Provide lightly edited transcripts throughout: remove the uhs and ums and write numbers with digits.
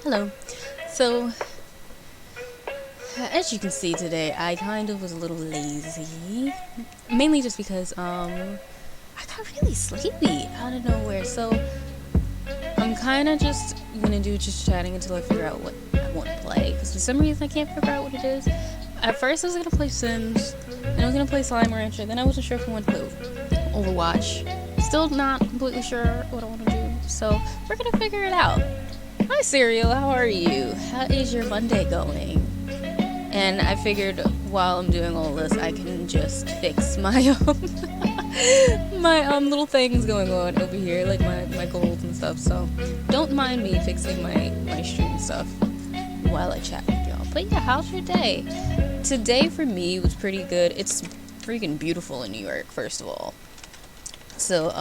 Hello. So, as you can see today, I kind of was a little lazy. Mainly just because, I got really sleepy out of nowhere. So, I'm kind of just gonna do just chatting until I figure out what I want to play. Because for some reason, I can't figure out what it is. At first, I was gonna play Sims, then I was gonna play Slime Rancher, then I wasn't sure if I wanted to play Overwatch. Still not completely sure what I want to do. So, we're gonna figure it out. Hi Serial, how are you? How is your Monday going? And I figured while I'm doing all this, I can just fix my my little things going on over here, like my goals and stuff. So don't mind me fixing my stream stuff while I chat with y'all. But yeah, how's your day? Today for me was pretty good. It's freaking beautiful in New York, first of all. So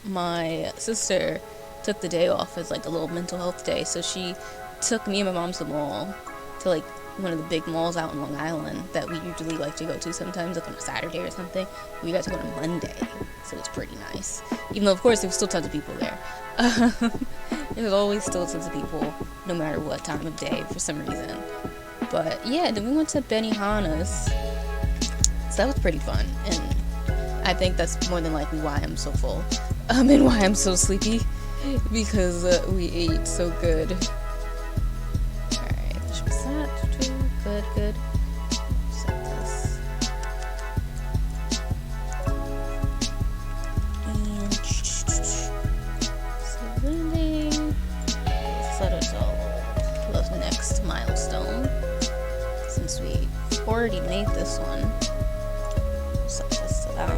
my sister took the day off as like a little mental health day, so she took me and my mom to the mall to like one of the big malls out in Long Island that we usually like to go to sometimes, like on a Saturday or something. We got to go on a Monday, so it's pretty nice. Even though, of course, there was still tons of people there. There's always still tons of people, no matter what time of day, for some reason. But yeah, then we went to Benihana's, so that was pretty fun, and I think that's more than likely why I'm so full, and why I'm so sleepy, because we ate so good. Alright, that should be set. Good. Set this. And submitting. Set it all. The next milestone. Since we already made this one, we'll set this to that.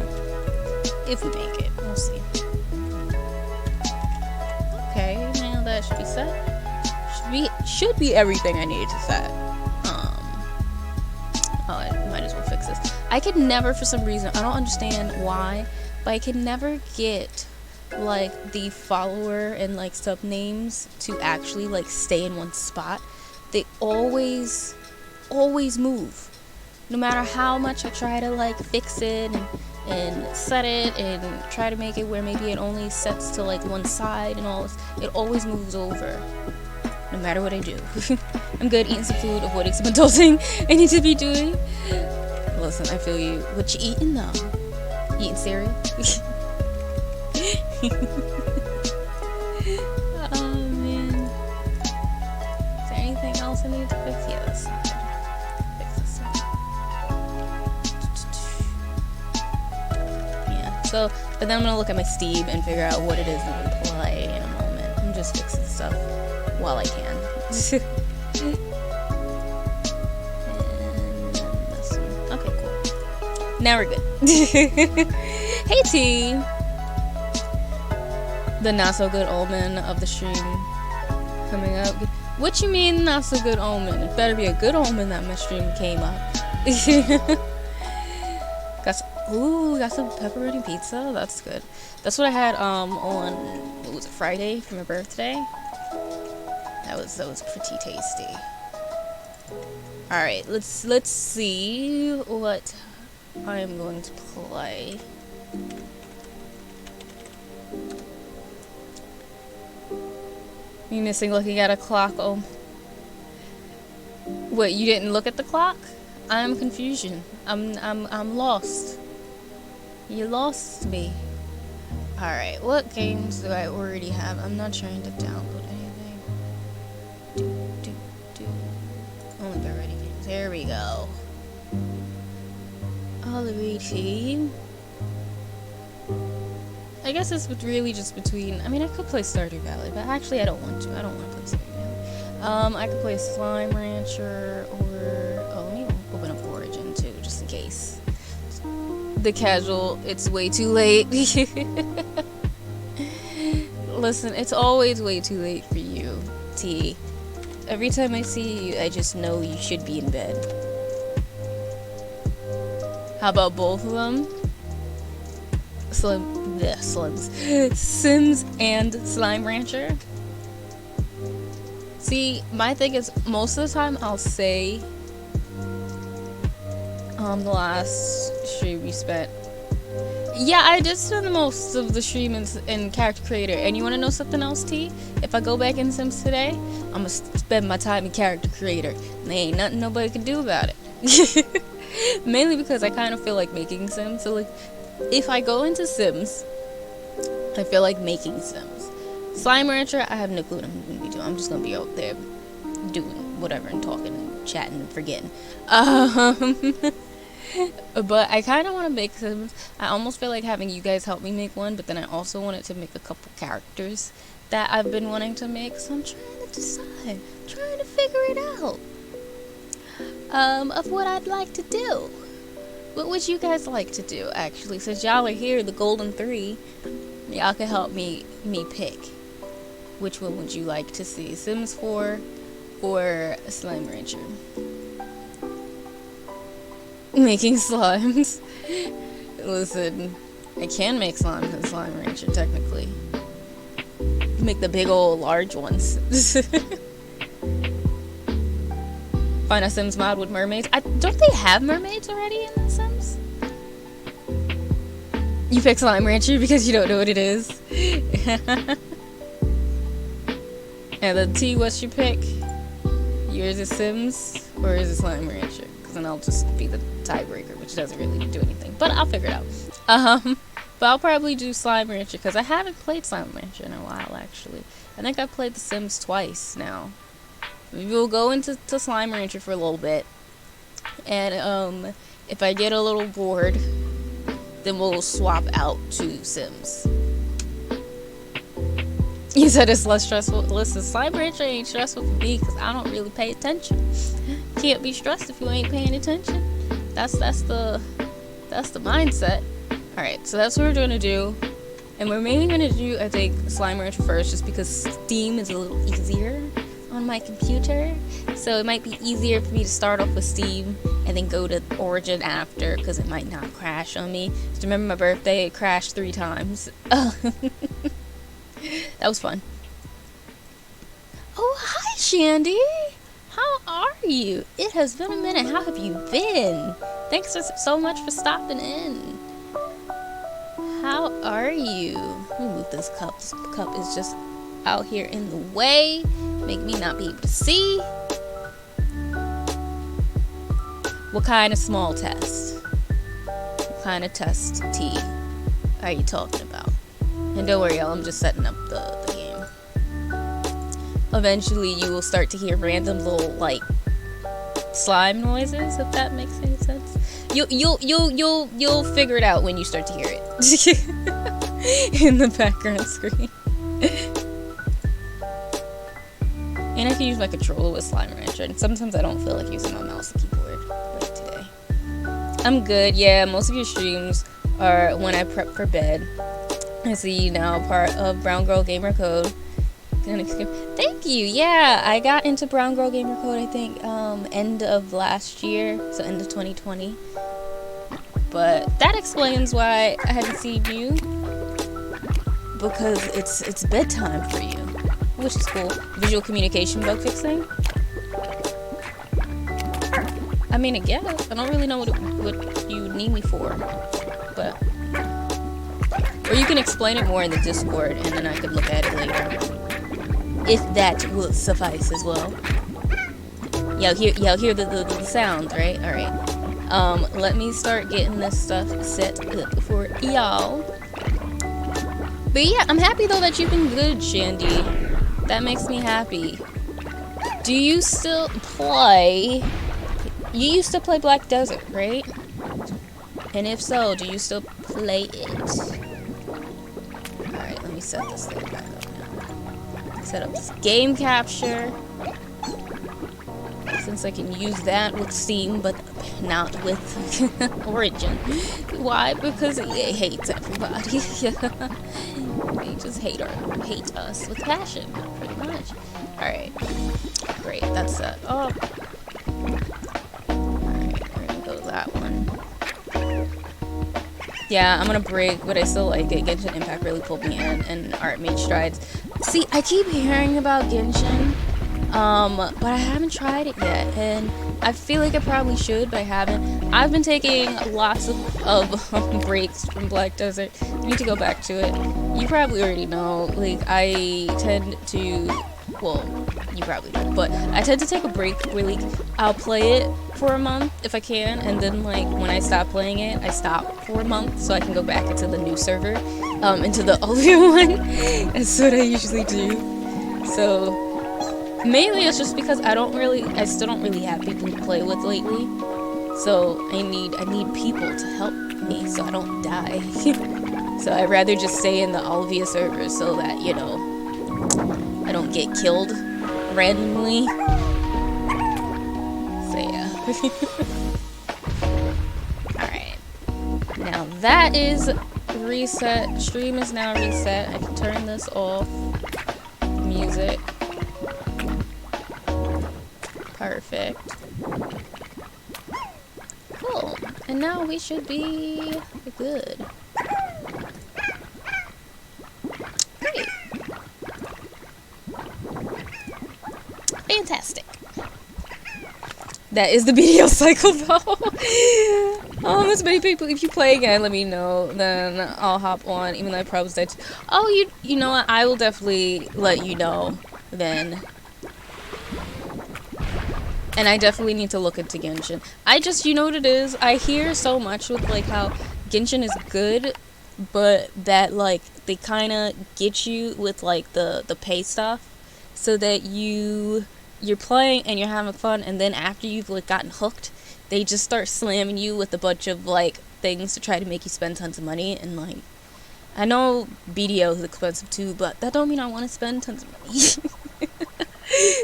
If we make it, we'll see. Okay, now that should be set. Should be everything I need to set. I might as well fix this. I could never, for some reason, I don't understand why, but I could never get like the follower and like sub names to actually like stay in one spot. They always move. No matter how much I try to like fix it and set it and try to make it where maybe it only sets to like one side and all this, it always moves over. No matter what I do. I'm good eating some food, avoiding some adulting I need to be doing. Listen, I feel you. What you eating though? Eating cereal? Oh man. Is there anything else I need to fix? Yeah, this side. Fix this side. Yeah, so, but then I'm gonna look at my Steam and figure out what it is I'm gonna play in a moment. I'm just fixing stuff while I can. And this one. Okay, cool. Now we're good. Hey T! The not so good omen of the stream coming up. What you mean not so good omen? It better be a good omen that my stream came up. got some pepperoni pizza. That's good. That's what I had on what was it, Friday for my birthday. That was pretty tasty. All right, let's see what I am going to play. You missing looking at a clock? Oh, what? You didn't look at the clock? I'm confusion. I'm lost. You lost me. All right, what games do I already have? I'm not trying to download anything. Only by ready games. There we go. Alrighty. I guess it's really just between. I mean, I could play Stardew Valley, but actually, I don't want to. I don't want to play Stardew Valley. I could play Slime Rancher or let me open up Origin too, just in case. The casual. It's way too late. Listen, it's always way too late for you, T. Every time I see you, I just know you should be in bed. How about both of them? Sims and Slime Rancher. See, my thing is, most of the time I'll say, the last stream we spent. Yeah, I did spend the most of the stream in Character Creator. And you want to know something else, T? If I go back in Sims today, I'm going to spend my time in Character Creator. And there ain't nothing nobody can do about it. Mainly because I kind of feel like making Sims. So, like, if I go into Sims, I feel like making Sims. Slime Rancher, I have no clue what I'm going to be doing. I'm just going to be out there doing whatever and talking and chatting and forgetting. But I kind of want to make Sims. I almost feel like having you guys help me make one, but then I also wanted to make a couple characters that I've been wanting to make, so I'm trying to decide, trying to figure it out, of what I'd like to do. What would you guys like to do, actually? Since y'all are here, the Golden Three, y'all can help me pick. Which one would you like to see? Sims 4 or Slime Rancher? Making slimes. Listen, I can make slimes in Slime Rancher, technically. Make the big old large ones. Find a Sims mod with mermaids. Don't they have mermaids already in The Sims? You pick Slime Rancher because you don't know what it is. And then T, what's your pick? Yours is Sims or is it Slime Rancher? Because then I'll just be the tiebreaker, which doesn't really do anything. But I'll figure it out. But I'll probably do Slime Rancher because I haven't played Slime Rancher in a while, actually. I think I've played The Sims twice now. Maybe we'll go into Slime Rancher for a little bit. And if I get a little bored, then we'll swap out to Sims. You said it's less stressful. Listen, Slime Rancher ain't stressful for me because I don't really pay attention. Can't be stressed if you ain't paying attention. That's the mindset. Alright, so that's what we're gonna do. And we're mainly gonna do, I think, Slime Rancher first just because Steam is a little easier on my computer. So it might be easier for me to start off with Steam and then go to Origin after because it might not crash on me. Just remember my birthday, it crashed 3 times. That was fun. Oh, hi, Shandy. How are you? It has been a minute. How have you been? Thanks so much for stopping in. How are you? Let me move this cup. This cup is just out here in the way. Make me not be able to see. What kind of small test? What kind of test T are you talking about? And don't worry, y'all, I'm just setting up the game. Eventually, you will start to hear random little, like, slime noises, if that makes any sense. You'll figure it out when you start to hear it. In the background screen. And I can use my controller with Slime Rancher, and sometimes I don't feel like using my mouse and keyboard, like today. I'm good, yeah, most of your streams are when I prep for bed. I see you now, part of Brown Girl Gamer Code. Thank you, yeah, I got into Brown Girl Gamer Code, I think, end of last year, so end of 2020. But that explains why I haven't seen you, because it's bedtime for you, which is cool. Visual communication bug fixing? I mean, I guess. I don't really know what you need me for, but... Or you can explain it more in the Discord, and then I could look at it later. If that will suffice as well. Y'all hear the sound, right? Alright. Let me start getting this stuff set up for y'all. But yeah, I'm happy though that you've been good, Shandy. That makes me happy. Do you still play... You used to play Black Desert, right? And if so, do you still play it? Alright, let me set this thing back up now. Set up this game capture. Since I can use that with Steam, but not with Origin. Why? Because it hates everybody. They just hate us with passion, pretty much. Alright. Great, that's set up. Alright, we're gonna go to that one. Yeah, I'm gonna break, but I still like it. Genshin Impact really pulled me in, and Art made strides. See, I keep hearing about Genshin, but I haven't tried it yet, and I feel like I probably should, but I haven't. I've been taking lots of breaks from Black Desert. I need to go back to it. You probably already know, like, I tend to, well, you probably do, but I tend to take a break where, like, I'll play it for a month if I can, and then, like, when I stop playing it, I stop for a month so I can go back into the new server, into the Olivia one. That's what I usually do. So mainly it's just because I still don't really have people to play with lately. So I need people to help me so I don't die. So I'd rather just stay in the Olivia server so that, you know, I don't get killed randomly. So yeah. Alright. Now that is reset. Stream is now reset. I can turn this off. Music. Perfect. Cool. And now we should be good. Great. Fantastic. That is the BDO cycle though. As many people, if you play again, let me know, then I'll hop on, even though I probably dead. Oh, you know what, I will definitely let you know then. And I definitely need to look into Genshin. You know what it is? I hear so much with, like, how Genshin is good, but that, like, they kind of get you with, like, the pay stuff, so that you're playing and you're having fun, and then after you've, like, gotten hooked, they just start slamming you with a bunch of, like, things to try to make you spend tons of money, and, like, I know BDO is expensive too, but that don't mean I want to spend tons of money.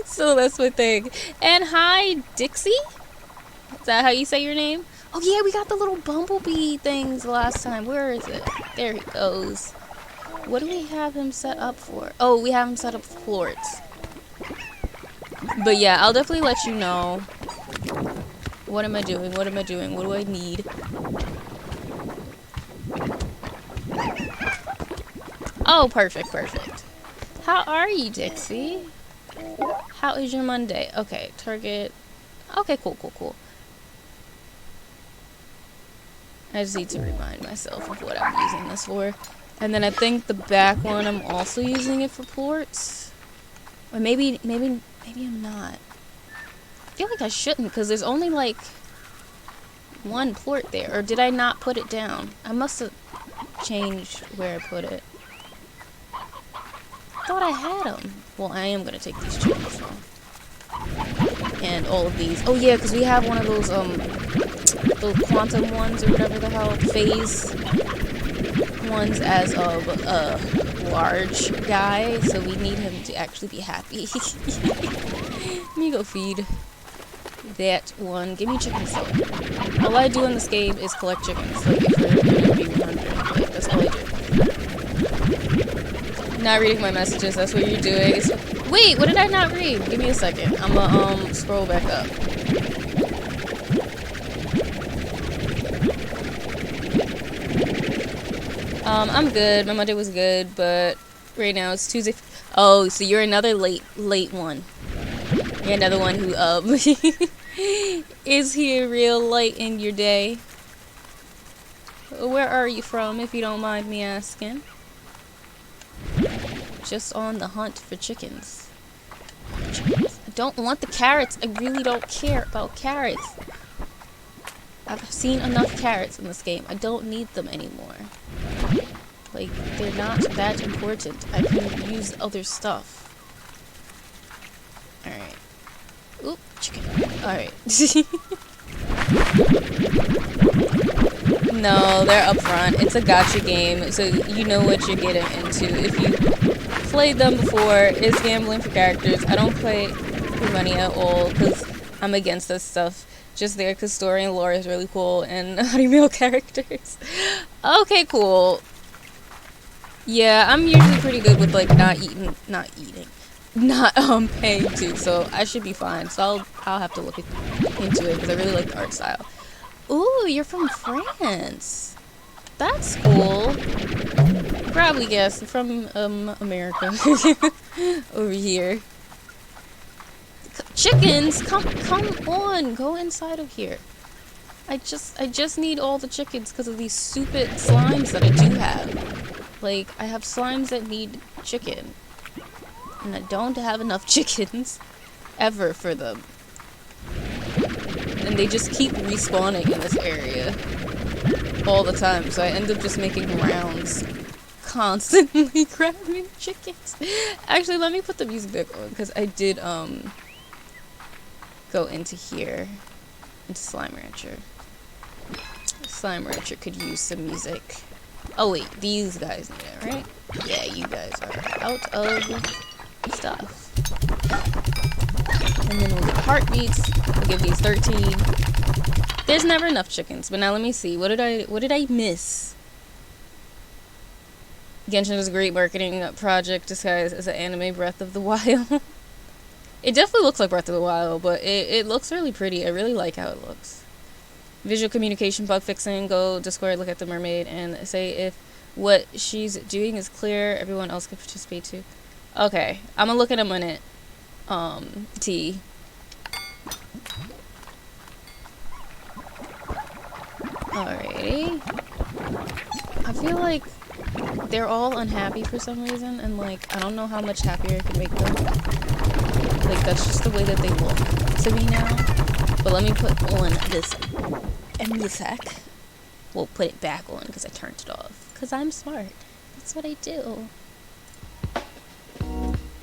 So that's my thing. And hi, Dixie? Is that how you say your name? Oh yeah, we got the little bumblebee things last time. Where is it? There he goes. What do we have him set up for? Oh, we have him set up for Florets. But yeah, I'll definitely let you know. What am I doing? What am I doing? What do I need? Oh, perfect, perfect. How are you, Dixie? How is your Monday? Okay, target. Okay, cool. I just need to remind myself of what I'm using this for. And then I think the back one, I'm also using it for ports. Or maybe I'm not. I feel like I shouldn't, because there's only like one port there. Or did I not put it down? I must have changed where I put it. I thought I had them. Well, I am going to take these chickens off. And all of these. Oh yeah, because we have one of those quantum ones, or whatever the hell, phase ones as of a large guy, so we need him to actually be happy. Let me go feed that one. Give me chicken soup. All I do in this game is collect chickens, like if we're gonna be 100, like that's all I do. Not reading my messages, that's what you're doing. Wait, what did I not read? Give me a second. I'm gonna scroll back up. I'm good. My Monday was good, but right now it's Tuesday. Oh, so you're another late one. You're another one who is here real late in your day. Where are you from, if you don't mind me asking? Just on the hunt for chickens. I don't want the carrots. I really don't care about carrots. I've seen enough carrots in this game. I don't need them anymore. Like, they're not that important. I can use other stuff. Alright. Oop, chicken. Alright. No, they're up front. It's a gacha game, so you know what you're getting into. If you played them before, it's gambling for characters. I don't play for money at all, because I'm against this stuff. Just there because story and lore is really cool, and honeymeal characters. Okay, cool. Yeah, I'm usually pretty good with, like, not paying too, so I should be fine. So I'll have to look into it, because I really like the art style. Ooh, you're from France. That's cool. Probably guessed. From, America. Over here. Chickens, come on, go inside of here. I just need all the chickens because of these stupid slimes that I do have. Like, I have slimes that need chicken, and I don't have enough chickens ever for them. And they just keep respawning in this area all the time, so I end up just making rounds constantly grabbing chickens. Actually, let me put the music back on, because I did go into here, into Slime Rancher. Slime Rancher could use some music. Oh wait, these guys need it, right? Yeah, you guys are out of stuff. And then we'll get heartbeats. We'll give these 13. There's never enough chickens, but now let me see. What did I miss? Genshin is a great marketing project disguised as an anime Breath of the Wild. It definitely looks like Breath of the Wild, but it looks really pretty. I really like how it looks. Visual communication, bug fixing, go Discord, look at the mermaid, and say if what she's doing is clear, everyone else can participate too. Okay, I'm gonna look in a minute. T. Alrighty. I feel like they're all unhappy for some reason, and like, I don't know how much happier I can make them. Like, that's just the way that they look to me now. But let me put on this music. We'll put it back on because I turned it off. Because I'm smart. That's what I do.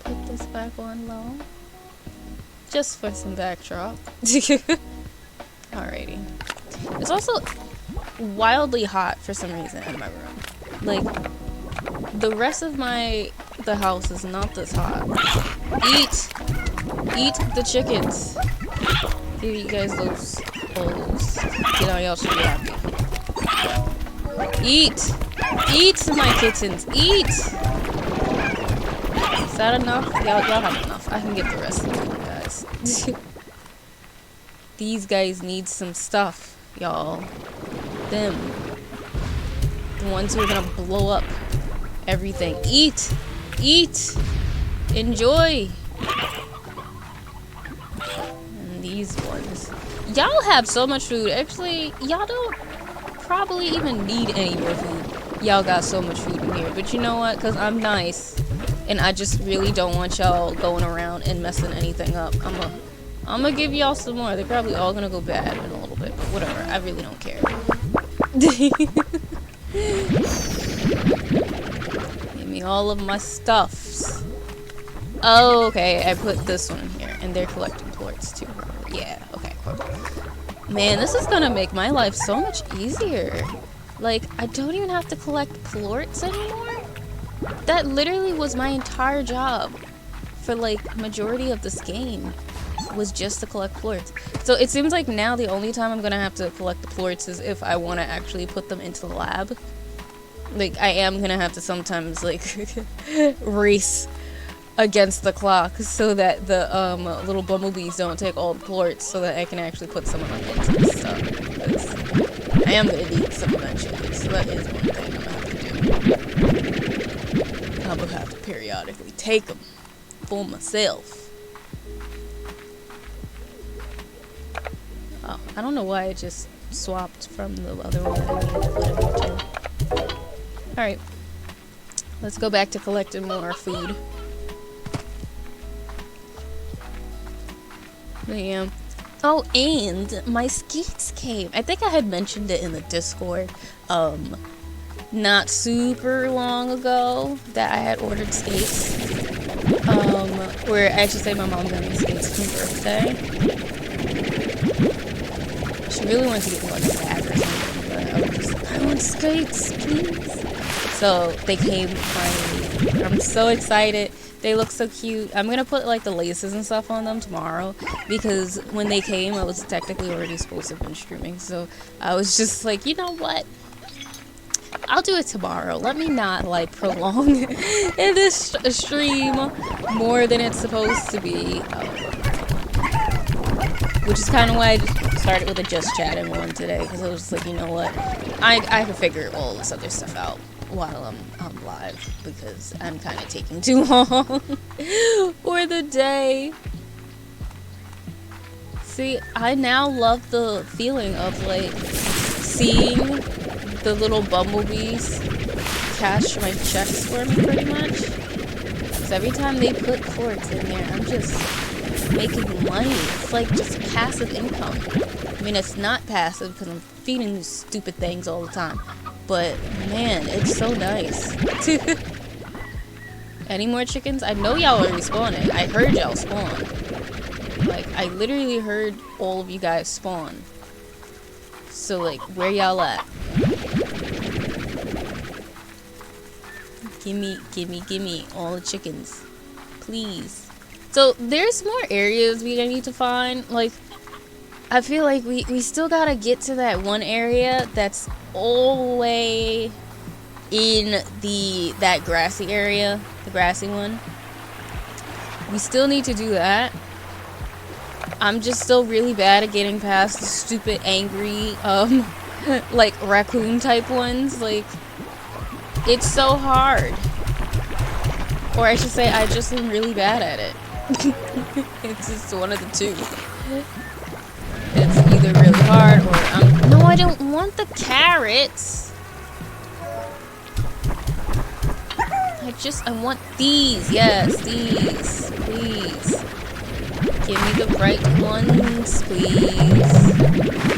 Put this back on low. Just for some backdrop. Alrighty. It's also wildly hot for some reason in my room. Like, the rest of the house is not this hot. Eat the chickens. Give you guys those bowls. You know, y'all should be happy. Eat my kittens. Eat. Is that enough? Y'all have enough. I can get the rest of them, guys. These guys need some stuff, y'all. Them. The ones who are gonna blow up everything. Eat! Enjoy! And these ones. Y'all have so much food. Actually, y'all don't probably even need any more food. Y'all got so much food in here. But you know what? Because I'm nice. And I just really don't want y'all going around and messing anything up. I'm gonna give y'all some more. They're probably all gonna go bad in a little bit. But whatever. I really don't care. Give me all of my stuffs. Oh, okay. I put this one in here. And they're collecting plorts too. Yeah, okay, cool. Man, this is gonna make my life so much easier. Like, I don't even have to collect plorts anymore. That literally was my entire job for, like, majority of this game. Was just to collect plorts. So it seems like now the only time I'm gonna have to collect the plorts is if I want to actually put them into the lab. Like, I am gonna have to sometimes, like, race against the clock so that the little bumblebees don't take all the plorts, so that I can actually put some of them into this stuff. Because I am gonna need some eventually, so that is one thing I'm gonna have to do. I'm gonna have to periodically take them for myself. Oh, I don't know why it just swapped from the other one that I needed to put into. Alright. Let's go back to collecting more food. Yeah. Oh, and my skates came. I think I had mentioned it in the Discord, not super long ago that I had ordered skates. Where I actually say my mom got me skates for my birthday. She really wanted to get me like a bag or something, but I was just like, I want skates, please. So they came finally. I'm so excited. They look so cute. I'm gonna put like the laces and stuff on them tomorrow because when they came, I was technically already supposed to have been streaming. So I was just like, you know what? I'll do it tomorrow. Let me not like prolong in this stream more than it's supposed to be. Which is kind of why I just started with a just chatting one today, because I was just like, you know what, I can figure all this other stuff out while I'm live, because I'm kind of taking too long for the day. See, I now love the feeling of like seeing the little bumblebees cash my checks for me pretty much. Because every time they put plorts in there, I'm just making money. It's like just passive income. I mean, it's not passive because I'm feeding these stupid things all the time. But man, it's so nice. Any more chickens? I know y'all are respawning. I heard y'all spawn. Like, I literally heard all of you guys spawn. So like, where y'all at? Gimme all the chickens. Please. So, there's more areas we need to find. Like, I feel like we still gotta get to that one area that's all the way in that grassy area. The grassy one. We still need to do that. I'm just still really bad at getting past the stupid, angry, like, raccoon type ones. Like, it's so hard. Or I should say, I just am really bad at it. It's just one of the two. It's either really hard or no, I I don't want the carrots. I want these. Yes, these. Please. Give me the right ones, please.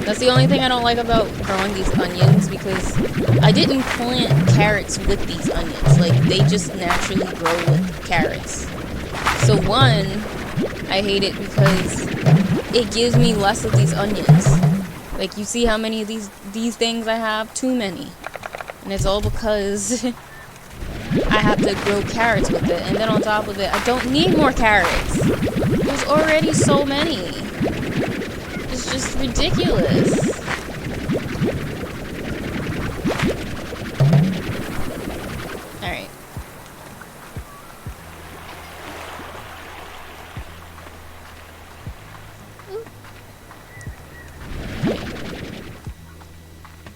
That's the only thing I don't like about growing these onions, because I didn't plant carrots with these onions. Like, they just naturally grow with carrots. So one, I hate it because it gives me less of these onions. Like, you see how many of these things I have? Too many. And it's all because I have to grow carrots with it. And then on top of it, I don't need more carrots. There's already so many. It's just ridiculous. Alright.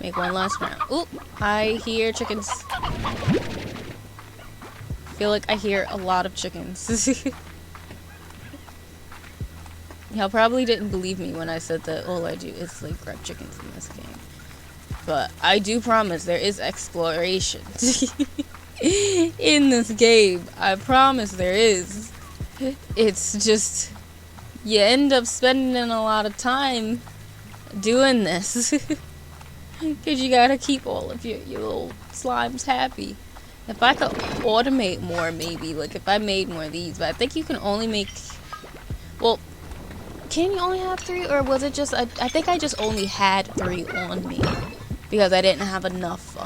Make one last round. Oop! I hear chickens. I feel like I hear a lot of chickens. Y'all probably didn't believe me when I said that all I do is like grab chickens in this game. But I do promise there is exploration in this game. I promise there is. It's just you end up spending a lot of time doing this. Because you gotta keep all of your little slimes happy. If I could automate more, maybe. Like, if I made more of these. But I think you can only make... Well, can you only have 3? Or was it just... I think I just only had 3 on me. Because I didn't have enough,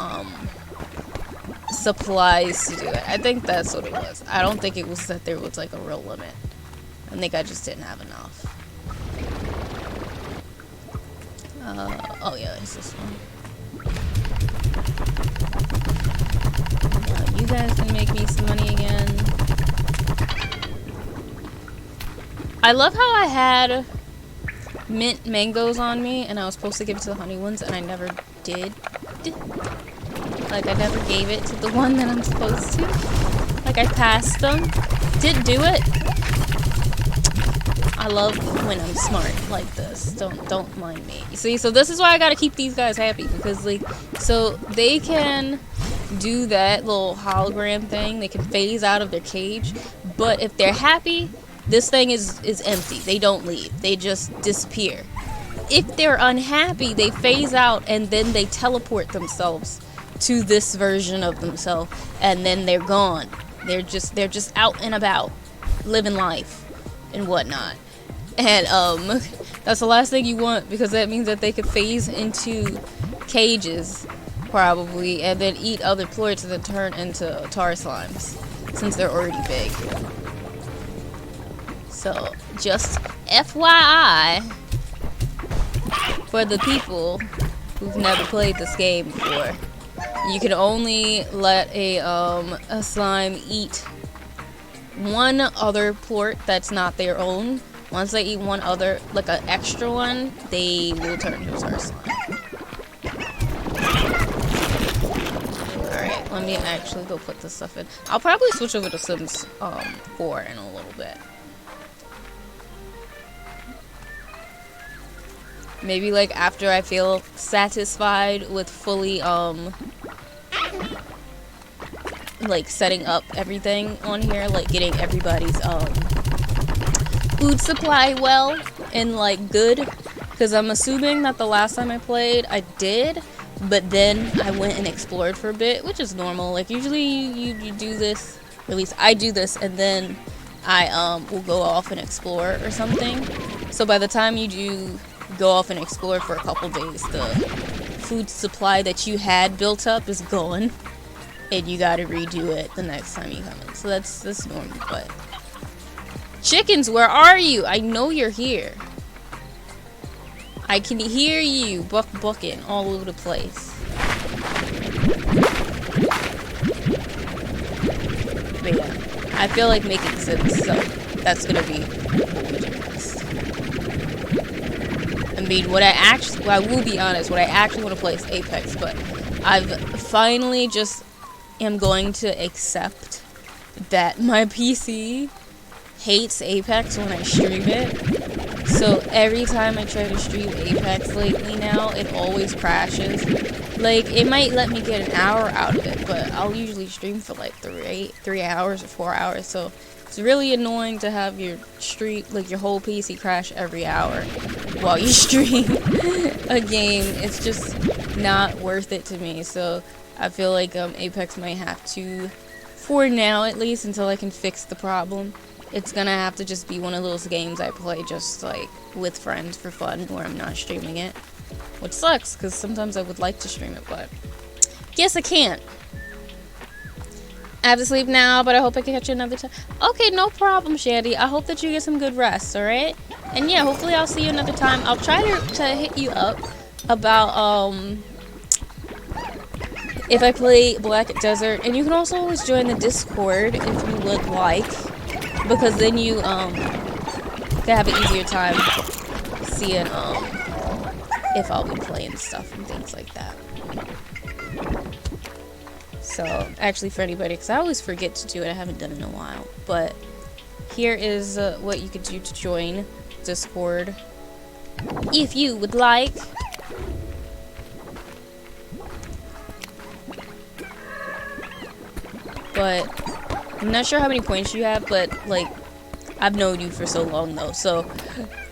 supplies to do it. I think that's what it was. I don't think it was that there was, like, a real limit. I think I just didn't have enough. Oh yeah, it's this one. You guys can make me some money again. I love how I had mint mangoes on me and I was supposed to give it to the honey ones and I never did. Like, I never gave it to the one that I'm supposed to. Like, I passed them. Didn't do it. I love when I'm smart like this. Don't mind me. You see, so this is why I gotta keep these guys happy, because like, so they can do that little hologram thing. They can phase out of their cage, but if they're happy, this thing is empty. They don't leave. They just disappear. If they're unhappy, they phase out and then they teleport themselves to this version of themselves, and then they're gone. They're just out and about, living life and whatnot. And that's the last thing you want, because that means that they could phase into cages probably and then eat other plorts and then turn into tar slimes, since they're already big. So just FYI for the people who've never played this game before, you can only let a slime eat one other plort that's not their own. Once they eat one other, like an extra one, they will turn into a tar slime. Alright, let me actually go put this stuff in. I'll probably switch over to Sims 4 in a little bit. Maybe like after I feel satisfied with fully like setting up everything on here, like getting everybody's food supply well and like good, because I'm assuming that the last time I played I did, but then I went and explored for a bit, which is normal. Like usually you do this, or at least I do this, and then I will go off and explore or something. So by the time you do go off and explore for a couple days, the food supply that you had built up is gone, and you gotta redo it the next time you come in. So that's normal. But chickens, where are you? I know you're here. I can hear you bucking all over the place. But yeah, I feel like making Sims, so that's gonna be what we do next. I mean, I will be honest, what I actually want to play is Apex, but I've finally just am going to accept that my PC hates Apex when I stream it, So every time I try to stream Apex lately now, it always crashes. Like, it might let me get an hour out of it, but I'll usually stream for like 3 hours or 4 hours. So it's really annoying to have your stream, like your whole PC crash every hour while you stream a game. It's just not worth it to me. So I feel like Apex might have to, for now at least, until I can fix the problem, it's gonna have to just be one of those games I play just like with friends for fun, where I'm not streaming it. Which sucks, because sometimes I would like to stream it, but guess I can't. I have to sleep now, but I hope I can catch you another time. Okay, no problem, Shandy. I hope that you get some good rest, alright? And yeah, hopefully I'll see you another time. I'll try to hit you up about, if I play Black Desert. And you can also always join the Discord if you would like, because then you, can have an easier time seeing, if I'll be playing stuff and things like that. So, actually for anybody, because I always forget to do it, I haven't done it in a while, but here is what you could do to join Discord if you would like. But I'm not sure how many points you have, but like, I've known you for so long though, so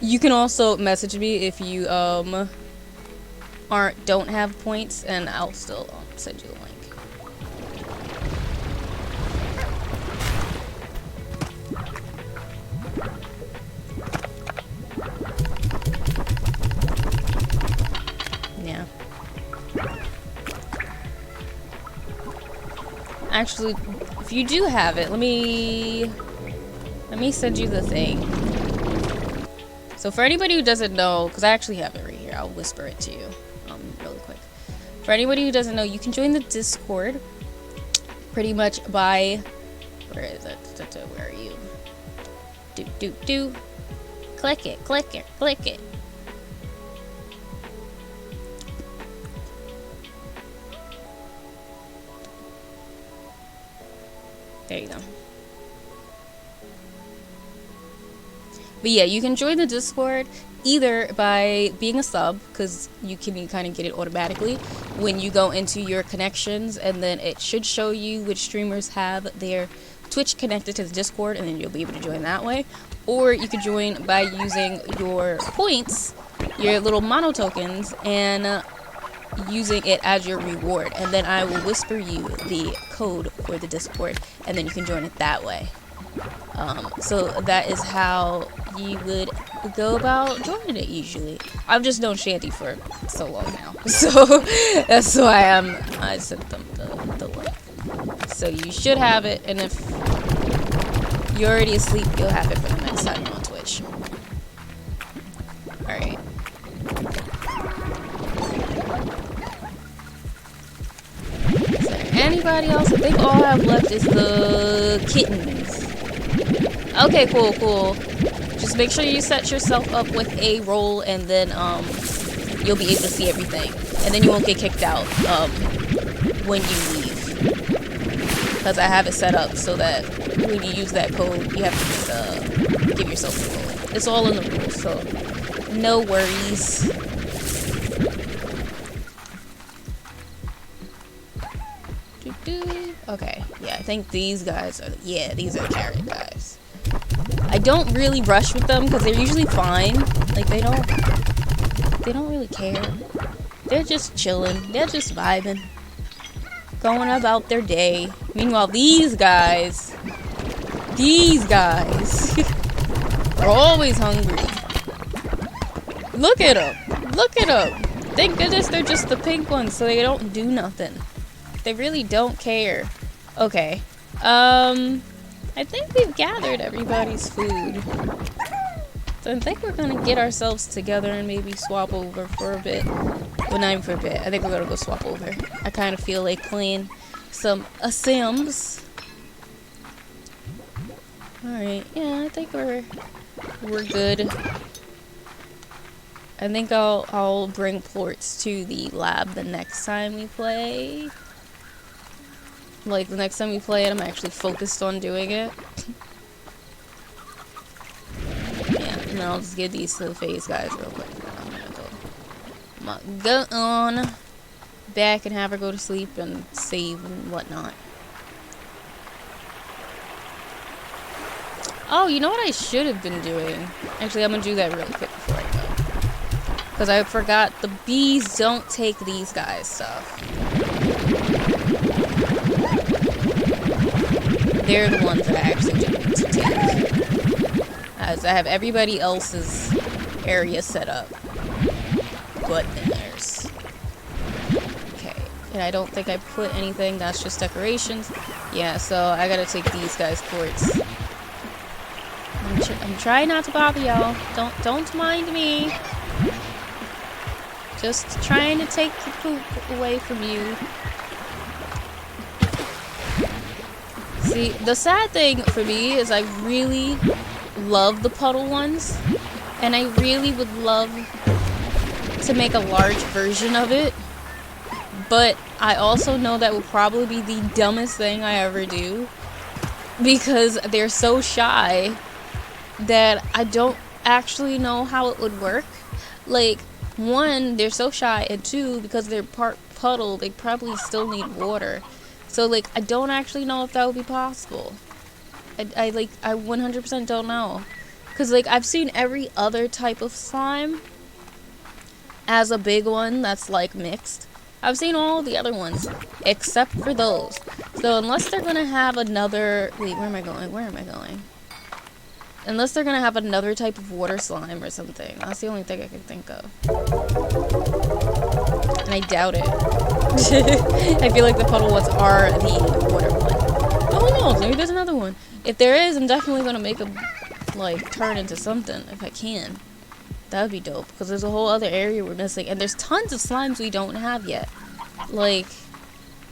you can also message me if you don't have points, and I'll still send you the link. Yeah. Actually, if you do have it, let me send you the thing. So for anybody who doesn't know, because I actually have it right here, I'll whisper it to you really quick. For anybody who doesn't know, you can join the Discord pretty much by, where is it? Where are you? Click it, click it, click it. There you go. But yeah, you can join the Discord either by being a sub, because you can kind of get it automatically when you go into your connections, and then it should show you which streamers have their Twitch connected to the Discord, and then you'll be able to join that way. Or you could join by using your points, your little mono tokens, and using it as your reward, and then I will whisper you the code for the Discord, and then you can join it that way. So that is how you would go about joining it usually. I've just known Shandy for so long now, so that's why I sent them the link. So you should have it, and if you're already asleep, you'll have it for the next time you're on Twitch. Alright. Is there anybody else? I think all I have left is the kittens. Okay, cool. Just make sure you set yourself up with a role, and then you'll be able to see everything, and then you won't get kicked out when you leave, because I have it set up so that when you use that code, you have to just give yourself a role. It's all in the rules, so no worries. Okay, yeah, I think these guys are, these are the carrot guys. I don't really rush with them because they're usually fine. Like, they don't really care. They're just chilling. They're just vibing, going about their day. Meanwhile, these guys are always hungry. Look at them. Thank goodness they're just the pink ones, so they don't do nothing. They really don't care. Okay. I think we've gathered everybody's food. So I think we're gonna get ourselves together and maybe swap over for a bit. Well, not even for a bit. I think we're gonna go swap over. I kind of feel like playing some Sims. Alright, yeah, I think we're good. I think I'll bring Plorts to the lab the next time we play. Like, the next time we play it, I'm actually focused on doing it. Yeah. And then I'll just give these to the phase guys real quick. I'm gonna go on back and have her go to sleep and save and whatnot. Oh, you know what I should have been doing? Actually, I'm gonna do that really quick before I go. Because I forgot the bees don't take these guys' stuff. They're the ones that I actually do need to take. As I have everybody else's area set up. But theirs. Okay. And I don't think I put anything. That's just decorations. Yeah, so I gotta take these guys' courts. I'm trying not to bother y'all. Don't mind me. Just trying to take the poop away from you. See, the sad thing for me is I really love the puddle ones. And I really would love to make a large version of it. But I also know that would probably be the dumbest thing I ever do. Because they're so shy that I don't actually know how it would work. Like, one, they're so shy, and two, because they're part puddle, they probably still need water. So, like, I don't actually know if that would be possible. I 100% don't know. Because, like, I've seen every other type of slime as a big one that's, like, mixed. I've seen all the other ones, except for those. So, unless they're gonna have another... Wait, where am I going? Where am I going? Unless they're gonna have another type of water slime or something. That's the only thing I can think of. And I doubt it. I feel like the puddle ones are the water one. Oh, who knows? Maybe there's another one. If there is, I'm definitely gonna make them, like, turn into something if I can. That would be dope. Because there's a whole other area we're missing. And there's tons of slimes we don't have yet. Like,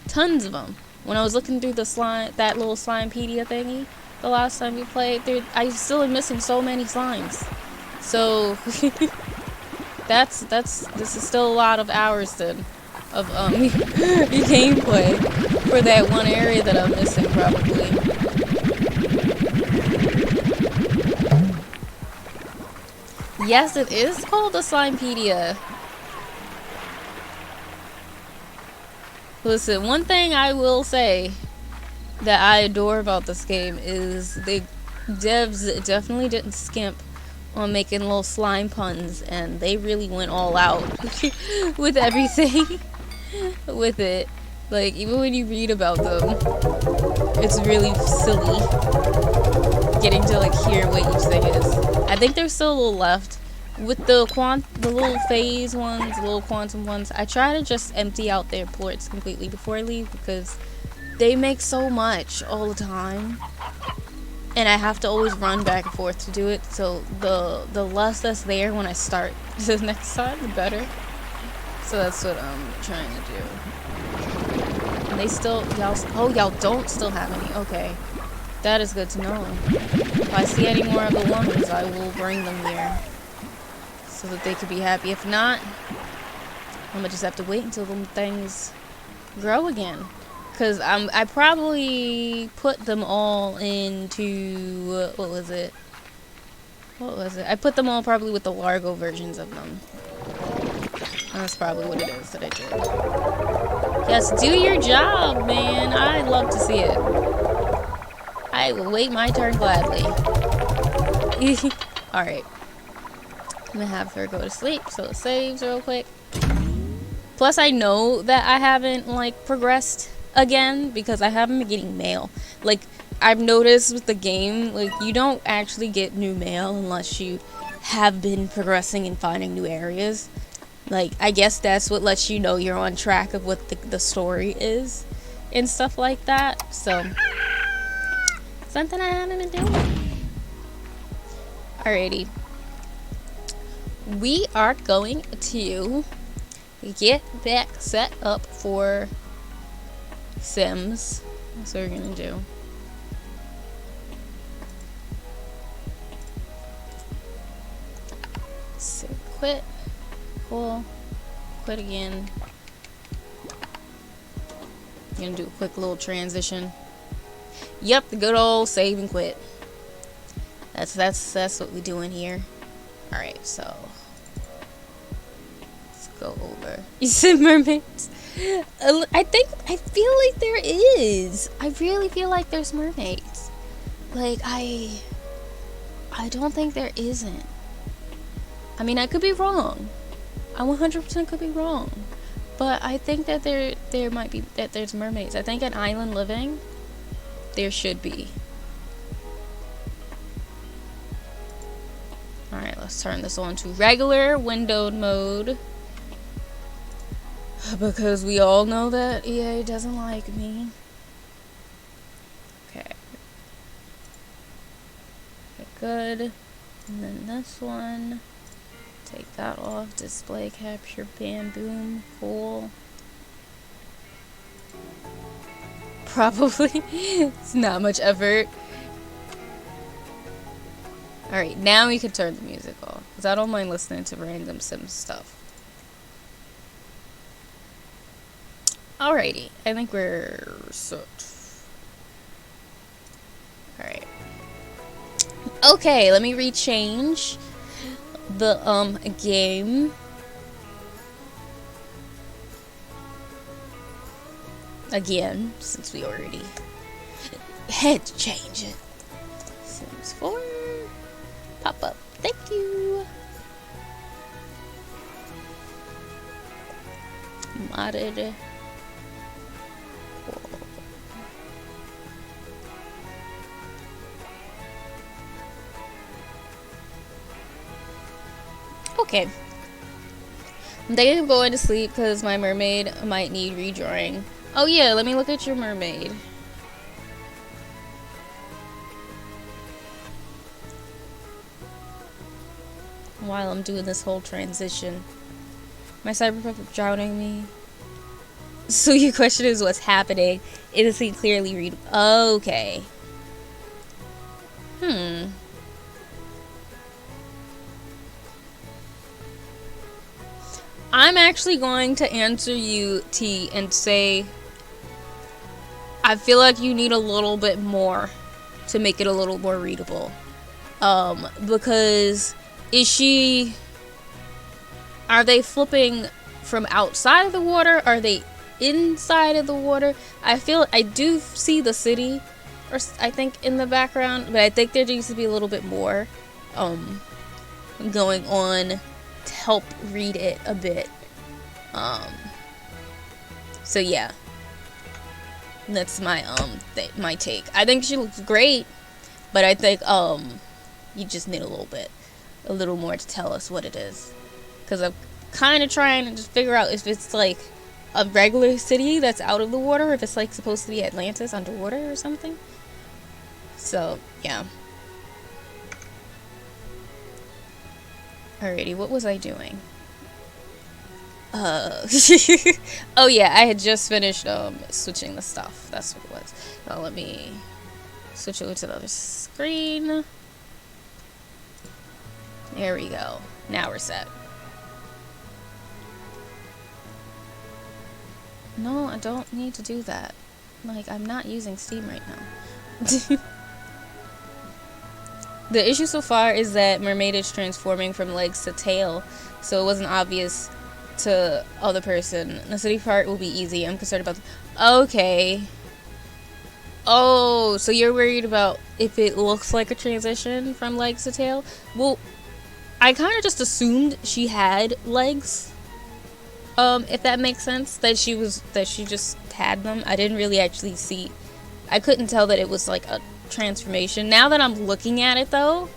tons of them. When I was looking through the slime, that little Slimepedia thingy, the last time we played, I still am missing so many slimes. So this is still a lot of hours then of gameplay for that one area that I'm missing probably. Yes, it is called the Slimepedia. Listen, one thing I will say that I adore about this game is the devs definitely didn't skimp on making little slime puns, and they really went all out with everything with it. Like, even when you read about them, it's really silly getting to, like, hear what each thing is. I think there's still a little left. With the little phase ones, the little quantum ones, I try to just empty out their ports completely before I leave, because they make so much all the time, and I have to always run back and forth to do it. So the less that's there when I start the next time, the better. So that's what I'm trying to do. And they still, y'all don't still have any. Okay, that is good to know. If I see any more of the ones, I will bring them here so that they could be happy. If not, I'm gonna just have to wait until them things grow again. Because I probably put them all into, what was it? I put them all probably with the Largo versions of them. That's probably what it is that I did. Yes, do your job, man. I'd love to see it. I will wait my turn gladly. Alright. I'm gonna have her go to sleep, so it saves real quick. Plus, I know that I haven't, like, progressed again because I haven't been getting mail. Like, I've noticed with the game, like, you don't actually get new mail unless you have been progressing and finding new areas. Like, I guess that's what lets you know you're on track of what the story is and stuff like that. So, something I haven't been doing. Alrighty. We are going to get back set up for Sims. That's what we're gonna do. So quit. Cool. Quit again. Gonna do a quick little transition. Yep, the good old save and quit. That's what we doing here. Alright, so let's go over. You said mermaids? I feel like there is. I really feel like there's mermaids. Like, I don't think there isn't. I mean, I could be wrong. I 100% could be wrong. But I think that there might be, that there's mermaids. I think at Island Living, there should be. Alright, let's turn this on to regular windowed mode. Because we all know that EA doesn't like me. Okay. Okay, good. And then this one. Take that off. Display capture, bam, boom, cool. Probably. It's not much effort. Alright, now we can turn the music off. Because I don't mind listening to random Sims stuff. Alrighty, I think we're set. Alright. Okay, let me rechange the game. Again, since we already had to change it. Sims 4. Pop up. Thank you. Modded. Okay. I'm thinking of going to sleep because my mermaid might need redrawing. Oh yeah, let me look at your mermaid. While I'm doing this whole transition. My cyberpunk drowning me. So your question is what's happening? It isn't clearly read. Okay. I'm actually going to answer you, T, and say I feel like you need a little bit more to make it a little more readable. Because are they flipping from outside of the water? Are they inside of the water? I do see the city, or I think, in the background, but I think there needs to be a little bit more going on to help read it a bit. So yeah, that's my my take. I think she looks great, but I think you just need a little more to tell us what it is, because I'm kind of trying to just figure out if it's like a regular city that's out of the water, or if it's like supposed to be Atlantis underwater or something. So yeah. Alrighty, what was I doing? Oh yeah, I had just finished switching the stuff. That's what it was. Now let me switch over to the other screen. There we go. Now we're set. No, I don't need to do that. Like, I'm not using Steam right now. The issue so far is that Mermaid is transforming from legs to tail, so it wasn't obvious to other person. The city part will be easy. I'm concerned about okay. Oh, so you're worried about if it looks like a transition from legs to tail? Well, I kind of just assumed she had legs. If that makes sense, that she just had them. I didn't really actually see. I couldn't tell that it was like a transformation. Now that I'm looking at it though,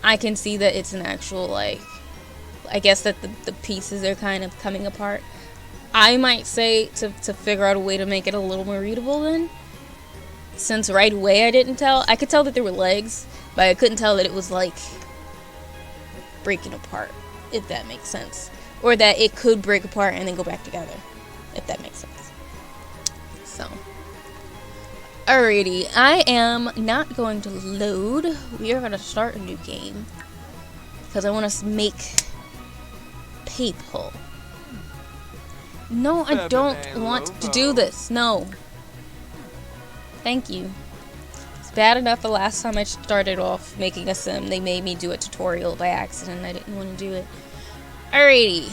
I can see that it's an actual, like, I guess that the pieces are kind of coming apart. I might say to figure out a way to make it a little more readable then, since right away I didn't tell. I could tell that there were legs, but I couldn't tell that it was like breaking apart, if that makes sense, or that it could break apart and then go back together, if that makes sense. So alrighty, I am not going to load. We are going to start a new game because I want to make PayPal. No, I don't want to do this. No. Thank you. bad enough the last time I started off making a sim, they made me do a tutorial by accident and I didn't want to do it. Alrighty.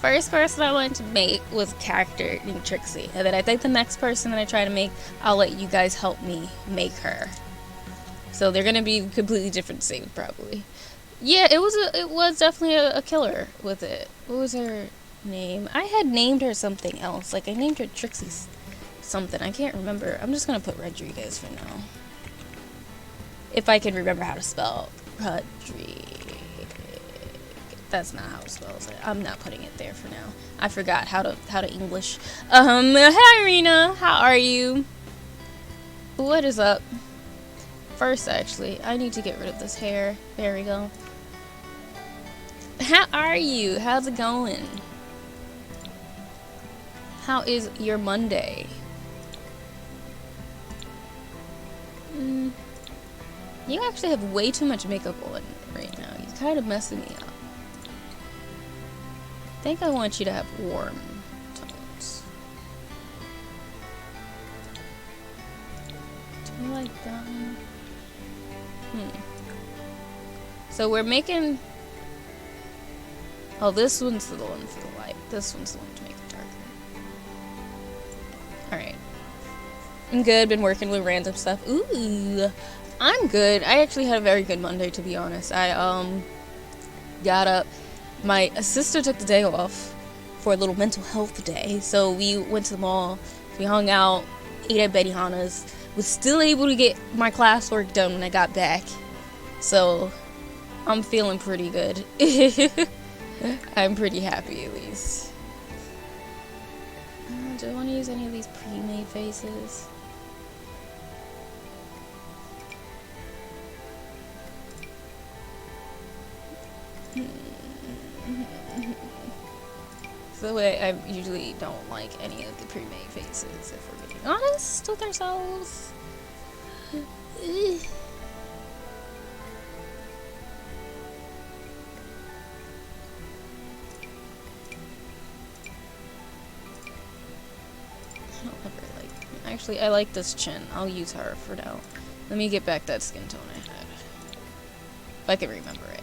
First person I wanted to make was a character named Trixie. And then I think the next person that I try to make, I'll let you guys help me make her. So they're gonna be completely different saves probably. Yeah, it was definitely a killer with it. What was her name? I had named her something else. Like I named her Trixie something. I can't remember. I'm just gonna put Rodriguez for now. If I can remember how to spell Rodriguez. That's not how it spells it. I'm not putting it there for now. I forgot how to English. Hi Irina, how are you? What is up? First, actually, I need to get rid of this hair. There we go. How are you? How's it going? How is your Monday? You actually have way too much makeup on right now. You're kind of messing me up. I think I want you to have warm tones. Do you like that one? So we're making... Oh, this one's the one for the light. This one's the one to make it darker. Alright. I'm good. Been working with random stuff. Ooh. I'm good. I actually had a very good Monday, to be honest. I, got up. My sister took the day off for a little mental health day. So we went to the mall. We hung out. Ate at Benihana's. Was still able to get my classwork done when I got back. So, I'm feeling pretty good. I'm pretty happy, at least. Do I want to use any of these pre-made faces? So the way I usually don't like any of the pre-made faces, if we're being honest with ourselves. Actually, I like this chin. I'll use her for now. Let me get back that skin tone I had. If I can remember it.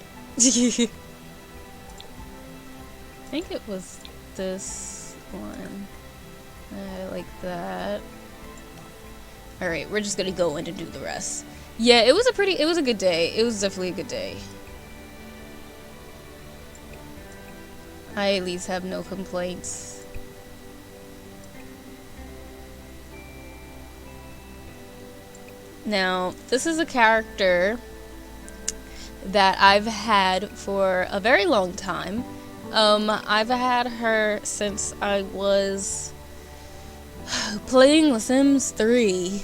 I think it was this one. I like that. Alright, we're just gonna go in and do the rest. Yeah, it was a good day. It was definitely a good day. I at least have no complaints. Now, this is a character that I've had for a very long time. I've had her since I was playing The Sims 3.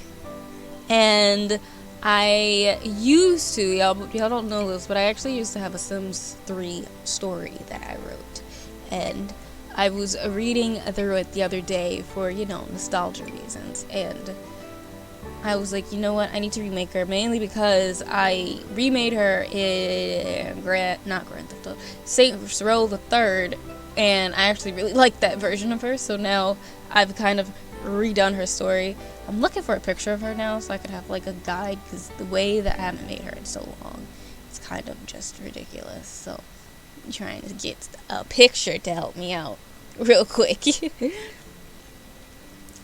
And I used to, y'all don't know this, but I actually used to have a Sims 3 story that I wrote. And I was reading through it the other day for, you know, nostalgia reasons. And I was like, you know what, I need to remake her, mainly because I remade her in not Grand Theft Auto, Saints Row the Third, and I actually really liked that version of her, so now I've kind of redone her story. I'm looking for a picture of her now, so I could have like a guide, because the way that I haven't made her in so long, it's kind of just ridiculous, so I'm trying to get a picture to help me out real quick.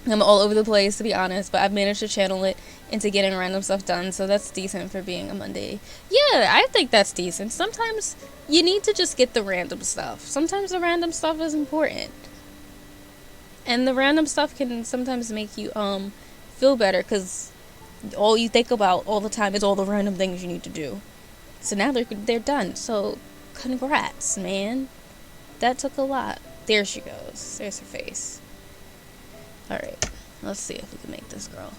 I'm all over the place, to be honest, but I've managed to channel it into getting random stuff done, so that's decent for being a Monday. Yeah, I think that's decent. Sometimes you need to just get the random stuff. Sometimes the random stuff is important. And the random stuff can sometimes make you feel better, because all you think about all the time is all the random things you need to do. So now they're done. So congrats, man. That took a lot. There she goes. There's her face. Alright, let's see if we can make this girl.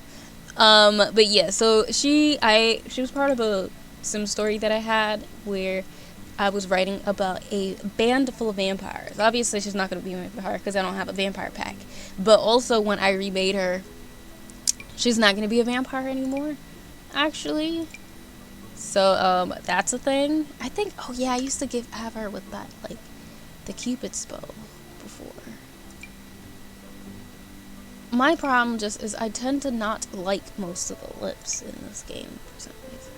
But yeah, so she was part of a Sim story that I had where I was writing about a band full of vampires. Obviously, she's not going to be a vampire because I don't have a vampire pack. But also, when I remade her, she's not going to be a vampire anymore, actually. So, that's a thing. I think, oh yeah, I used to have her with that, like, the Cupid's bow before. my problem just is I tend to not like most of the lips in this game for some reason.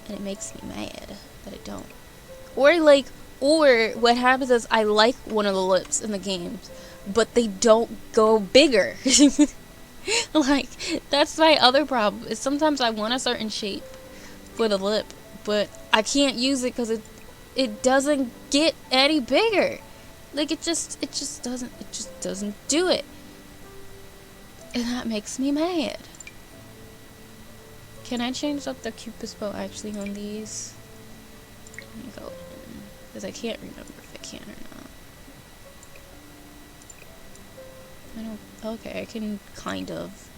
And it makes me mad that I don't. Or what happens is I like one of the lips in the games, but they don't go bigger. Like, that's my other problem, is sometimes I want a certain shape for the lip, but I can't use it because it doesn't get any bigger. Like, it just doesn't do it. And that makes me mad. Can I change up the Cupid's bow actually on these? Let me go in, because I can't remember if I can or not. I don't. Okay, I can kind of.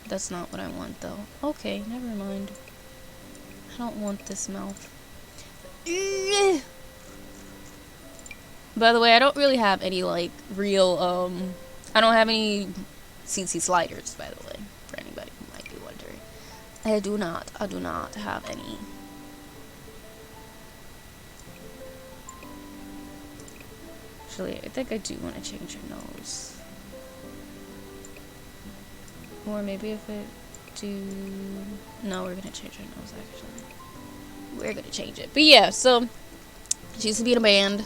That's not what I want though. Okay, never mind. I don't want this mouth. By the way, I don't really have any like real I don't have any CC sliders, by the way, for anybody who might be wondering. I do not have any. Actually, I think I do want to change her nose. Or maybe if I do... No, we're going to change her nose, actually. We're going to change it. But yeah, so she used to be in a band.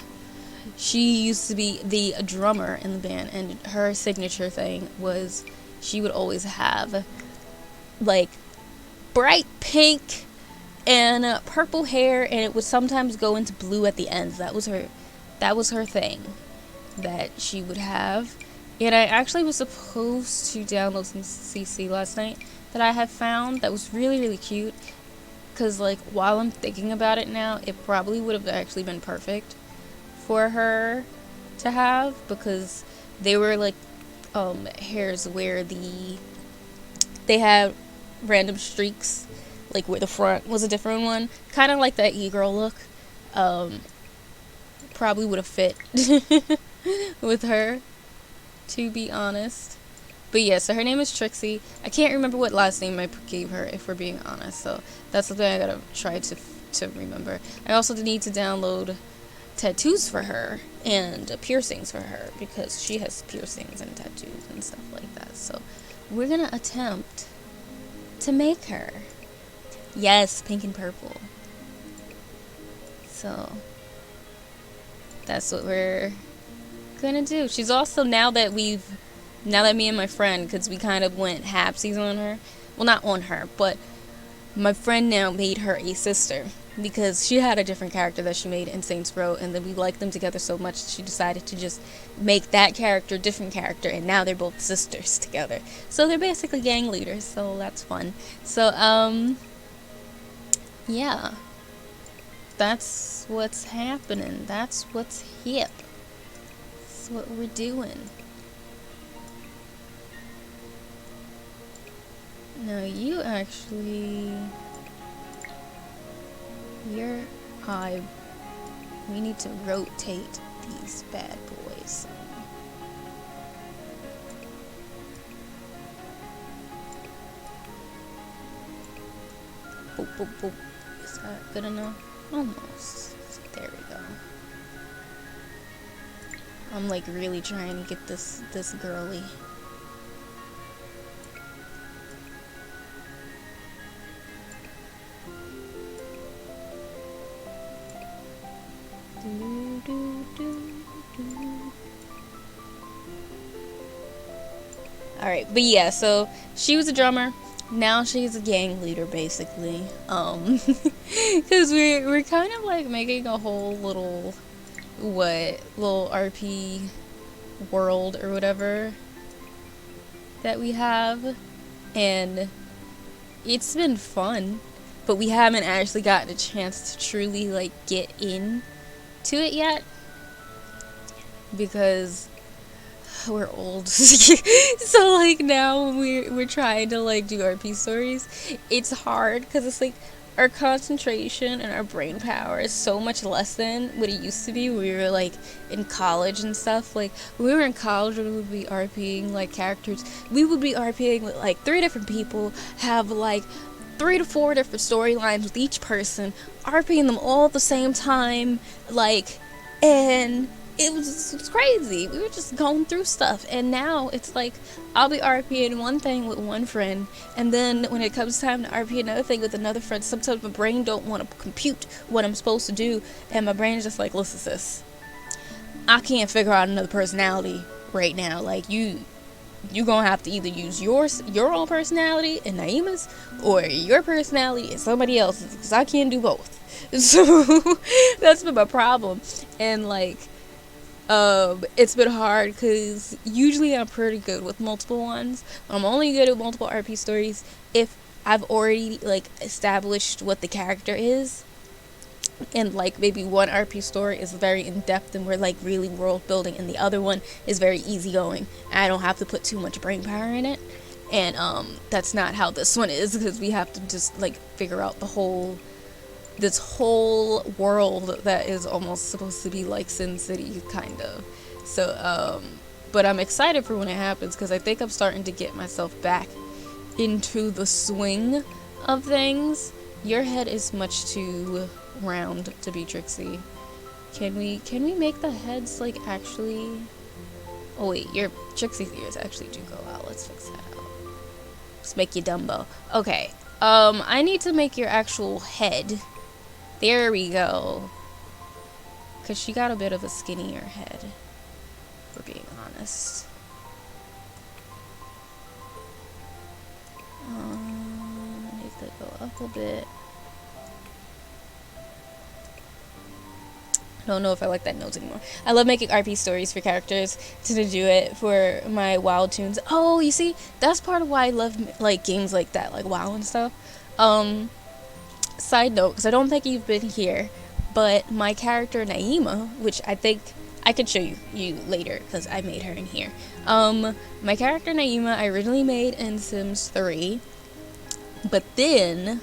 She used to be the drummer in the band, and her signature thing was she would always have, like, bright pink and purple hair, and it would sometimes go into blue at the end. That was her thing that she would have. And I actually was supposed to download some CC last night that I had found that was really, really cute. Because, like, while I'm thinking about it now, it probably would have actually been perfect for her to have. Because they were, like, hairs where they had random streaks. Like, where the front was a different one. Kind of like that e-girl look. Probably would have fit with her, to be honest. But yeah, so her name is Trixie. I can't remember what last name I gave her, if we're being honest. So that's something I gotta try to remember. I also need to download tattoos for her and piercings for her, because she has piercings and tattoos and stuff like that. So we're gonna attempt to make her. Yes, pink and purple. So that's what we're gonna do. She's also, now that me and my friend, because we kind of went halfsies on her, well, not on her, but my friend now made her a sister, because she had a different character that she made in Saints Row, and then we liked them together so much she decided to just make that character a different character, and now they're both sisters together. So they're basically gang leaders, so that's fun. So yeah, that's what's happening. That's what's hip. That's what we're doing. Now you actually, your eye, we need to rotate these bad boys. Boop, boop, boop. Is that good enough? Almost. There we go. I'm like really trying to get this girly. Alright, but yeah, so she was a drummer. Now she's a gang leader, basically. Because we're kind of like making a whole little RP world or whatever that we have, and it's been fun, but we haven't actually gotten a chance to truly like get in to it yet, because we're old. So like now we're trying to like do RP stories. It's hard because it's like our concentration and our brain power is so much less than what it used to be when we were like in college and stuff. Like when we were in college, we would be RPing like characters. We would be RPing with like 3 different people, have like 3 to 4 different storylines with each person, RPing them all at the same time, like, and it was crazy. We were just going through stuff, and now it's like I'll be RPing one thing with one friend, and then when it comes time to RP another thing with another friend, sometimes my brain don't want to compute what I'm supposed to do, and my brain is just like, listen, sis, I can't figure out another personality right now. Like you gonna have to either use your own personality and Naima's, or your personality and somebody else's, because I can't do both. So that's been my problem, and like it's been hard because usually I'm pretty good with multiple ones. I'm only good at multiple RP stories if I've already like established what the character is, and like maybe one RP story is very in-depth and we're like really world building, and the other one is very easygoing. I don't have to put too much brain power in it, and that's not how this one is, because we have to just like figure out this whole world that is almost supposed to be like Sin City, kind of. So but I'm excited for when it happens, because I think I'm starting to get myself back into the swing of things. Your head is much too round to be Trixie. Can we make the heads like actually... Oh wait, your Trixie's ears actually do go out. Let's fix that out. Let's make you Dumbo. Okay. I need to make your actual head. There we go. Cause she got a bit of a skinnier head, for being honest. I need to go up a bit. I don't know if I like that nose anymore. I love making RP stories for characters to do it for my WoW tunes. Oh, you see, that's part of why I love like games like that, like WoW and stuff. Side note, because I don't think you've been here, but my character Naima, which I think I could show you later because I made her in here. My character Naima I originally made in Sims 3, but then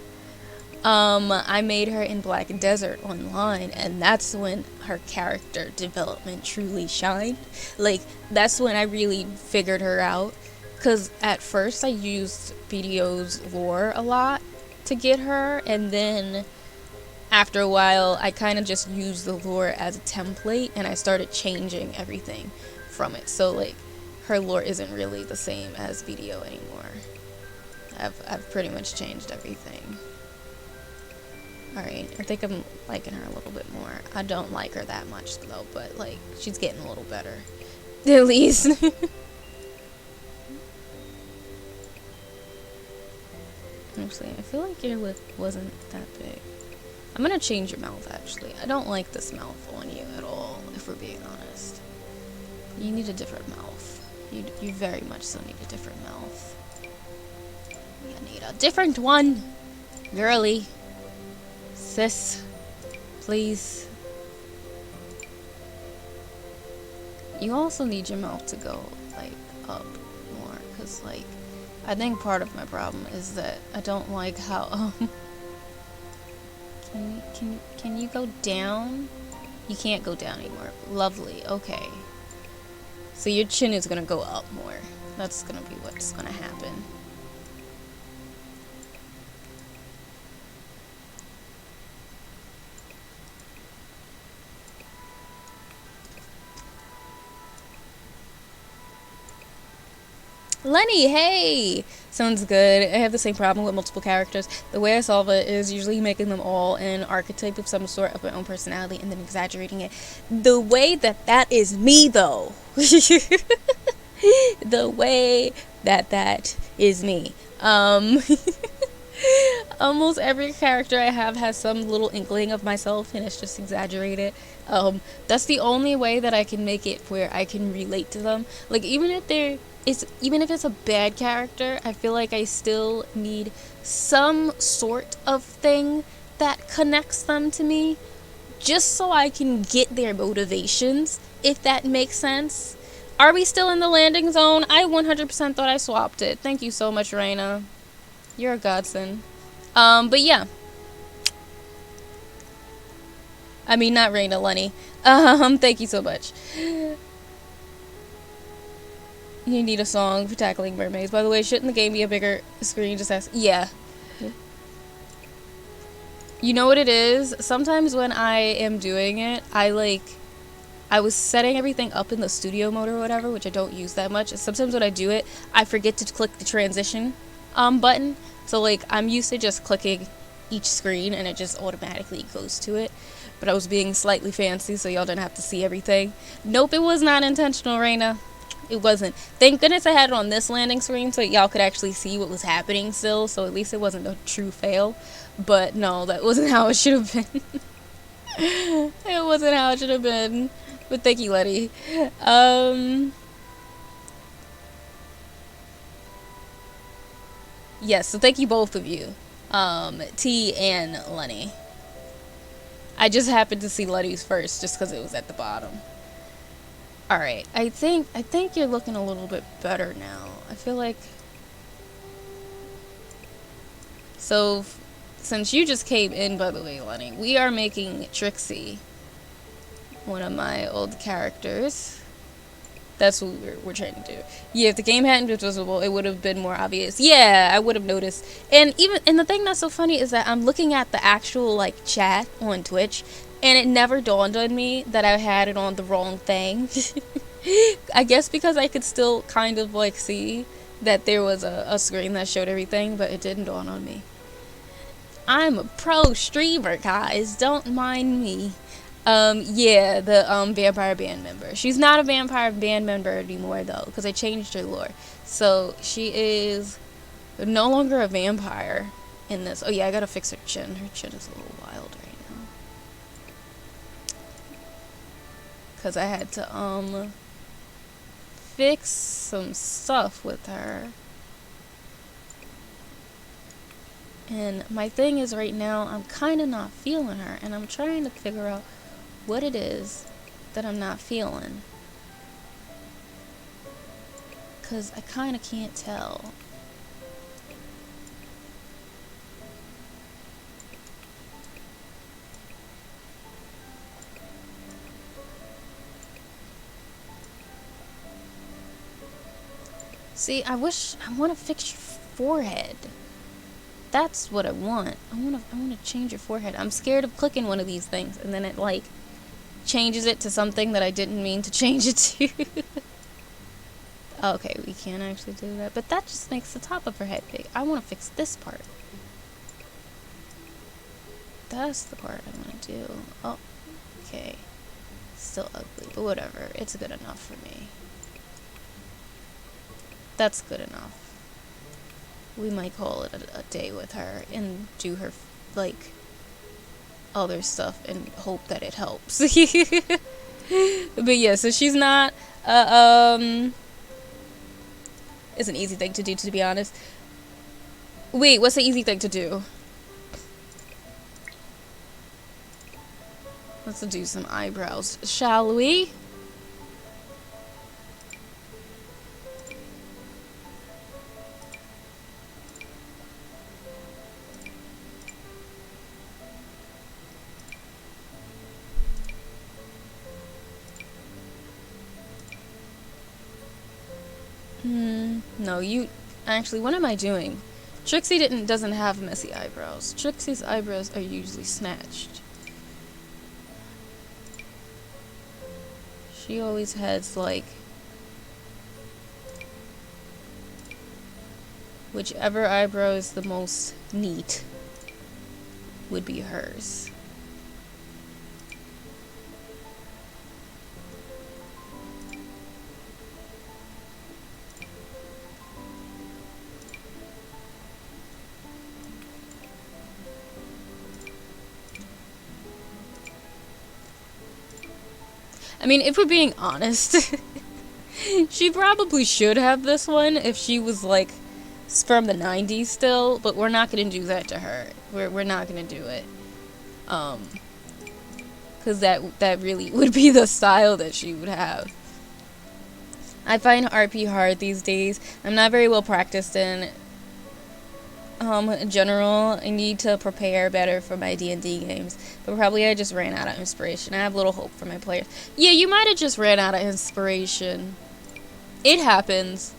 I made her in Black Desert Online, and that's when her character development truly shined. Like, that's when I really figured her out, because at first I used BDO's lore a lot to get her, and then after a while I kind of just used the lore as a template, and I started changing everything from it. So like, her lore isn't really the same as BDO anymore. I've pretty much changed everything. Alright, I think I'm liking her a little bit more. I don't like her that much though, but like, she's getting a little better. At least. Actually, I feel like your lip wasn't that big. I'm gonna change your mouth, actually. I don't like this mouth on you at all, if we're being honest. You need a different mouth. You very much so need a different mouth. You need a different one! Girly. Sis. Please. You also need your mouth to go, like, up more, because, like, I think part of my problem is that I don't like how, can you go down? You can't go down anymore. Lovely, okay. So your chin is gonna go up more. That's gonna be what's gonna happen. Lenny, hey! Sounds good. I have the same problem with multiple characters. The way I solve it is usually making them all an archetype of some sort of my own personality and then exaggerating it. The way that is me, though. The way that is me. Almost every character I have has some little inkling of myself, and it's just exaggerated. That's the only way that I can make it where I can relate to them. Like, even if it's a bad character, I feel like I still need some sort of thing that connects them to me, just so I can get their motivations, if that makes sense. Are we still in the landing zone? I 100% thought I swapped it. Thank you so much, Raina. You're a godsend. But yeah. I mean, not Raina, Lenny. Thank you so much. You need a song for tackling mermaids. By the way, shouldn't the game be a bigger screen? Just ask. Yeah. You know what it is? Sometimes when I am doing it, I I was setting everything up in the studio mode or whatever, which I don't use that much. Sometimes when I do it, I forget to click the transition button. So like I'm used to just clicking each screen and it just automatically goes to it. But I was being slightly fancy so y'all didn't have to see everything. Nope, it was not intentional, Raina. It wasn't. Thank goodness I had it on this landing screen so y'all could actually see what was happening still, so at least it wasn't a true fail. But no, that wasn't how it should have been. It wasn't how it should have been. But thank you, Letty. Yes, so thank you both of you. T and Lenny. I just happened to see Letty's first just because it was at the bottom. Alright, I think you're looking a little bit better now. I feel like... So, since you just came in, by the way, Lenny, we are making Trixie one of my old characters. That's what we're trying to do. Yeah, if the game hadn't been visible, it would have been more obvious. Yeah, I would have noticed. And the thing that's so funny is that I'm looking at the actual, like, chat on Twitch, and it never dawned on me that I had it on the wrong thing. I guess because I could still kind of, like, see that there was a screen that showed everything, but it didn't dawn on me. I'm a pro streamer, guys. Don't mind me. Yeah, the vampire band member. She's not a vampire band member anymore though, because I changed her lore. So she is no longer a vampire in this. Oh yeah, I gotta fix her chin. Her chin is a little wild right now. Because I had to fix some stuff with her. And my thing is right now I'm kind of not feeling her, and I'm trying to figure out what it is that I'm not feeling, because I kind of can't tell. See, I want to fix your forehead. That's what I want. I want to change your forehead. I'm scared of clicking one of these things and then it like changes it to something that I didn't mean to change it to. Okay, we can't actually do that. But that just makes the top of her head big. I want to fix this part. That's the part I want to do. Oh, okay. Still ugly, but whatever. It's good enough for me. That's good enough. We might call it a day with her and do her, like, other stuff and hope that it helps. But yeah, so she's not, it's an easy thing to do, to be honest. Wait, what's the easy thing to do? Let's do some eyebrows, shall we? No, you... Actually, what am I doing? Trixie doesn't have messy eyebrows. Trixie's eyebrows are usually snatched. She always has, like... whichever eyebrow is the most neat would be hers. I mean, if we're being honest, she probably should have this one if she was, like, from the 90s still, but we're not gonna do that to her. We're not gonna do it. Because that really would be the style that she would have. I find RP hard these days. I'm not very well practiced in general. I need to prepare better for my D&D games, but probably I just ran out of inspiration. I have little hope for my players. Yeah, you might have just ran out of inspiration. It happens.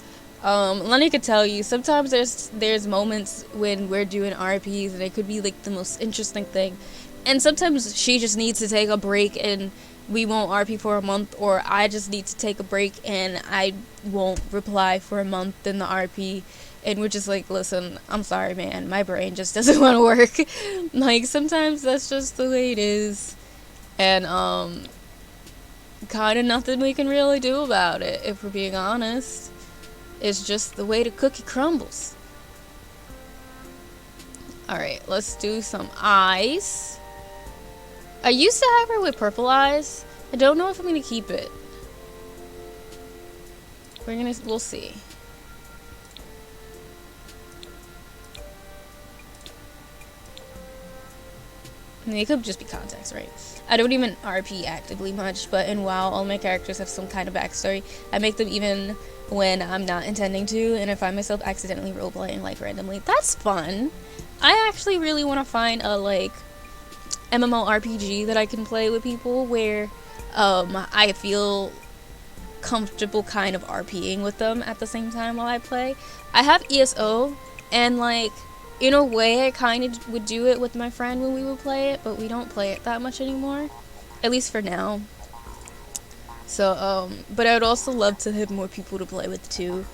Lenny could tell you, sometimes there's moments when we're doing RPs and it could be like the most interesting thing, and sometimes she just needs to take a break and we won't RP for a month, or I just need to take a break and I won't reply for a month in the RP, and we're just like, listen, I'm sorry, man, my brain just doesn't want to work. Like, sometimes that's just the way it is, and kind of nothing we can really do about it, if we're being honest. It's just the way the cookie crumbles. Alright, let's do some eyes. I used to have her with purple eyes. I don't know if I'm gonna keep it. We'll see. They could just be contacts, right? I don't even RP actively much, but in WoW, all my characters have some kind of backstory. I make them even when I'm not intending to, and I find myself accidentally roleplaying life randomly. That's fun. I actually really want to find a, like, MMORPG that I can play with people where I feel comfortable kind of RPing with them at the same time while I play. I have ESO, and, like, in a way I kind of would do it with my friend when we would play it, but we don't play it that much anymore, at least for now. So but I would also love to have more people to play with too,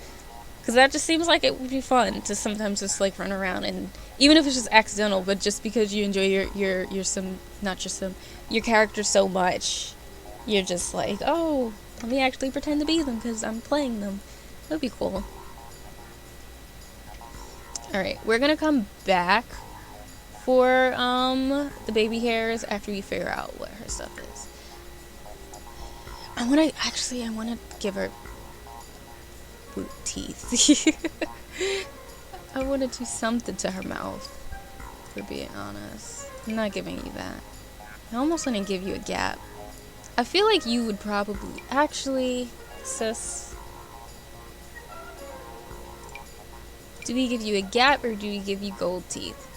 because that just seems like it would be fun to sometimes just like run around, and even if it's just accidental, but just because you enjoy your character so much, you're just like, oh, let me actually pretend to be them because I'm playing them. That'd be cool. Alright, we're gonna come back for the baby hairs after we figure out what her stuff is. I wanna give her boot teeth. I wanna do something to her mouth, for being honest. I'm not giving you that. I almost wanna give you a gap. I feel like you would probably actually, sis. Do we give you a gap or do we give you gold teeth?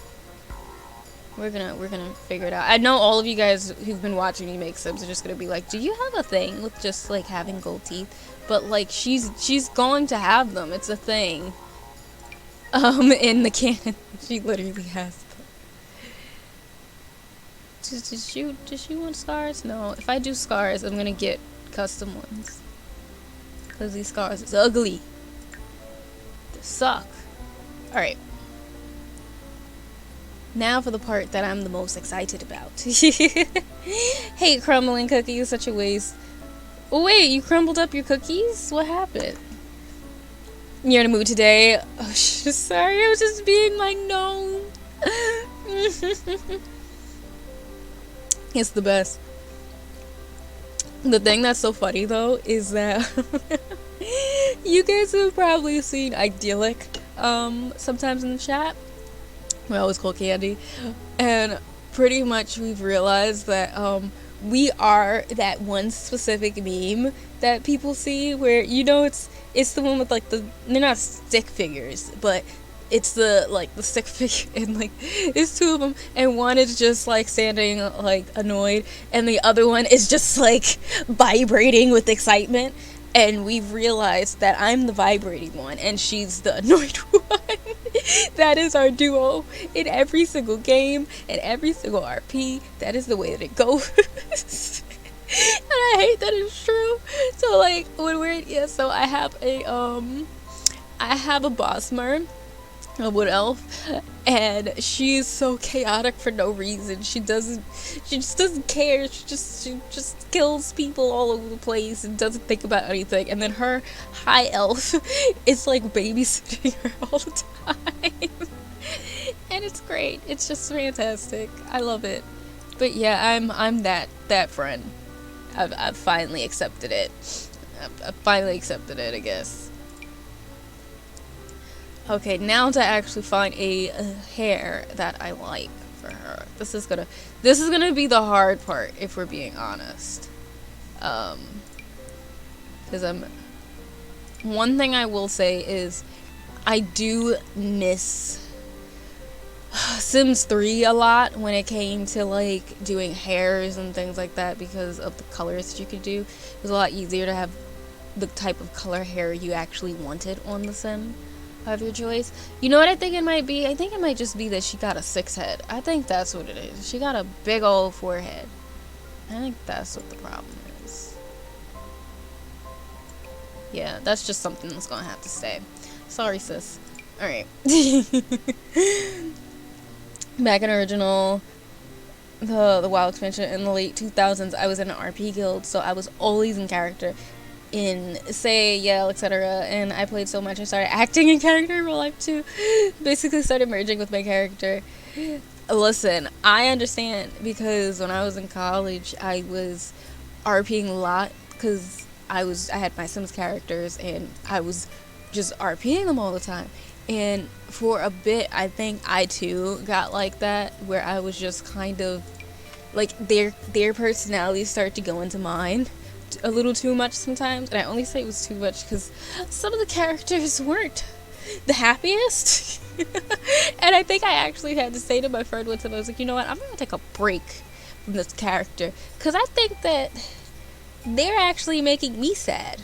We're gonna figure it out. I know all of you guys who've been watching me make subs are just gonna be like, do you have a thing with just like having gold teeth? But like she's going to have them. It's a thing. In the canon, she literally has them. Does she want scars? No. If I do scars, I'm gonna get custom ones. Cause these scars is ugly. They suck. Alright. Now for the part that I'm the most excited about. Hate crumbling cookies, such a waste. Oh wait, you crumbled up your cookies? What happened? You're in a mood today? Oh, sorry, I was just being my gnome. It's the best. The thing that's so funny though is that you guys have probably seen Idyllic sometimes in the chat. We always call Candy, and pretty much we've realized that we are that one specific meme that people see where, you know, it's the one with like they're not stick figures, but it's the stick figure, and like it's two of them, and one is just like standing like annoyed, and the other one is just like vibrating with excitement. And we've realized that I'm the vibrating one and she's the annoyed one. That is our duo in every single game and every single RP. That is the way that it goes. And I hate that it's true. So like when we're so I have a Bosmer, a wood elf, and she's so chaotic for no reason. She just doesn't care. She just kills people all over the place and doesn't think about anything. And then her high elf is like babysitting her all the time. And it's great. It's just fantastic. I love it. But yeah, I'm that friend. I've finally accepted it. I've finally accepted it, I guess. Okay, now to actually find a hair that I like for her. This is gonna be the hard part, if we're being honest. Because one thing I will say is I do miss Sims 3 a lot when it came to like doing hairs and things like that, because of the colors that you could do. It was a lot easier to have the type of color hair you actually wanted on the sim of your choice. You know what I think it might be? I think it might just be that she got a 6 head. I think that's what it is. She got a big old forehead. I think that's what the problem is. Yeah, that's just something that's gonna have to stay. Sorry, sis. Alright. Back in original, the WoW expansion in the late 2000s, I was in an RP guild, so I was always in character in say, yell, etc. And I played so much I started acting in character in real life too. Basically started merging with my character. Listen, I understand, because when I was in college I was RPing a lot because I had my Sims characters and I was just RPing them all the time. And for a bit I think I too got like that, where I was just kind of like their personalities start to go into mine a little too much sometimes. And I only say it was too much because some of the characters weren't the happiest. And I think I actually had to say to my friend once, I was like, you know what, I'm gonna take a break from this character because I think that they're actually making me sad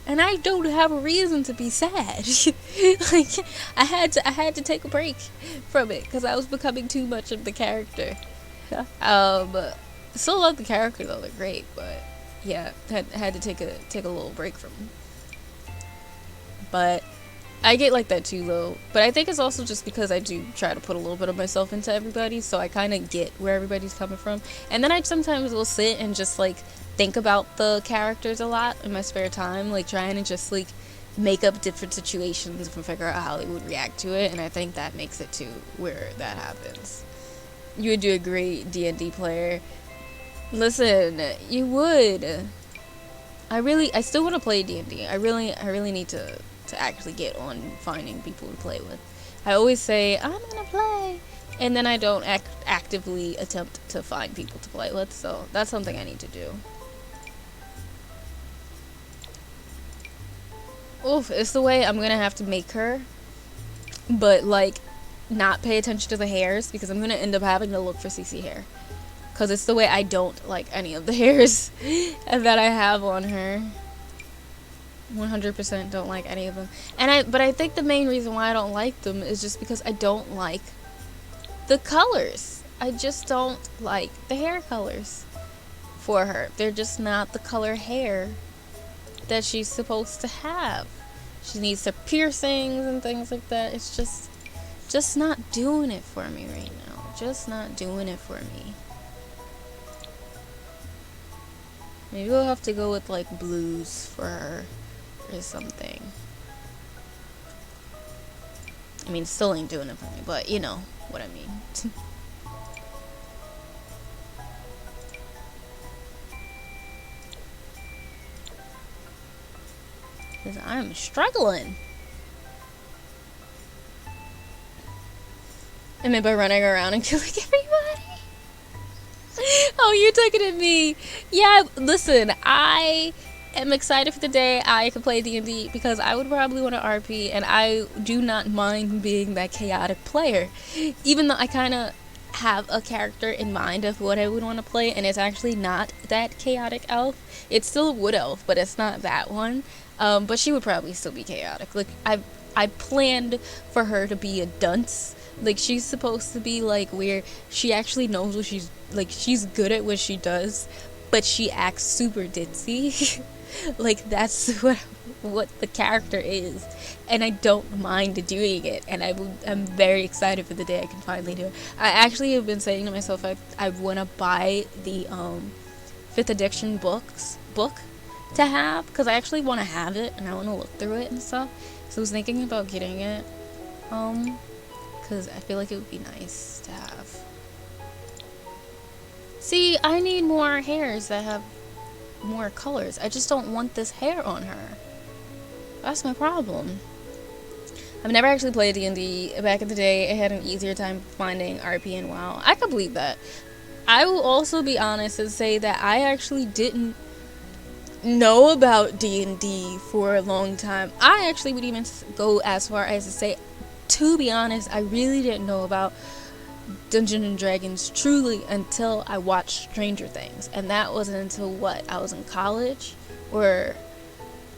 and I don't have a reason to be sad. Like I had to take a break from it because I was becoming too much of the character. Still love the character though, they're great, but yeah, had to take a little break from them. But I get like that too though, but I think it's also just because I do try to put a little bit of myself into everybody, so I kind of get where everybody's coming from. And then I sometimes will sit and just like think about the characters a lot in my spare time, like trying to just like make up different situations and figure out how they would react to it, and I think that makes it to where that happens. You would do a great D&D player. Listen, you would. I still want to play D&D. I really need to actually get on finding people to play with. I always say, I'm gonna play, and then I don't actively attempt to find people to play with, so that's something I need to do. Oof, it's the way I'm gonna have to make her, but like not pay attention to the hairs, because I'm gonna end up having to look for CC hair. Because it's the way I don't like any of the hairs that I have on her. 100% don't like any of them. But I think the main reason why I don't like them is just because I don't like the colors. I just don't like the hair colors for her. They're just not the color hair that she's supposed to have. She needs her piercings and things like that. It's just not doing it for me right now. Just not doing it for me. Maybe we'll have to go with like blues for her or something. I mean, still ain't doing it for me, but you know what I mean. Because I'm struggling. I mean, by running around and killing everybody. Oh, you're taking it at me. Yeah, listen, I am excited for the day I can play D&D because I would probably want to RP, and I do not mind being that chaotic player. Even though I kind of have a character in mind of what I would want to play, and it's actually not that chaotic elf. It's still a wood elf, but it's not that one. But she would probably still be chaotic. Like, I planned for her to be a dunce. Like, she's supposed to be like where she actually knows what she's good at what she does, but she acts super ditzy. Like, that's what the character is, and I don't mind doing it, and I'm very excited for the day I can finally do it. I actually have been saying to myself I want to buy the Fifth Addiction book to have, because I actually want to have it and I want to look through it and stuff. So I was thinking about getting it, because I feel like it would be nice to have. See, I need more hairs that have more colors. I just don't want this hair on her. That's my problem. I've never actually played D&D. Back in the day, I had an easier time finding RP and WoW. I could believe that. I will also be honest and say that I actually didn't know about D&D for a long time. I actually would even go as far as to say, to be honest, I really didn't know about Dungeons and Dragons truly until I watched Stranger Things, and that wasn't until I was in college, or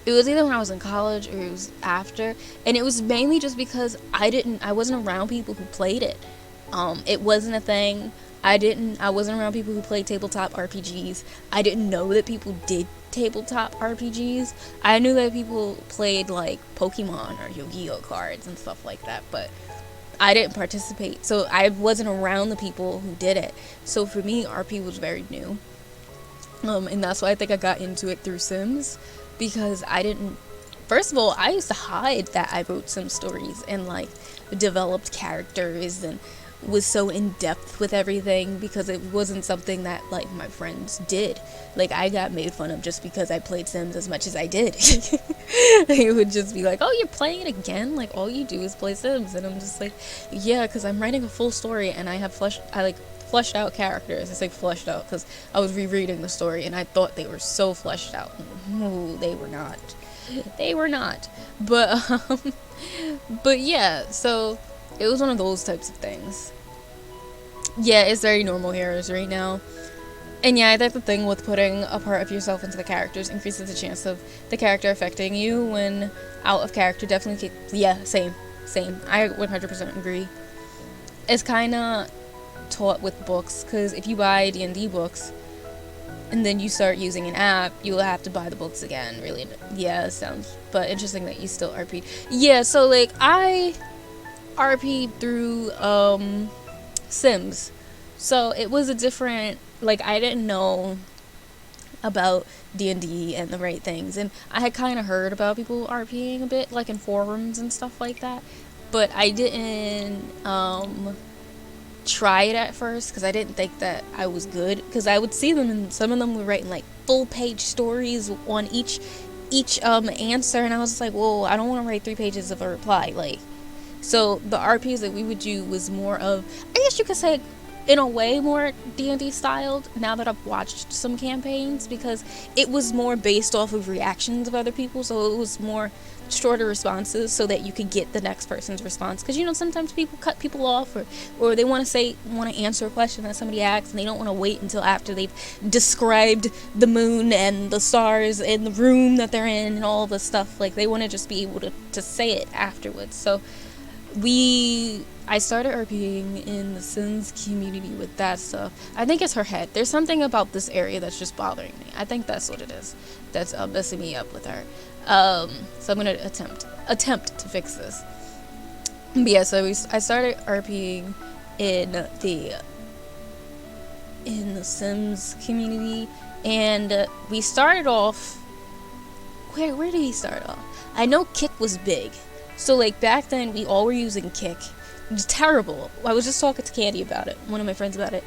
it was either when I was in college or it was after, and it was mainly just because I wasn't around people who played it. It wasn't a thing I wasn't around people who played tabletop RPGs. I didn't know that people did tabletop RPGs. I knew that people played like Pokemon or Yu-Gi-Oh cards and stuff like that, but I didn't participate. So I wasn't around the people who did it. So for me, RP was very new. And that's why I think I got into it through Sims, because I didn't. First of all, I used to hide that I wrote Sim stories and like developed characters and was so in depth with everything, because it wasn't something that like my friends did. Like, I got made fun of just because I played Sims as much as I did. They would just be like, "Oh, you're playing it again? Like, all you do is play Sims?" And I'm just like, "Yeah, because I'm writing a full story and I fleshed out characters." I say fleshed out because I was rereading the story and I thought they were so fleshed out. No, they were not. They were not. But yeah, so it was one of those types of things. Yeah, it's very normal heroes right now. And yeah, I think the thing with putting a part of yourself into the characters increases the chance of the character affecting you when out of character. Definitely, yeah, same. I 100% agree. It's kind of taught with books, because if you buy D&D books and then you start using an app, you'll have to buy the books again. Really, yeah, it sounds, but interesting that you still RP. Yeah, so like I RP through Sims, so it was a different, like, I didn't know about D&D and the right things, and I had kind of heard about people RPing a bit, like in forums and stuff like that, but I didn't try it at first because I didn't think that I was good, because I would see them and some of them were writing like full page stories on each answer, and I was just like, whoa, I don't want to write 3 pages of a reply. Like, so the RPs that we would do was more of, I guess you could say, in a way, more D&D styled, now that I've watched some campaigns, because it was more based off of reactions of other people, so it was more shorter responses so that you could get the next person's response, because, you know, sometimes people cut people off, or they want to answer a question that somebody asks, and they don't want to wait until after they've described the moon and the stars and the room that they're in and all the stuff. Like, they want to just be able to say it afterwards. So I started RPing in the Sims community with that stuff. I think it's her head. There's something about this area that's just bothering me. I think that's what it is. That's messing me up with her. So I'm gonna attempt to fix this. But yeah, so I started RPing in the Sims community, and we started off. Where did we start off? I know Kick was big. So, like, back then, we all were using Kick. It was terrible. I was just talking to Candy about it, one of my friends about it,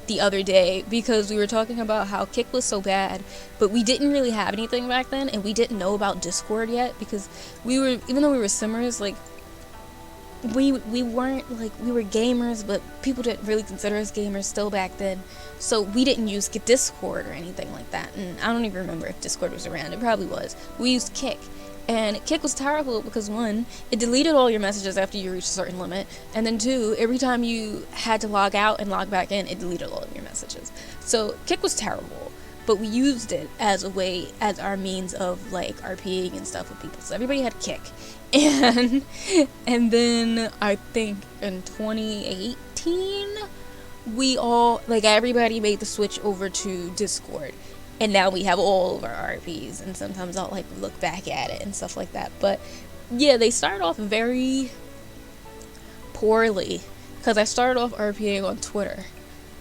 the other day, because we were talking about how Kick was so bad, but we didn't really have anything back then, and we didn't know about Discord yet, because even though we were Simmers, like, we weren't, like, we were gamers, but people didn't really consider us gamers still back then, so we didn't use Discord or anything like that, and I don't even remember if Discord was around. It probably was. We used Kick. And Kick was terrible because, 1, it deleted all your messages after you reached a certain limit, and then 2, every time you had to log out and log back in, it deleted all of your messages. So Kick was terrible, but we used it as our means of, like, RPing and stuff with people. So everybody had Kick. And then I think in 2018, we all, like, everybody made the switch over to Discord. And now we have all of our RPs, and sometimes I'll, like, look back at it and stuff like that. But yeah, they started off very poorly, because I started off RPing on Twitter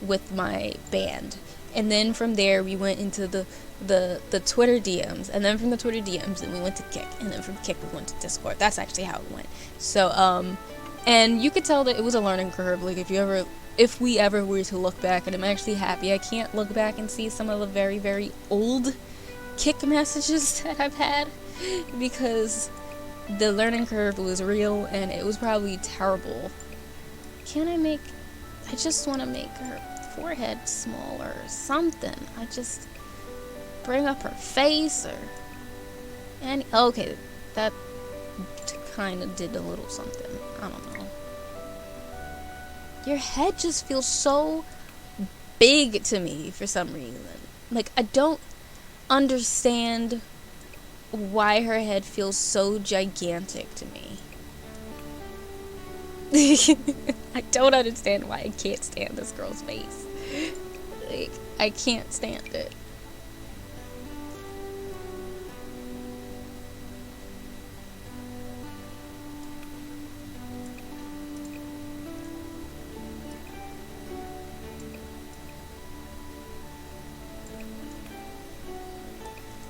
with my band, and then from there we went into the Twitter DMs, and then from the Twitter DMs then we went to Kick, and then from Kick we went to Discord. That's actually how it went. So and you could tell that it was a learning curve. Like, if we ever were to look back, and I'm actually happy I can't look back and see some of the very, very old Kick messages that I've had, because the learning curve was real and it was probably terrible. I just want to make her forehead smaller or something. I just bring up her face okay, that kind of did a little something. I don't know. Your head just feels so big to me for some reason. Like, I don't understand why her head feels so gigantic to me. I don't understand why I can't stand this girl's face. Like, I can't stand it.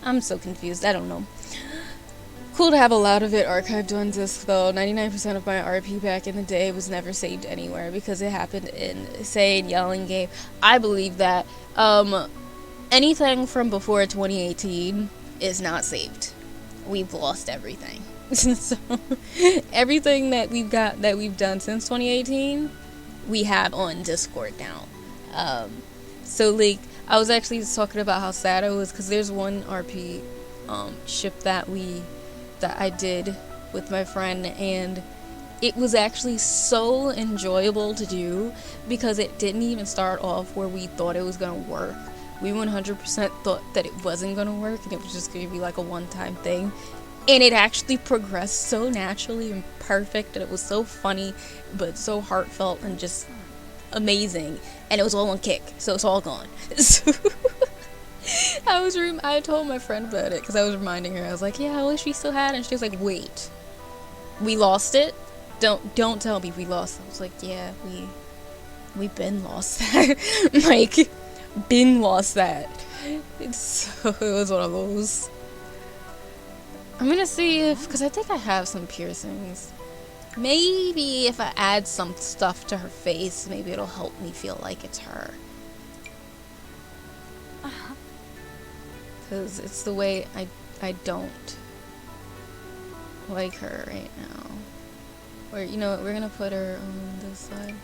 I'm so confused. I don't know. Cool to have a lot of it archived on disk, though. 99% of my RP back in the day was never saved anywhere because it happened in, say, in Yelling Game. I believe that anything from before 2018 is not saved. We've lost everything. So everything that we've done since 2018, we have on Discord now. So like, I was actually talking about how sad I was because there's one RP ship that I did with my friend, and it was actually so enjoyable to do because it didn't even start off where we thought it was gonna work. We 100% thought that it wasn't gonna work and it was just gonna be like a one-time thing, and it actually progressed so naturally and perfect, and it was so funny but so heartfelt and just amazing, and it was all on Kick, so it's all gone. So I told my friend about it because I was reminding her. I was like, yeah, I wish we still had it. And she was like, wait, we lost it? Don't tell me we lost it. I was like, yeah, we been lost that. Like, been lost that. It was one of those. I'm gonna see if, because I think I have some piercings. Maybe if I add some stuff to her face, maybe it'll help me feel like it's her. Because it's the way I don't like her right now. Or, you know what, we're gonna put her on this side.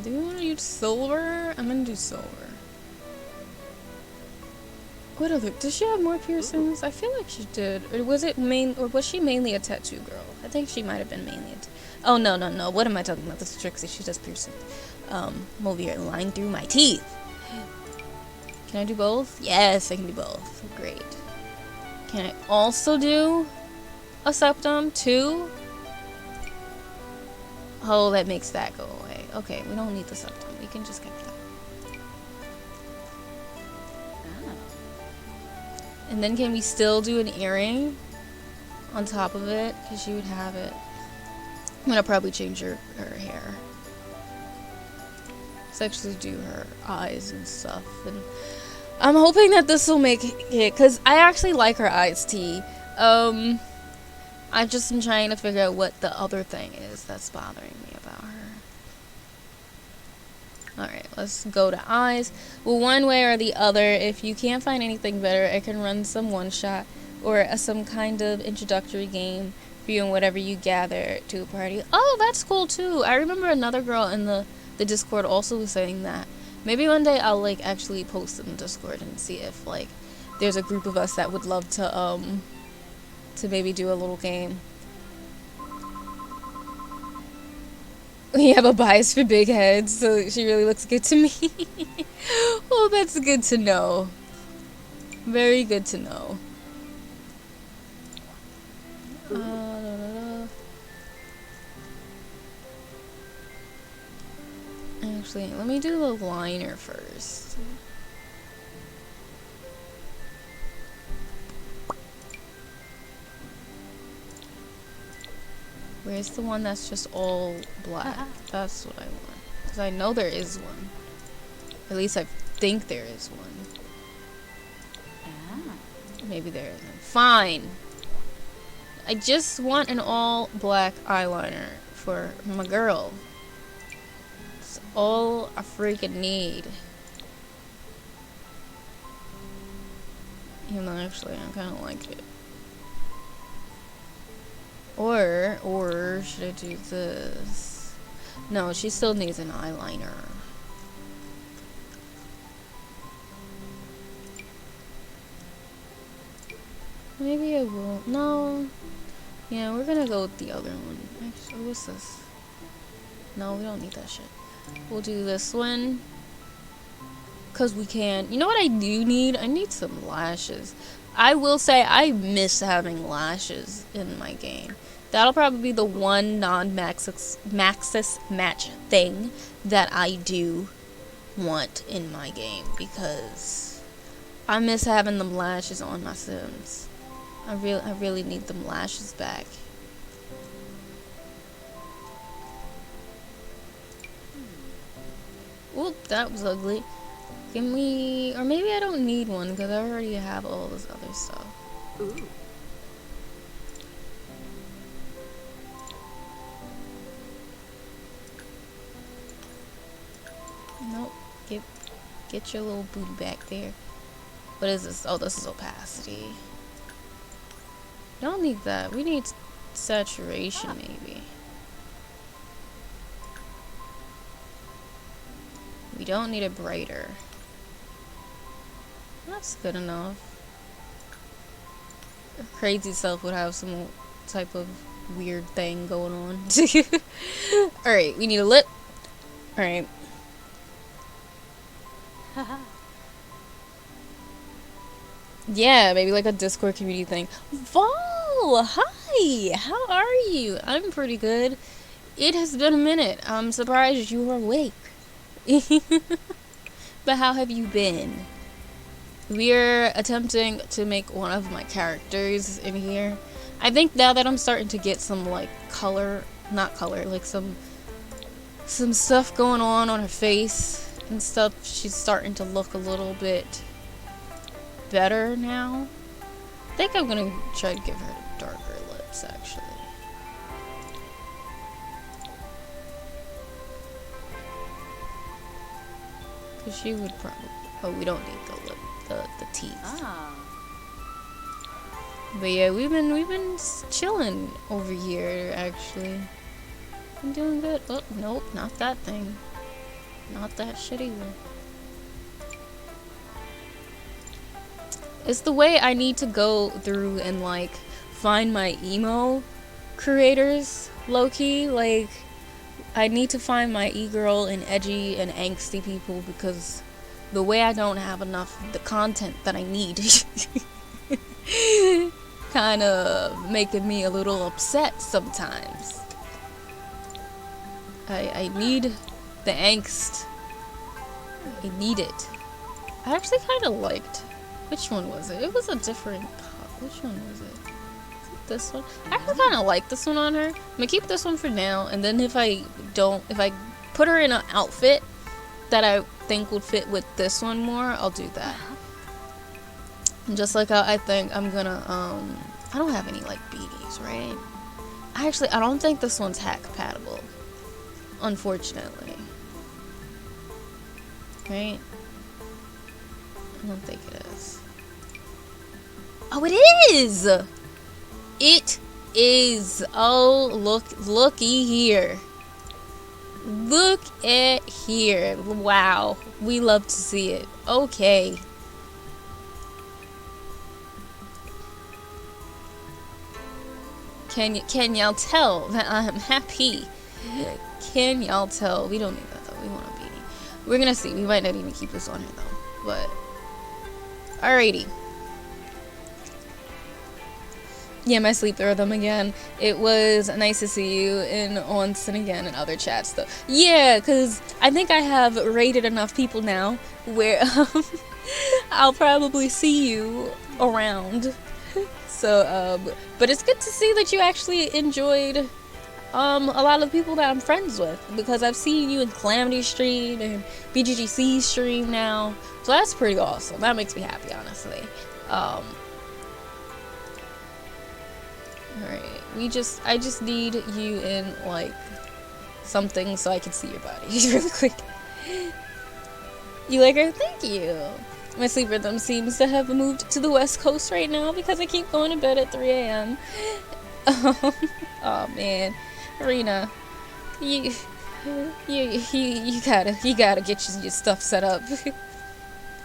Do you want to use silver? I'm gonna do silver. What other? Does she have more piercings? I feel like she did. Or was she mainly a tattoo girl? I think she might have been mainly oh, no. What am I talking about? This is Trixie. She does piercing. I'm over here line through my teeth. Can I do both? Yes, I can do both. Great. Can I also do a septum too? Oh, that makes that go away. Okay, we don't need the septum. We can just get that. And then can we still do an earring on top of it? Because she would have it. I'm gonna probably change her hair. Let's actually do her eyes and stuff. And I'm hoping that this will make it, because I actually like her eyes, T. I just am trying to figure out what the other thing is that's bothering me about her. Alright, let's go to eyes. Well, one way or the other, if you can't find anything better, I can run some one-shot or some kind of introductory game for you and whatever you gather to a party. Oh, that's cool too. I remember another girl in the Discord also was saying that. Maybe one day I'll like actually post in the Discord and see if like there's a group of us that would love to maybe do a little game. We have a bias for big heads, so she really looks good to me. Oh, that's good to know. Very good to know. Actually, let me do the liner first. Where's the one that's just all black? That's what I want. Because I know there is one. At least I think there is one. Maybe there isn't. Fine. I just want an all black eyeliner for my girl. It's all I freaking need. Even though actually I kind of like it. Or should I do this? No, she still needs an eyeliner. Maybe I will. No. Yeah, we're gonna go with the other one. Actually, what's this? No, we don't need that shit. We'll do this one. Because we can. You know what I do need? I need some lashes. I will say I miss having lashes in my game. That'll probably be the one non-Maxis match thing that I do want in my game, because I miss having them lashes on my Sims. I really need them lashes back. Oop, that was ugly. Can we, or maybe I don't need one because I already have all this other stuff. Ooh. Nope. Get your little booty back there. What is this? Oh, this is opacity. Don't need that. We need saturation, maybe. We don't need it brighter. That's good enough. Your crazy self would have some type of weird thing going on. Alright, we need a lip. Alright. Yeah, maybe like a Discord community thing. Vol, hi! How are you? I'm pretty good. It has been a minute. I'm surprised you are awake. But how have you been? We're attempting to make one of my characters in here. I think now that I'm starting to get some like color, not color, like some stuff going on her face and stuff, she's starting to look a little bit better now. I think I'm gonna try to give her darker lips actually. Cause she would probably, oh, we don't need the lip, the teeth. Ah. But yeah, we've been chilling over here actually. I'm doing good. Oh, nope, not that thing. Not that shit either. It's the way I need to go through and like find my emo creators, low-key. Like, I need to find my e-girl and edgy and angsty people, because the way I don't have enough of the content that I need kind of making me a little upset sometimes. I need the angst. I need it. I actually kind of liked, which one was it? It was a different pop. Which one was it? This one? I actually kind of like this one on her. I'm gonna keep this one for now, and then if I put her in an outfit that I think would fit with this one more, I'll do that. And just like how I think I'm gonna, I don't have any like beanies, right? I don't think this one's hat compatible, unfortunately. Right? I don't think it is. Oh, it is! It is! Oh, looky here. Look at here. Wow. We love to see it. Okay. Can y'all tell that I'm happy? Can y'all tell? We don't need that though. We want a beanie. We're gonna see. We might not even keep this on here though. But alrighty. Yeah, my sleep rhythm again. It was nice to see you in once and again in other chats though. Yeah, cause I think I have rated enough people now where I'll probably see you around. So, but it's good to see that you actually enjoyed a lot of the people that I'm friends with, because I've seen you in Calamity stream and BGGC stream now, so that's pretty awesome. That makes me happy, honestly. Alright, I just need you in like something so I can see your body really quick. You like her? Thank you. My sleep rhythm seems to have moved to the West Coast right now because I keep going to bed at 3 a.m. Oh man, Rena, you gotta get your stuff set up.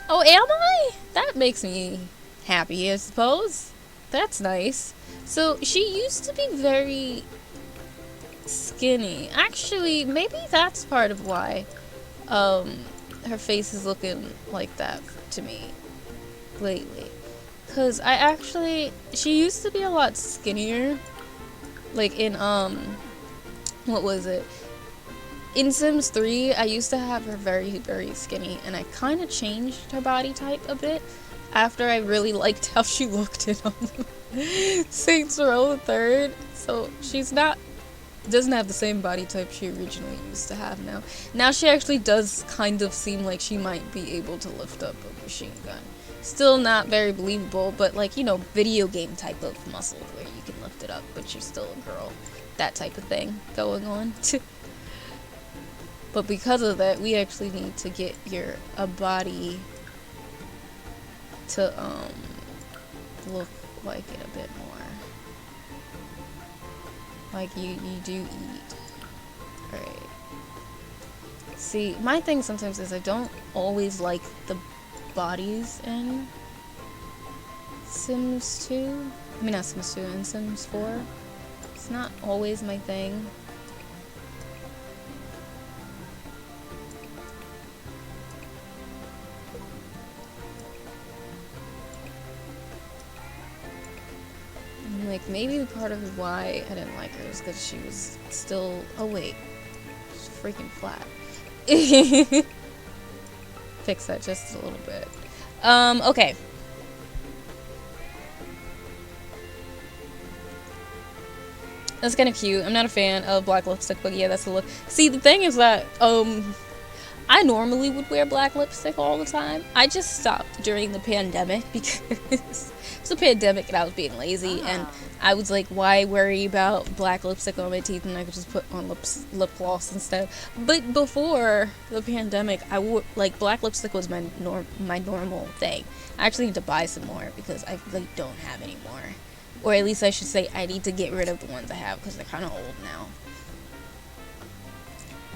Oh, am I? That makes me happy, I suppose. That's nice. So she used to be very skinny. Actually, maybe that's part of why her face is looking like that to me lately. Cause she used to be a lot skinnier. Like in, what was it? In Sims 3, I used to have her very, very skinny, and I kind of changed her body type a bit after I really liked how she looked in Saints Row the Third. So she's doesn't have the same body type she originally used to have now. Now she actually does kind of seem like she might be able to lift up a machine gun. Still not very believable, but like, you know, video game type of muscle where you can lift it up, but you're still a girl. That type of thing going on. But because of that, we actually need to get a body to look like it a bit more. Like you do eat. Right. See, my thing sometimes is I don't always like the bodies in Sims 2. I mean, not Sims 2, in Sims 4. It's not always my thing. Like, maybe part of why I didn't like her is because she was still... Oh, wait. She's freaking flat. Fix that just a little bit. Okay. That's kind of cute. I'm not a fan of black lipstick, but yeah, that's the look. See, the thing is that, I normally would wear black lipstick all the time. I just stopped during the pandemic because it's a pandemic and I was being lazy, and I was like, why worry about black lipstick on my teeth when I could just put on lip gloss instead. But before the pandemic, I wore, like, black lipstick was my normal thing. I actually need to buy some more because I really don't have any more. Or at least I should say I need to get rid of the ones I have because they're kind of old now.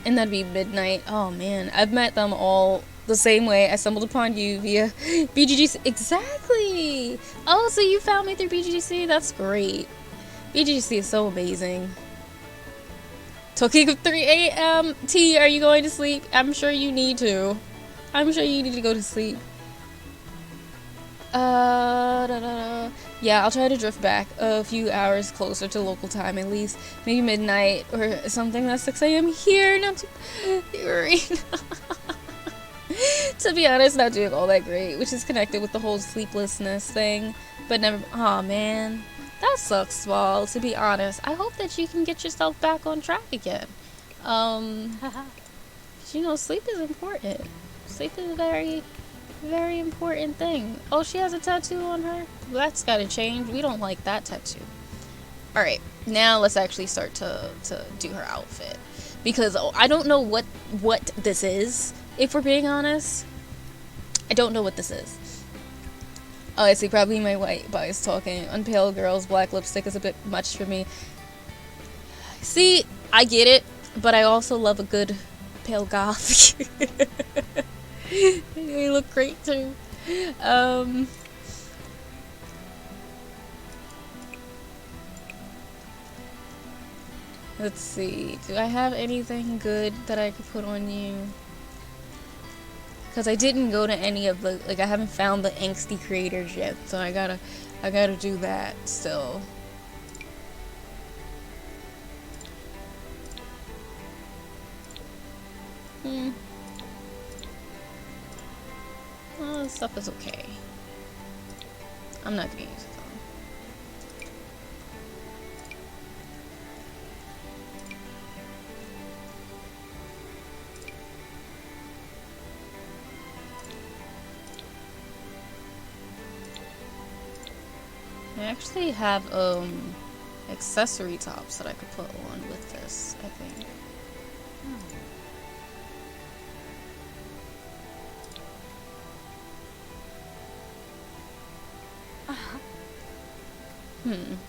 And that'd be Midnight. Oh man, I've met them all the same way. I stumbled upon you via BGGC. Exactly! Oh, so you found me through BGGC? That's great. BGGC is so amazing. Talking of 3 a.m. T, are you going to sleep? I'm sure you need to. I'm sure you need to go to sleep. Yeah, I'll try to drift back a few hours closer to local time at least. Maybe midnight or something. That's 6 a.m. here. Not too great. To be honest, not doing all that great, which is connected with the whole sleeplessness thing. But never. Aw, man. That sucks, Swall, to be honest. I hope that you can get yourself back on track again. You know, sleep is important. Sleep is a very, very important thing. Oh, she has a tattoo on her? That's gotta change. We don't like that tattoo. Alright, now let's actually start to do her outfit. Because I don't know what this is, if we're being honest. I don't know what this is. Oh, I see, probably my white bias talking. On pale girls, black lipstick is a bit much for me. See, I get it, but I also love a good pale goth. They look great too. Let's see. Do I have anything good that I could put on you? Because I didn't go to any of the, like, I haven't found the angsty creators yet, so I gotta do that still. Well, this stuff is okay. I'm not gonna use it though. I actually have accessory tops that I could put on with this, I think.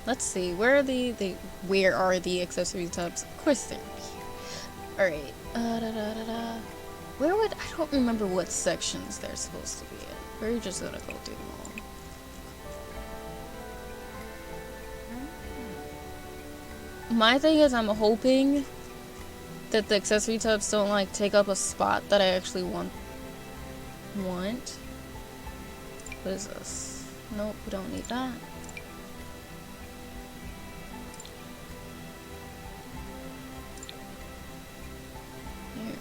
Let's see. Where are the accessory tops? Of course they're here. Alright. Where would I don't remember what sections they're supposed to be in. We're just gonna go through them all. My thing is, I'm hoping that the accessory tubs don't like take up a spot that I actually want. What is this? Nope, we don't need that. There we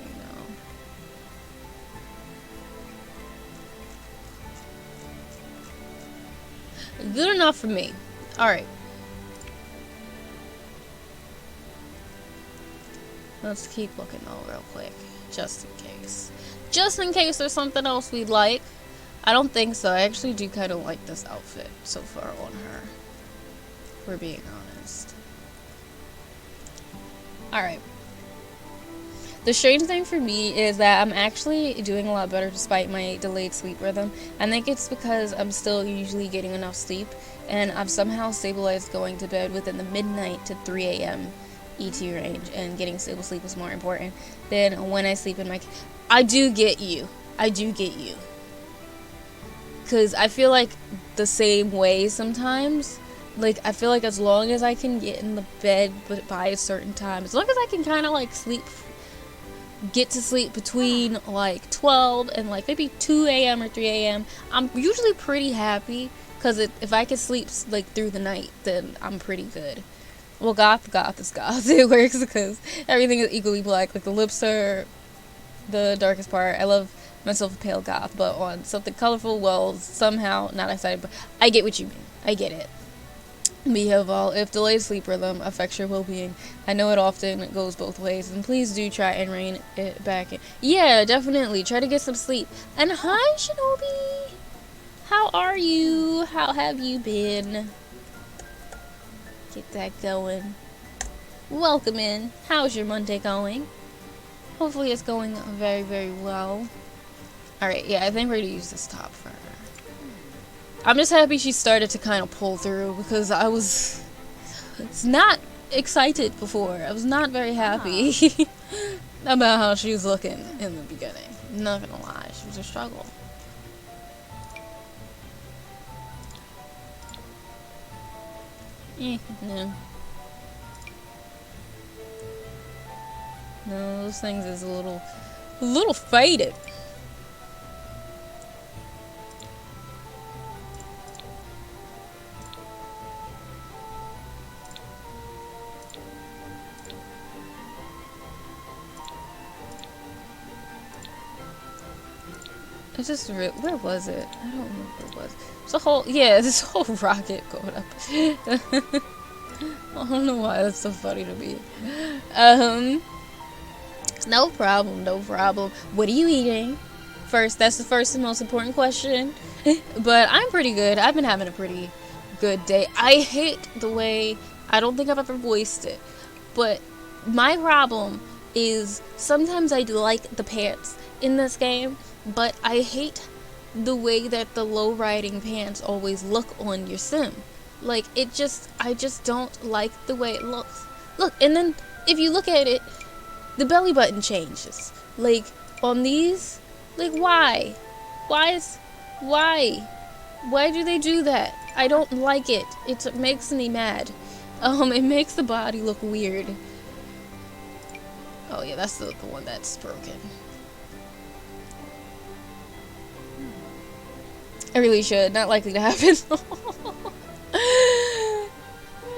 go. Good enough for me. Alright. Let's keep looking though real quick. Just in case. Just in case there's something else we'd like. I don't think so. I actually do kind of like this outfit so far on her. If we're being honest. Alright. The strange thing for me is that I'm actually doing a lot better despite my delayed sleep rhythm. I think it's because I'm still usually getting enough sleep, and I've somehow stabilized going to bed within the midnight to 3 a.m. ET range, and getting stable sleep is more important than when I sleep in my... I do get you. I do get you. Because I feel like the same way sometimes. Like, I feel like as long as I can get in the bed by a certain time, as long as I can kind of like get to sleep between like 12 and like maybe 2 a.m. or 3 a.m. I'm usually pretty happy, because if I can sleep like through the night, then I'm pretty good. Well, goth is goth. It works because everything is equally black. Like, the lips are the darkest part. I love myself a pale goth, but on something colorful, well, somehow not excited. But I get what you mean. I get it. If delayed sleep rhythm affects your well-being, I know it often goes both ways, and please do try and rein it back in. Yeah, definitely. Try to get some sleep. And hi, Shinobi! How are you? How have you been? Get that going. Welcome in. How's your Monday going? Hopefully it's going very, very well. Alright, yeah, I think we're gonna use this top for her. I'm just happy she started to kind of pull through, because I was not excited before. I was not very happy about how she was looking in the beginning. I'm not gonna lie, she was a struggle. No. No, those things is a little faded. It's just where was it? I don't remember where it was. It's a whole this whole rocket going up. I don't know why that's so funny to me. No problem, no problem. What are you eating? First, that's the first and most important question. But I'm pretty good. I've been having a pretty good day. I hate the way, I don't think I've ever voiced it, but my problem is sometimes I like the pants in this game, but I hate the way that the low riding pants always look on your sim. Like, I just don't like the way it looks. Look, and then if you look at it, the belly button changes. Like, on these, like, why? Why do they do that? I don't like it. It makes me mad. It makes the body look weird. Oh yeah, that's the one that's broken. I really should. Not likely to happen.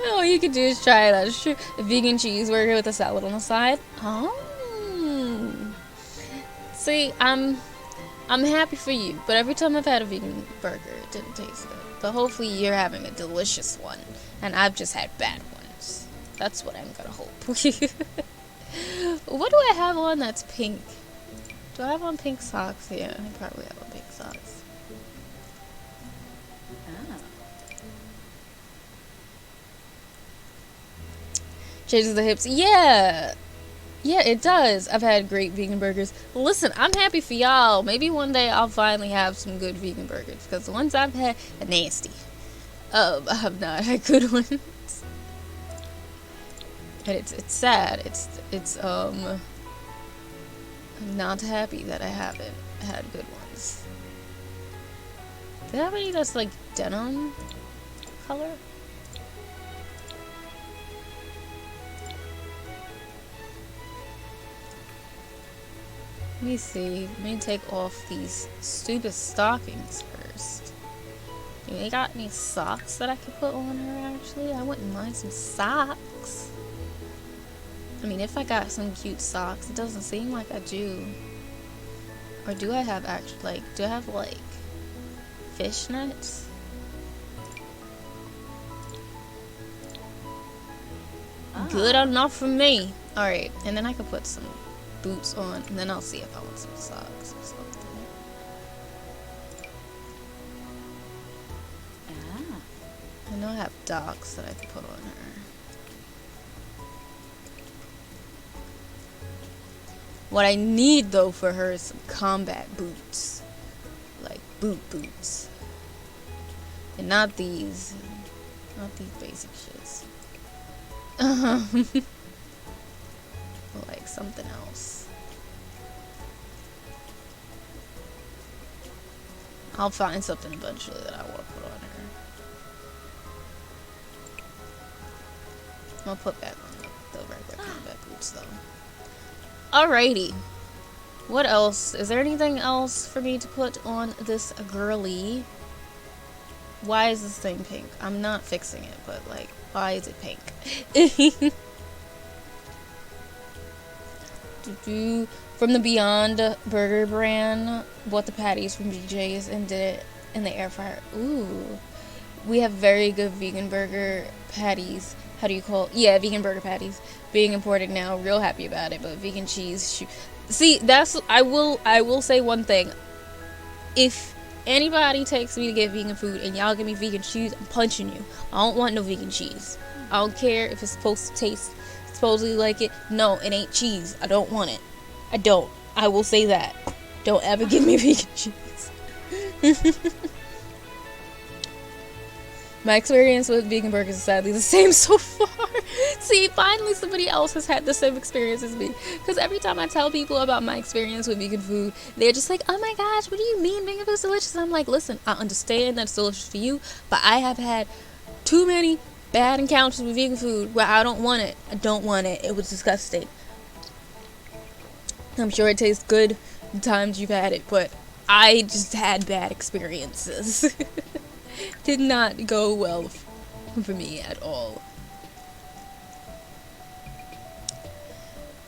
All you could do is try it. That's true. A vegan cheeseburger with a salad on the side. Oh. See, I'm happy for you, but every time I've had a vegan burger, it didn't taste good. But hopefully you're having a delicious one, and I've just had bad ones. That's what I'm gonna hope. What do I have on that's pink? Do I have on pink socks? Yeah, I probably have on pink socks. Changes the hips. Yeah, it does. I've had great vegan burgers. Listen, I'm happy for y'all. Maybe one day I'll finally have some good vegan burgers, because the ones I've had are nasty. I have not had good ones. And it's sad. I'm not happy that I haven't had good ones. Do they have any that's like denim color? Let me see. Let me take off these stupid stockings first. You got any socks that I could put on her, actually? I wouldn't mind some socks. I mean, if I got some cute socks, it doesn't seem like I do. Or do I have actually, like, do I have, like, fishnets? Good enough for me. Alright, and then I could put some boots on, and then I'll see if I want some socks or something. I know I have docks that I can put on her. What I need, though, for her is some combat boots. Like, boots. And not these. Not these basic shits. Like, something else. I'll find something eventually that I want to put on her. I'll put back on the regular combat boots, though. Alrighty. What else? Is there anything else for me to put on this girly? Why is this thing pink? I'm not fixing it, but like, why is it pink? From the Beyond Burger brand, bought the patties from BJ's and did it in the air fryer. Ooh. We have very good vegan burger patties. How do you call it? Yeah, vegan burger patties being imported now. Real happy about it. But vegan cheese, see, that's I will say one thing. If anybody takes me to get vegan food and y'all give me vegan cheese, I'm punching you. I don't want no vegan cheese. I don't care if it's supposed to taste supposedly like it. No, it ain't cheese. I don't want it. I don't. I will say that. Don't ever give me vegan cheese. My experience with vegan burgers is sadly the same so far. See, finally somebody else has had the same experience as me. Because every time I tell people about my experience with vegan food, they're just like, oh my gosh, what do you mean vegan food's delicious? I'm like, listen, I understand that it's delicious for you, but I have had too many bad encounters with vegan food where I don't want it. I don't want it. It was disgusting. I'm sure it tastes good the times you've had it, but I just had bad experiences. Did not go well for me at all.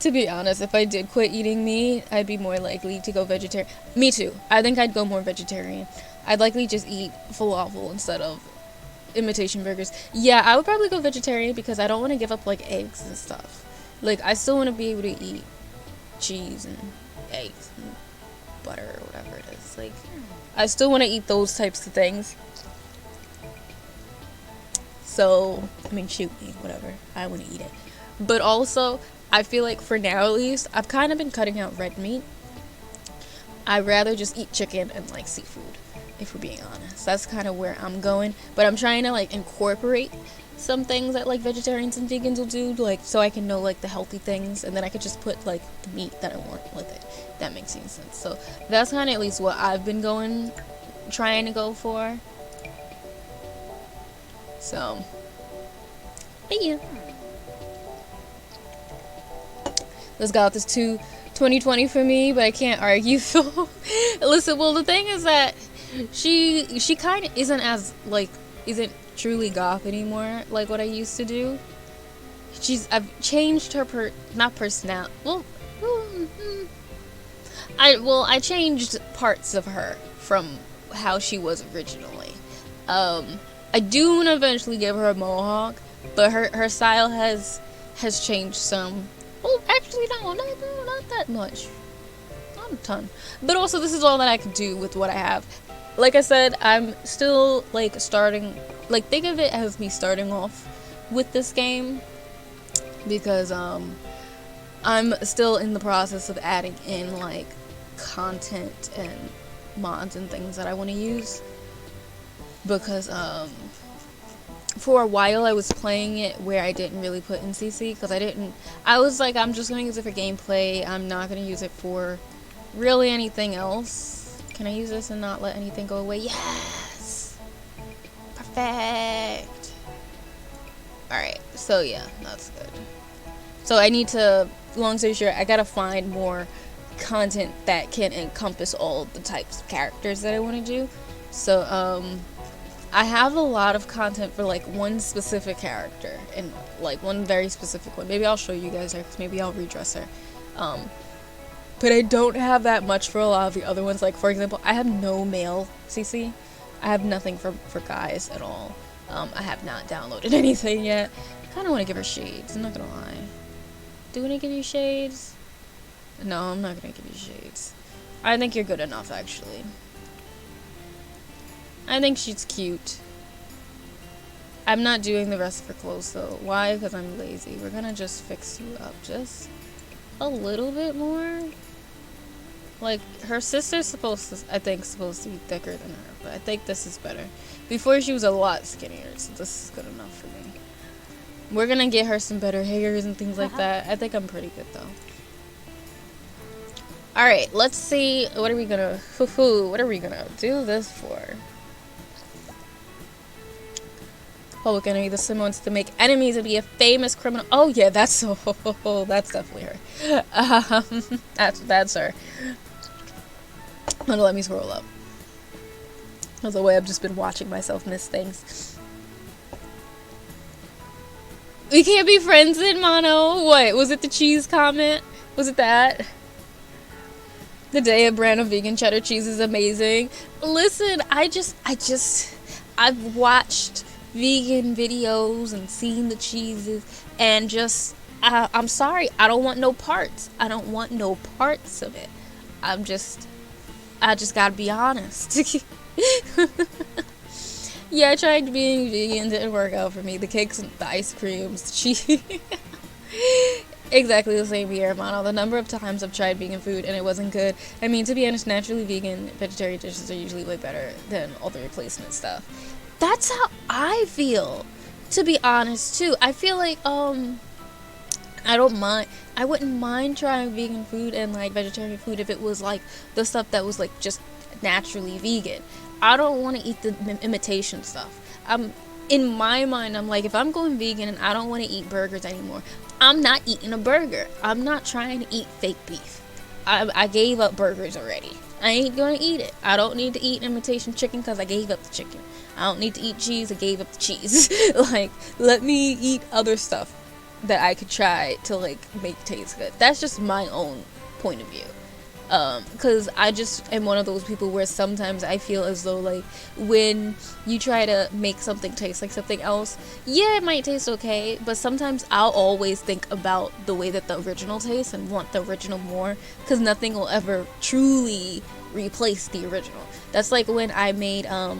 To be honest, if I did quit eating meat, I'd be more likely to go vegetarian. Me too. I think I'd go more vegetarian. I'd likely just eat falafel instead of imitation burgers. Yeah, I would probably go vegetarian because I don't want to give up like eggs and stuff. Like, I still want to be able to eat cheese and eggs and butter or whatever it is. Like, I still want to eat those types of things. So, I mean, shoot me, whatever. I want to eat it. But also, I feel like for now at least, I've kind of been cutting out red meat. I'd rather just eat chicken and like seafood, if we're being honest. That's kind of where I'm going. But I'm trying to like incorporate some things that like vegetarians and vegans will do, like so I can know like the healthy things, and then I could just put like the meat that I want with it. If that makes any sense. So that's kind of at least what I've been trying to go for. So, but yeah. Let's go with this 2020 for me, but I can't argue. Listen, well, the thing is that she kind of isn't truly goth anymore, like what I used to do. I've changed her not personality. I changed parts of her from how she was originally. I do want to eventually give her a mohawk, but her style has changed some. Well, actually, no, not that much. Not a ton. But also, this is all that I can do with what I have. Like I said, I'm still, like, starting... Like, think of it as me starting off with this game. Because, I'm still in the process of adding in, like, content and mods and things that I want to use. Because, for a while I was playing it where I didn't really put in CC because I was like, I'm just gonna use it for gameplay. I'm not gonna use it for really anything else. Can I use this and not let anything go away? Yes! Perfect! Alright, so yeah, that's good. So I need to, long story short, I gotta find more content that can encompass all the types of characters that I want to do. So, I have a lot of content for like one specific character and like one very specific one. Maybe I'll show you guys her, 'cause maybe I'll redress her. But I don't have that much for a lot of the other ones. Like, for example, I have no male CC. I have nothing for guys at all. I have not downloaded anything yet. I kind of want to give her shades, I'm not gonna lie. Do I give you shades? No, I'm not gonna give you shades. I think you're good enough, actually. I think she's cute. I'm not doing the rest of her clothes, though. Why? Because I'm lazy. We're gonna just fix you up just a little bit more. Like, her sister's supposed to, I think, supposed to be thicker than her, but I think this is better. Before, she was a lot skinnier, so this is good enough for me. We're gonna get her some better hairs and things like that. I think I'm pretty good, though. Alright, let's see. What are we gonna do this for? Public enemy. The sim wants to make enemies and be a famous criminal. Oh yeah, that's that's definitely her. That's her. Let me scroll up. That's the way I've just been watching myself miss things. We can't be friends in mono. What was it? The cheese comment? Was it that? The day a brand of vegan cheddar cheese is amazing. Listen, I've watched vegan videos and seen the cheeses and just I'm sorry, I don't want no parts. I don't want no parts of it. I just gotta be honest. Yeah, I tried being vegan, didn't work out for me. The cakes, the ice creams, the cheese. Exactly the same here, Mono. The number of times I've tried vegan food and it wasn't good. I mean, to be honest, naturally vegan vegetarian dishes are usually way better than all the replacement stuff. That's how I feel, to be honest, too. I feel like, I wouldn't mind trying vegan food and, like, vegetarian food if it was, like, the stuff that was, like, just naturally vegan. I don't want to eat the imitation stuff. In my mind, I'm like, if I'm going vegan and I don't want to eat burgers anymore, I'm not eating a burger. I'm not trying to eat fake beef. I gave up burgers already. I ain't gonna eat it. I don't need to eat imitation chicken because I gave up the chicken. I don't need to eat cheese. I gave up the cheese. Like, let me eat other stuff that I could try to, like, make taste good. That's just my own point of view. Because I just am one of those people where sometimes I feel as though, like, when you try to make something taste like something else, yeah, it might taste okay, but sometimes I'll always think about the way that the original tastes and want the original more, because nothing will ever truly replace the original. That's like when I made, I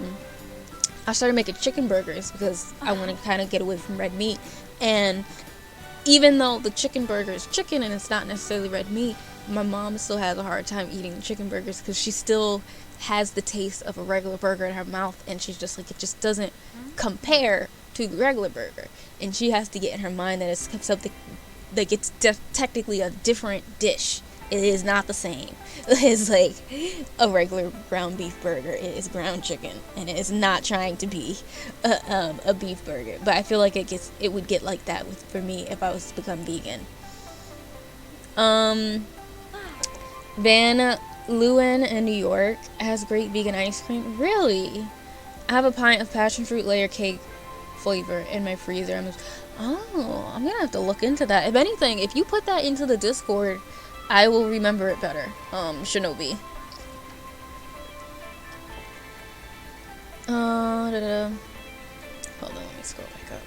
started making chicken burgers because I want to kind of get away from red meat, and even though the chicken burger is chicken and it's not necessarily red meat, my mom still has a hard time eating chicken burgers because she still has the taste of a regular burger in her mouth, and she's just like, it just doesn't compare to the regular burger, and she has to get in her mind that it's something like it's technically a different dish. It is not the same. It's like a regular ground beef burger. It is ground chicken, and it is not trying to be a beef burger. But I feel like it would get like that for me if I was to become vegan. Van Leeuwen in New York has great vegan ice cream. Really? I have a pint of passion fruit layer cake flavor in my freezer. I'm gonna have to look into that. If anything, if you put that into the Discord, I will remember it better. Shinobi. Hold on, let me scroll back up.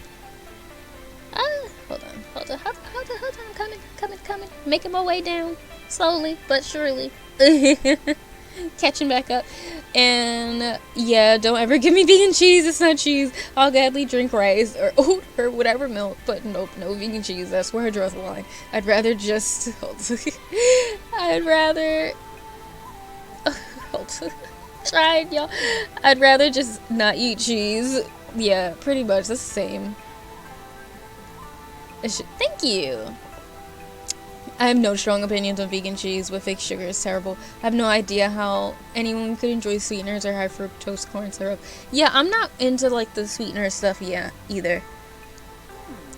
Hold on. I'm coming. Making my way down. Slowly, but surely. Catching back up. And, yeah, don't ever give me vegan cheese. It's not cheese. I'll gladly drink rice or oat or whatever milk. But nope, no vegan cheese. That's where I draw the line. I'd rather just... Try it, y'all. I'd rather just not eat cheese. Yeah, pretty much. That's the same. Thank you. I have no strong opinions on vegan cheese. With fake sugar is terrible. I have no idea how anyone could enjoy sweeteners or high fructose corn syrup. Yeah, I'm not into, like, the sweetener stuff either.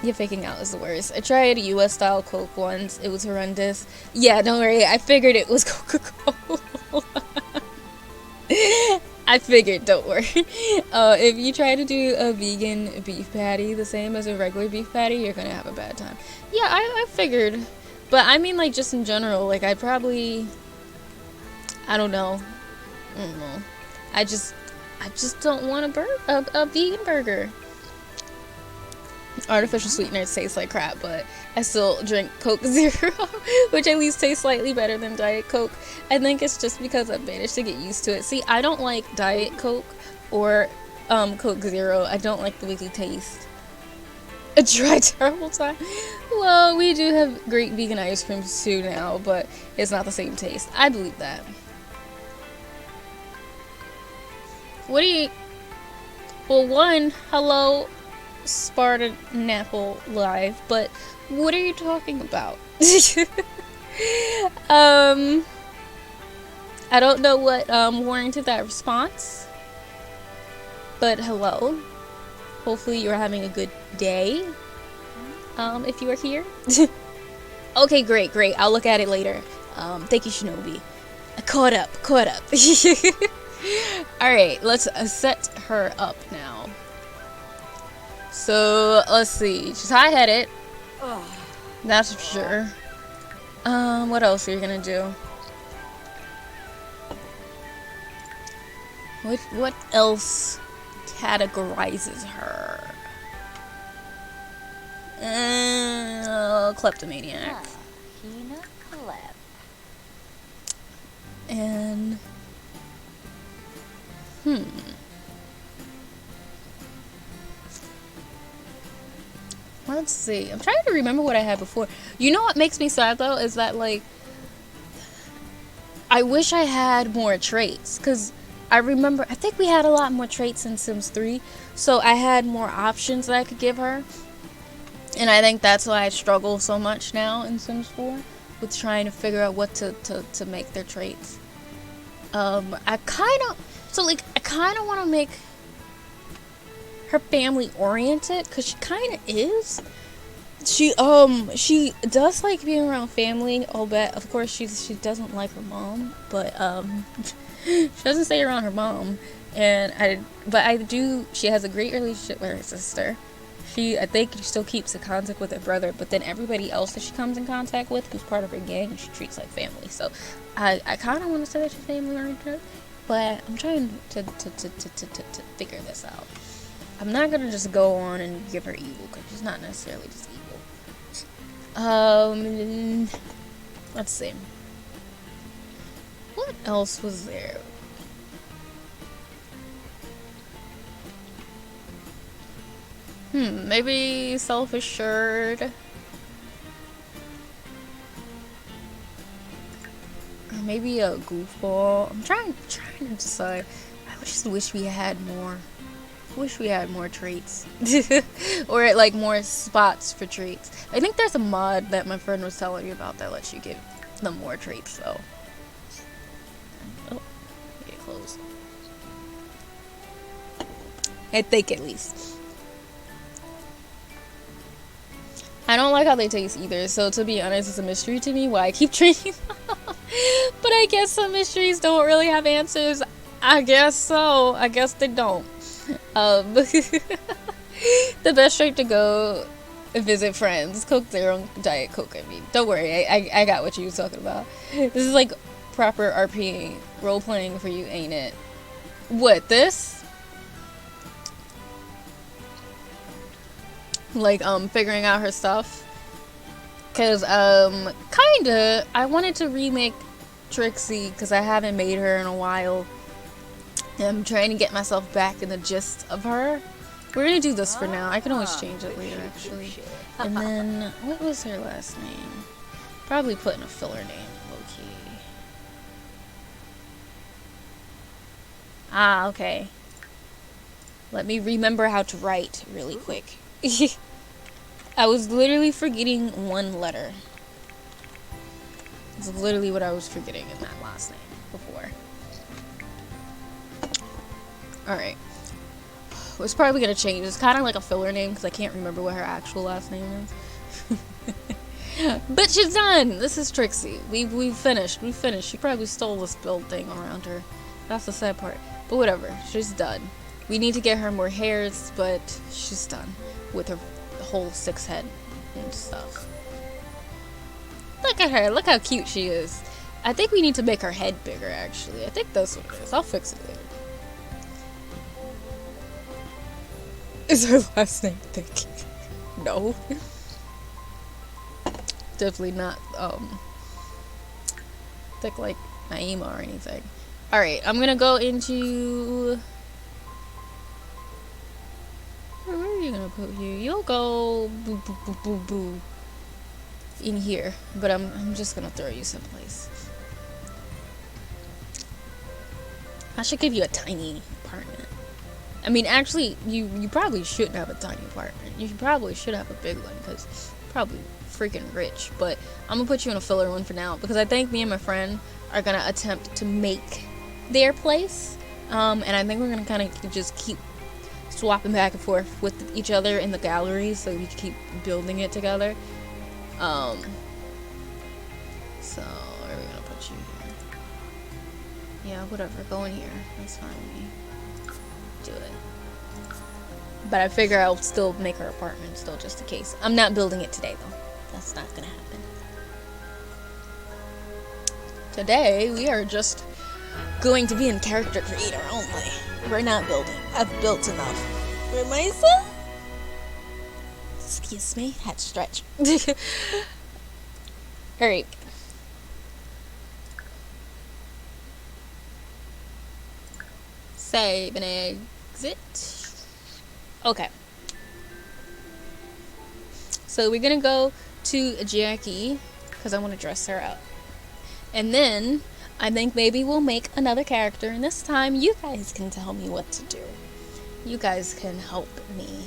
Yeah, faking out is the worst. I tried a US style Coke once. It was horrendous. Yeah, don't worry. I figured it was Coca-Cola. I figured, don't worry. If you try to do a vegan beef patty the same as a regular beef patty, you're gonna have a bad time. Yeah, I figured. But I mean, like, just in general, like, I don't know. I don't know. I just don't want a vegan burger. Artificial sweeteners taste like crap, but I still drink Coke Zero, which at least tastes slightly better than Diet Coke. I think it's just because I've managed to get used to it. See, I don't like Diet Coke or Coke Zero. I don't like the way they taste. A dry, terrible time. Well, we do have great vegan ice creams too now, but it's not the same taste. I believe that. What do you... Well, one, hello, Sparta Napple Live, but what are you talking about? I don't know what warranted that response, but hello. Hopefully you're having a good day, if you are here. Okay, great. I'll look at it later. Thank you, Shinobi. Caught up. Alright, let's set her up now. So, let's see. She's high-headed. That's for sure. What else are you gonna do? What else categorizes her? Kleptomaniac. And... Let's see. I'm trying to remember what I had before. You know what makes me sad, though, is that, like, I wish I had more traits, because I think we had a lot more traits in Sims 3, so I had more options that I could give her, and I think that's why I struggle so much now in Sims 4, with trying to figure out what to make their traits. I kind of want to make her family oriented, because she kind of is. She does like being around family, albeit of course she doesn't like her mom, but she doesn't stay around her mom, and she has a great relationship with her sister. I think she still keeps in contact with her brother, but then everybody else that she comes in contact with, who's part of her gang, she treats like family. So I kind of want to say that she's family oriented, but I'm trying to figure this out. I'm not gonna just go on and give her evil, because she's not necessarily just evil. Let's see. What else was there? Maybe self-assured. Or maybe a goofball. I'm trying to decide. I just wish we had more. Wish we had more traits. Or like more spots for traits. I think there's a mod that my friend was telling me about that lets you give them more traits, though. Oh, get close. I think, at least. I don't like how they taste either, so to be honest, it's a mystery to me why I keep drinking them. But I guess some mysteries don't really have answers. I guess so. I guess they don't. The best trip to go visit friends. Coke Zero, Diet Coke, I mean. Don't worry, I got what you were talking about. This is like proper RP role-playing for you, ain't it? What, this? Like, figuring out her stuff? Because, kinda, I wanted to remake Trixie, because I haven't made her in a while. I'm trying to get myself back in the gist of her. We're gonna do this for now. I can always change it later, actually. And then, what was her last name? Probably put in a filler name, low-key. Ah, okay. Let me remember how to write really quick. I was literally forgetting one letter. It's literally what I was forgetting in that last name before. Alright. It's probably gonna change. It's kind of like a filler name because I can't remember what her actual last name is. But she's done! This is Trixie. We finished. We finished. She probably stole this build thing around her. That's the sad part. But whatever, she's done. We need to get her more hairs, but she's done with her whole 6 head and stuff. Look at her, look how cute she is. I think we need to make her head bigger, actually. I think that's what it is. I'll fix it later. Is her last name Thick? No. Definitely not, Thick like Naima or anything. Alright, I'm gonna go into... Where are you gonna put you? You'll go boo boo boo boo boo in here, but I'm just gonna throw you someplace. I should give you a tiny apartment. I mean, actually, you probably shouldn't have a tiny apartment. You probably should have a big one because you're probably freaking rich. But I'm gonna put you in a filler one for now because I think me and my friend are gonna attempt to make their place, and I think we're gonna kind of just keep swapping back and forth with each other in the gallery so we can keep building it together. So where are we gonna put you here? Yeah, whatever, go in here. That's fine with me. Do it. But I figure I'll still make her apartment still just in case. I'm not building it today though. That's not gonna happen. Today we are just going to be in character creator only. We're not building. I've built enough for myself. Excuse me, had to stretch. Alright. Save and exit. Okay. So we're gonna go to Jackie because I want to dress her up. And then I think maybe we'll make another character, and this time you guys can tell me what to do. You guys can help me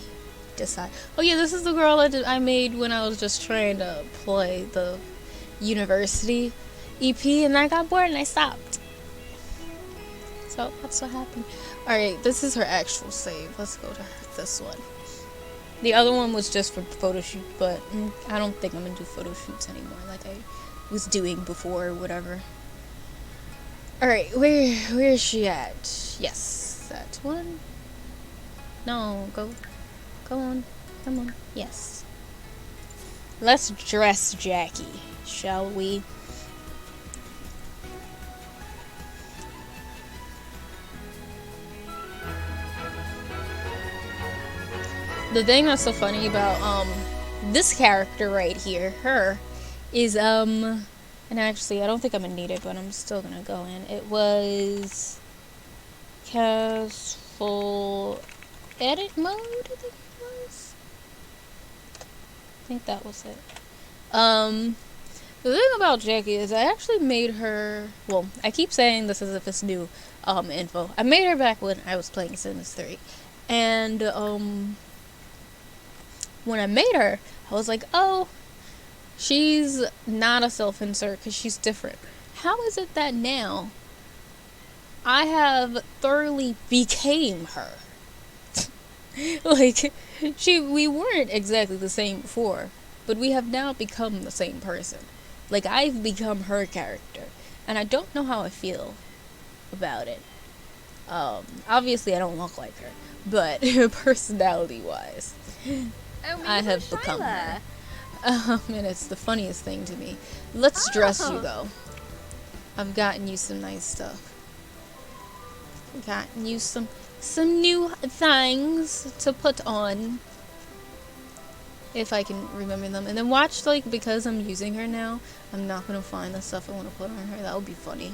decide. Oh yeah, this is the girl I made when I was just trying to play the university EP, and I got bored and I stopped. So that's what happened. Alright, this is her actual save. Let's go to this one. The other one was just for photo shoot, but I don't think I'm gonna do photo shoots anymore like I was doing before or whatever. Alright, where is she at? Yes, that one. No, go on. Come on. Yes. Let's dress Jackie, shall we? The thing that's so funny about this character right here, her, is and actually I don't think I'm gonna need it, but I'm still gonna go in. It was cast full edit mode, I think it was. I think that was it. The thing about Jackie is I actually made her, well, I keep saying this as if it's new info. I made her back when I was playing Sims 3. And when I made her, I was like, oh, she's not a self-insert because she's different. How is it that now I have thoroughly became her? Like, we weren't exactly the same before, but we have now become the same person. Like, I've become her character, and I don't know how I feel about it. Obviously I don't look like her, but personality-wise, I have become her. And it's the funniest thing to me. Let's dress you, though. I've gotten you some nice stuff. Gotten you some new things to put on. If I can remember them. And then watch, like, because I'm using her now, I'm not going to find the stuff I want to put on her. That would be funny.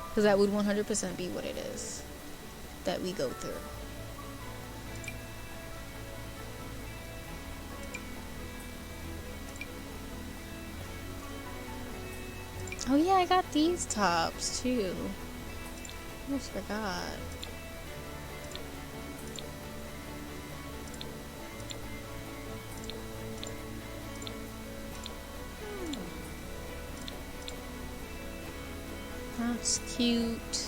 Because that would 100% be what it is that we go through. Oh yeah, I got these tops too. I almost forgot. That's cute.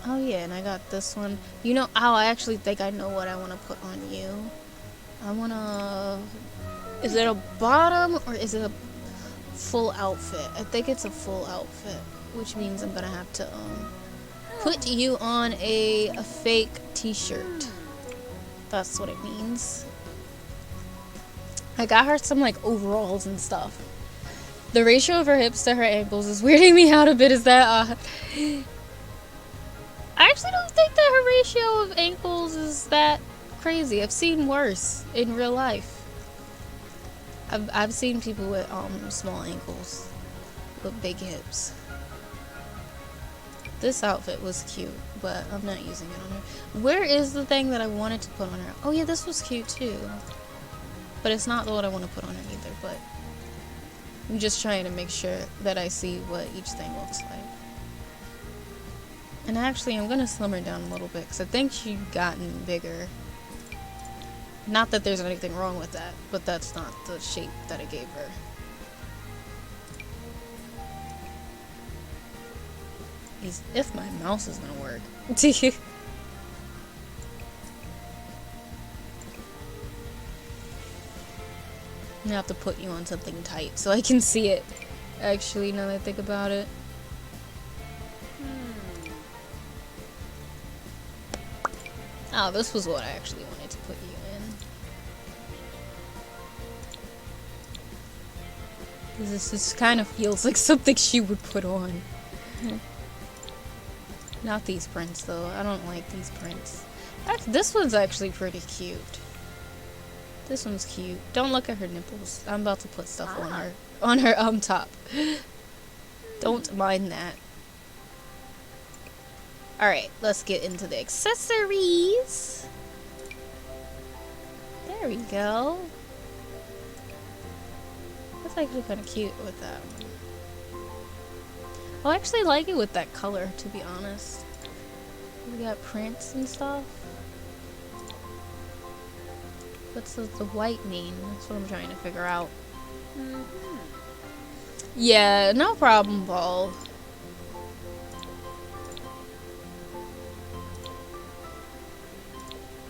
Oh yeah, and I got this one. You know, oh, I actually think I know what I want to put on you. I want to... Is it a bottom or is it a full outfit. I think it's a full outfit, which means I'm gonna have to put you on a fake t-shirt. That's what it means. I got her some like overalls and stuff. The ratio of her hips to her ankles is weirding me out a bit. Is that I actually don't think that her ratio of ankles is that crazy. I've seen worse in real life. I've seen people with small ankles with big hips. This outfit was cute, but I'm not using it on her. Where is the thing that I wanted to put on her? Oh yeah, this was cute too. But it's not what I want to put on her either, but I'm just trying to make sure that I see what each thing looks like. And actually, I'm going to slim her down a little bit because I think she's gotten bigger. Not that there's anything wrong with that, but that's not the shape that I gave her. If my mouse is going to work. I'm gonna have to put you on something tight so I can see it. Actually, now that I think about it. Oh, this was what I actually wanted to put you in. This kind of feels like something she would put on. Not these prints though. I don't like these prints. This one's actually pretty cute. This one's cute. Don't look at her nipples. I'm about to put stuff on her top. Don't mind that. Alright, let's get into the accessories. There we go. That's actually kind of cute with that one. I actually like it with that color, to be honest. We got prints and stuff. What's the white mean? That's what I'm trying to figure out. Yeah, no problem, Ball.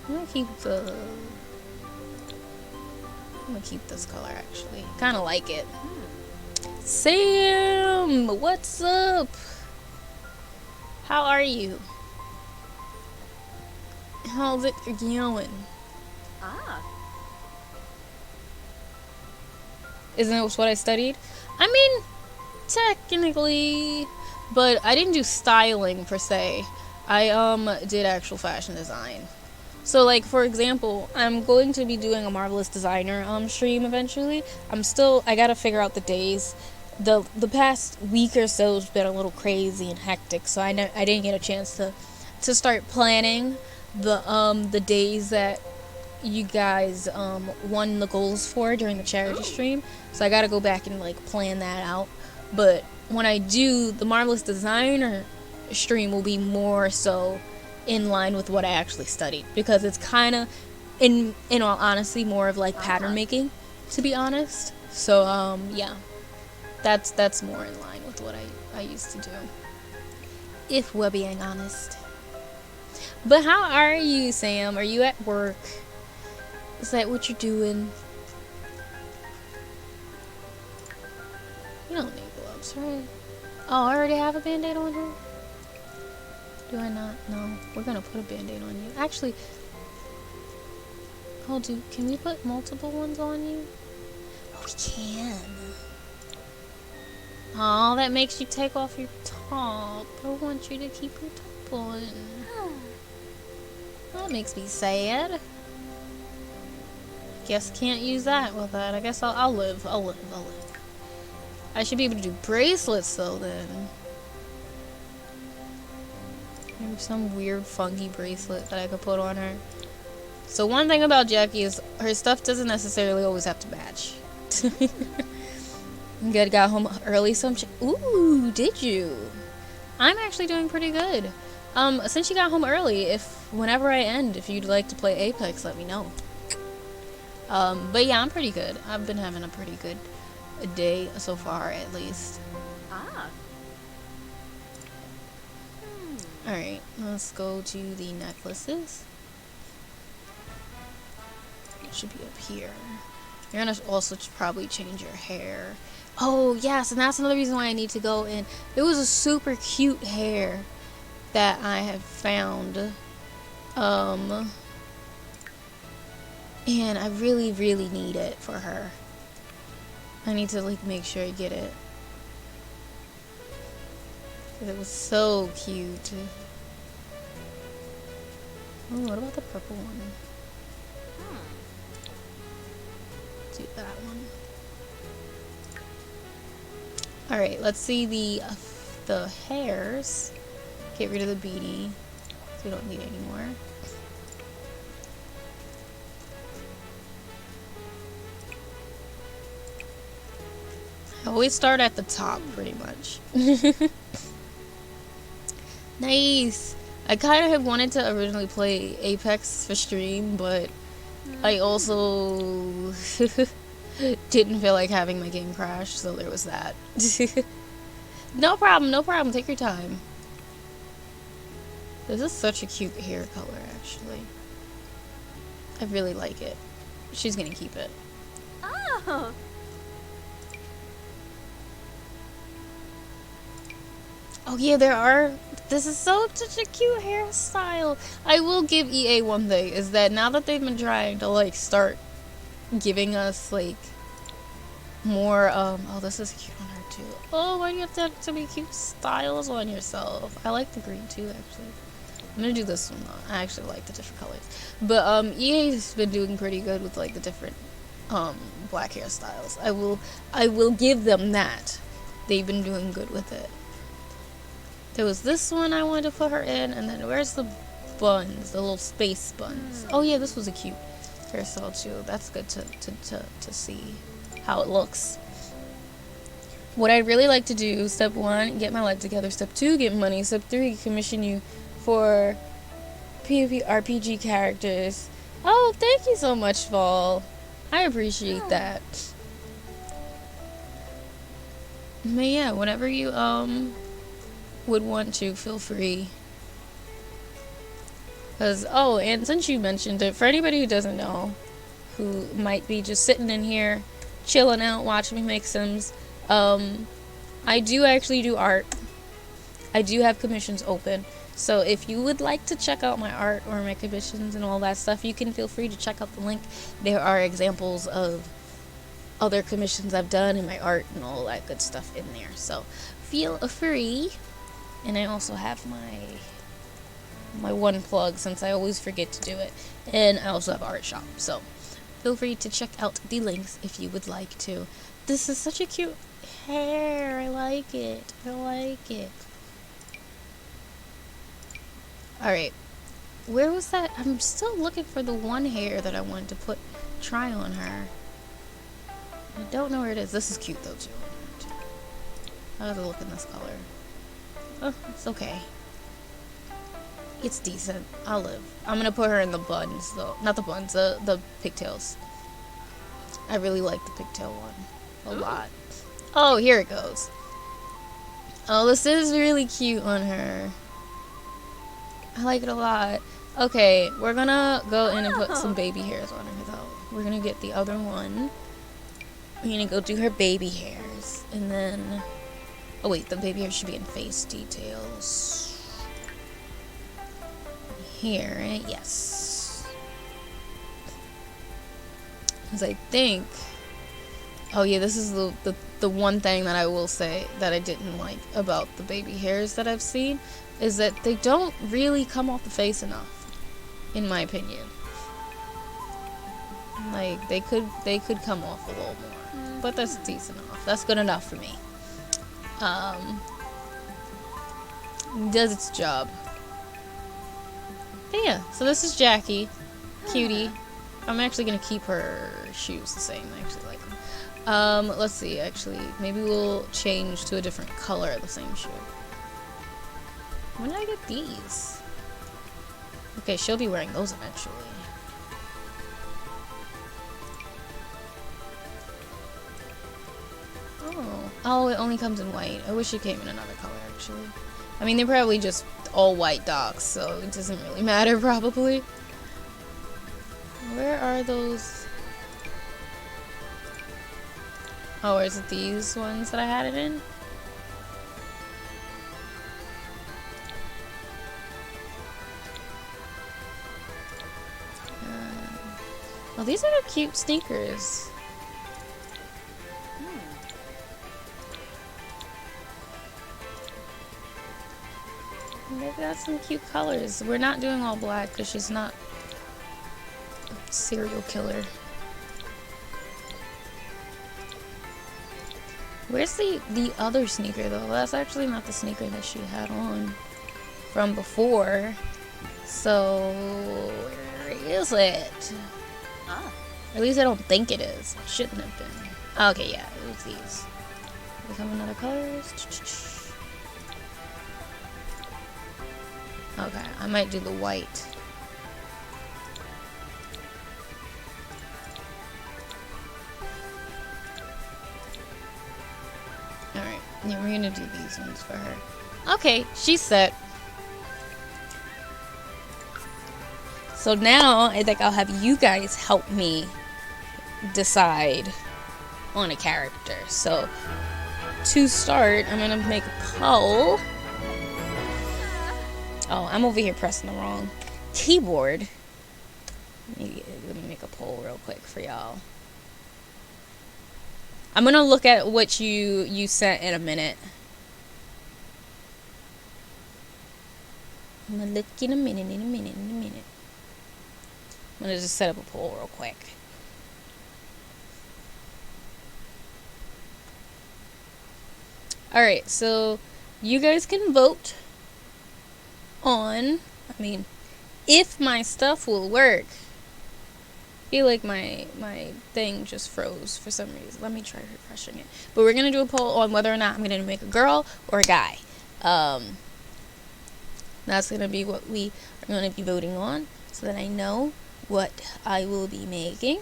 I'm gonna keep this color actually. Kind of like it. Sam, what's up? How are you? How's it going? Isn't it what I studied? I mean, technically, but I didn't do styling per se. I did actual fashion design. So like, for example, I'm going to be doing a Marvelous Designer stream eventually. I gotta figure out the days. The past week or so has been a little crazy and hectic, so I didn't get a chance to start planning the days that you guys won the goals for during the charity stream. So I gotta go back and like plan that out. But when I do, the Marvelous Designer stream will be more so in line with what I actually studied, because it's kind of, in all honesty, more of like pattern making, to be honest. So yeah, that's more in line with what I used to do, if we're being honest. But how are you, Sam? Are you at work? Is that what you're doing? You don't need gloves, right? Oh, I already have a band-aid on her? Do I not? No. We're gonna put a band-aid on you. Actually, can we put multiple ones on you? Oh, we can. Oh, that makes you take off your top. I want you to keep your top on. That makes me sad. Guess can't use that with that. I guess I'll live. I should be able to do bracelets though then. Maybe some weird funky bracelet that I could put on her. So one thing about Jackie is her stuff doesn't necessarily always have to match. Good, got home early ooh, did you? I'm actually doing pretty good. Since you got home early, whenever I end, if you'd like to play Apex, let me know. But yeah, I'm pretty good. I've been having a pretty good day so far, at least. Alright, let's go to the necklaces. It should be up here. You're gonna also probably change your hair. Oh yes, and that's another reason why I need to go in. It was a super cute hair that I have found. And I really, really need it for her. I need to like make sure I get it. It was so cute. Oh, what about the purple one? Do that one. All right, let's see the hairs. Get rid of the beady, so we don't need it anymore. I always start at the top, pretty much. Nice. I kind of had wanted to originally play Apex for stream, but I also didn't feel like having my game crash, so there was that. No problem, no problem. Take your time. This is such a cute hair color, actually. I really like it. She's gonna keep it. Oh. Oh yeah, there are. This is such a cute hairstyle. I will give EA one thing, is that now that they've been trying to like start giving us like more oh, this is cute on her too. Oh, why do you have so many cute styles on yourself? I like the green too, actually. I'm gonna do this one though. I actually like the different colors. But EA's been doing pretty good with like the different black hairstyles. I will give them that. They've been doing good with it. There was this one I wanted to put her in, and then where's the buns? The little space buns. Oh yeah, this was a cute hairstyle too. That's good to see how it looks. What I'd really like to do, step 1, get my life together. Step 2, get money. Step 3, commission you for PvP RPG characters. Oh, thank you so much, Fall. I appreciate that. But yeah, whenever you would want to, feel free. Because, oh, and since you mentioned it, for anybody who doesn't know, who might be just sitting in here, chilling out, watching me make Sims, I do actually do art. I do have commissions open. So if you would like to check out my art or my commissions and all that stuff, you can feel free to check out the link. There are examples of other commissions I've done and my art and all that good stuff in there. So feel free. And I also have my one plug, since I always forget to do it. And I also have art shop. So feel free to check out the links if you would like to. This is such a cute hair. I like it. I like it. Alright. Where was that? I'm still looking for the one hair that I wanted to try on her. I don't know where it is. This is cute though too. I gotta look in this color. Oh, it's okay. It's decent. I'll live. I'm gonna put her in the buns though. Not the buns, the pigtails. I really like the pigtail one a lot. Oh, here it goes. Oh, this is really cute on her. I like it a lot. Okay, we're gonna go in and put some baby hairs on her though. We're gonna get the other one. We're gonna go do her baby hairs. And then... oh wait, the baby hair should be in face details. Here, yes. Because I think... oh yeah, this is the one thing that I will say that I didn't like about the baby hairs that I've seen, is that they don't really come off the face enough, in my opinion. Like, they could come off a little more. But that's decent enough. That's good enough for me. Does its job. But yeah, so this is Jackie. Cutie. I'm actually gonna keep her shoes the same. I actually like them. Let's see, actually. Maybe we'll change to a different color of the same shoe. When did I get these? Okay, she'll be wearing those eventually. Oh, it only comes in white. I wish it came in another color, actually. I mean, they're probably just all white docs, so it doesn't really matter, probably. Where are those? Oh, is it these ones that I had it in? Well, these are cute sneakers. They've got some cute colors. We're not doing all black because she's not a serial killer. Where's the other sneaker though? That's actually not the sneaker that she had on from before. So where is it? Ah. At least I don't think it is. It shouldn't have been. Okay, yeah, it was these. Become another colors. Okay, I might do the white. Alright, yeah, we're gonna do these ones for her. Okay, she's set. So now I think I'll have you guys help me decide on a character. So to start, I'm gonna make a poll. Oh, I'm over here pressing the wrong keyboard. Let me make a poll real quick for y'all. I'm gonna look at what you sent in a minute. I'm gonna look in a minute. I'm gonna just set up a poll real quick. Alright, so you guys can vote on, if my stuff will work. I feel like my thing just froze for some reason. Let me try refreshing it. But we're gonna do a poll on whether or not I'm gonna make a girl or a guy. That's gonna be what we are gonna be voting on, so that I know what I will be making.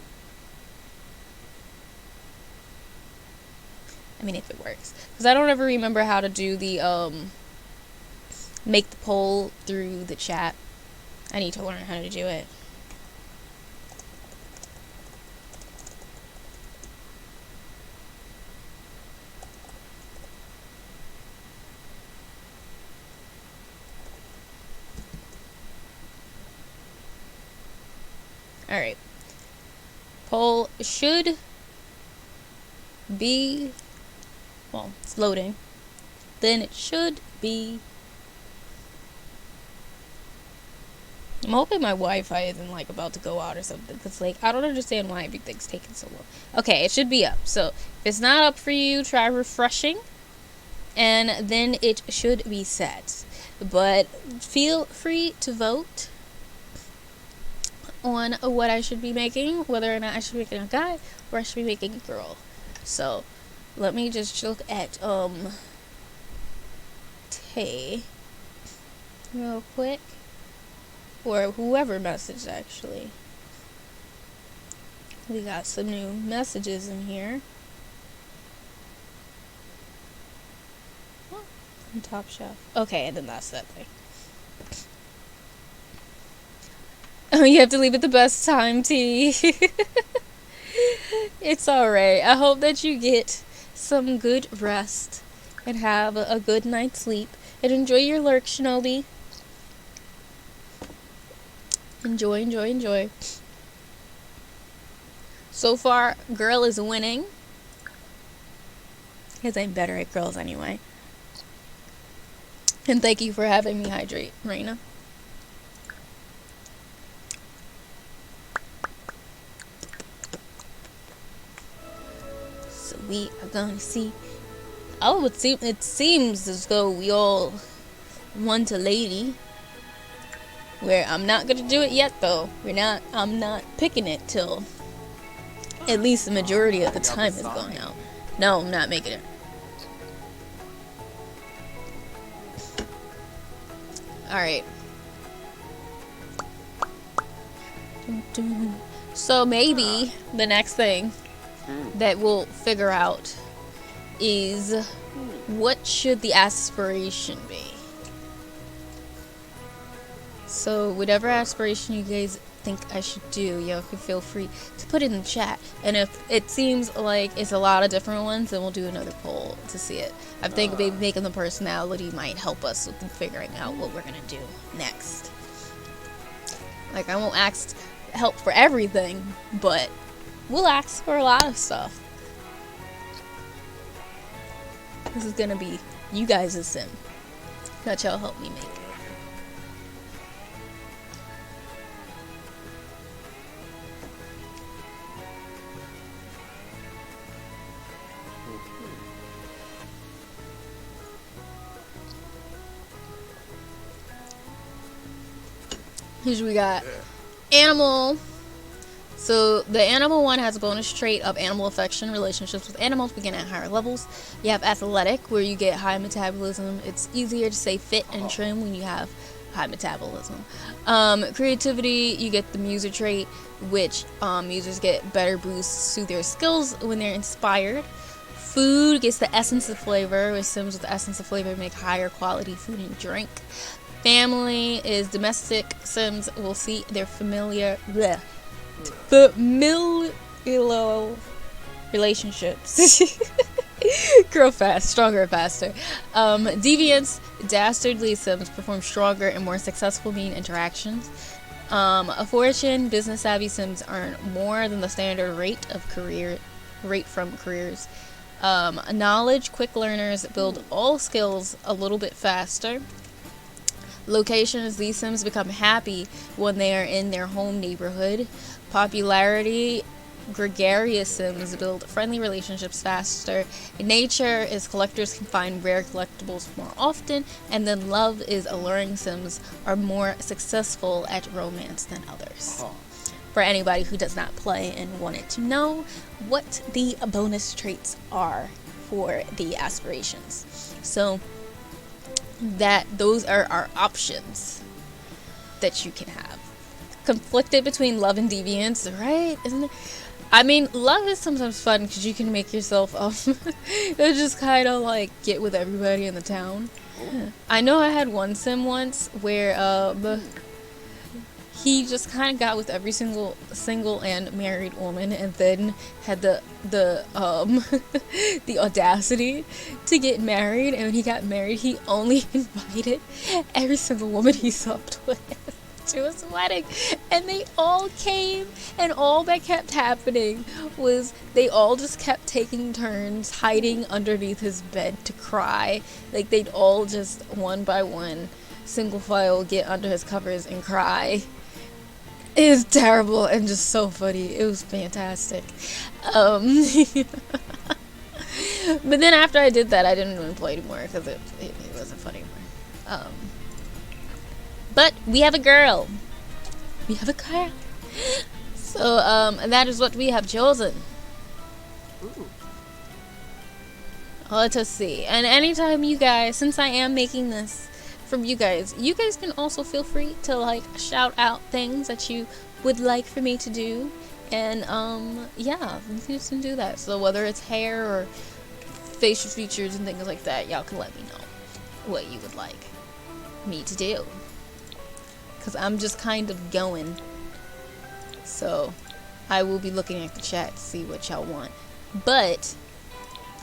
If it works, because I don't ever remember how to do the make the poll through the chat. I need to learn how to do it. Alright. Poll should be, well, it's loading. Then it should be. I'm hoping my Wi-Fi isn't about to go out or something, because I don't understand why everything's taking so long. Okay, it should be up. So if it's not up for you, try refreshing, and then it should be set. But feel free to vote on what I should be making, whether or not I should be making a guy or I should be making a girl. So let me just look at Tay real quick, or whoever messaged. Actually, we got some new messages in here. Oh, from Top Chef. Okay, and then that's that thing. Oh, you have to leave at the best time, T. It's alright. I hope that you get some good rest and have a good night's sleep. And enjoy your lurk, Shinobi. Enjoy. So far, girl is winning, because I'm better at girls anyway. And thank you for having me hydrate, Raina. So we are gonna see. Oh, it seems as though we all want a lady. Where I'm not gonna do it yet though. I'm not picking it till at least the majority of the time has gone out. No, I'm not making it. Alright. So maybe the next thing that we'll figure out is what should the aspiration be. So whatever aspiration you guys think I should do, y'all can feel free to put it in the chat. And if it seems like it's a lot of different ones, then we'll do another poll to see it. I think maybe making the personality might help us with figuring out what we're gonna do next. Like, I won't ask help for everything, but we'll ask for a lot of stuff. This is gonna be you guys' sim that y'all help me make. Here we got animal. So the animal one has a bonus trait of animal affection. Relationships with animals begin at higher levels. You have athletic, where you get high metabolism. It's easier to stay fit and trim when you have high metabolism. Creativity, you get the muser trait, which users get better boosts to their skills when they're inspired. Food gets the essence of flavor, which Sims with the essence of flavor make higher quality food and drink. Family is domestic. Sims will see their familial relationships grow fast, stronger and faster. Deviants, dastardly Sims perform stronger and more successful mean interactions. A fortune, business savvy Sims earn more than the standard rate from careers. Knowledge, quick learners build all skills a little bit faster. Locations, these Sims become happy when they are in their home neighborhood. Popularity, gregarious Sims build friendly relationships faster. Nature is collectors can find rare collectibles more often. And then love is alluring Sims are more successful at romance than others. For anybody who does not play and wanted to know what the bonus traits are for the aspirations. So those are our options that you can have. Conflicted between love and deviance, right? Isn't it? I mean, love is sometimes fun because you can make yourself just kind of like get with everybody in the town. I know I had one sim once where he just kind of got with every single and married woman, and then had the the audacity to get married. And when he got married, he only invited every single woman he slept with to his wedding, and they all came, and all that kept happening was they all just kept taking turns hiding underneath his bed to cry. Like, they'd all just one by one single file get under his covers and cry. It was terrible and just so funny. It was fantastic. But then after I did that, I didn't even play anymore because it wasn't funny anymore. But we have a girl. We have a girl. So, that is what we have chosen. Ooh. Let us see. And anytime you guys, since I am making this from you guys can also feel free to like shout out things that you would like for me to do. And, yeah, you can do that. So whether it's hair or facial features and things like that, y'all can let me know what you would like me to do. Because I'm just kind of going. So I will be looking at the chat to see what y'all want. But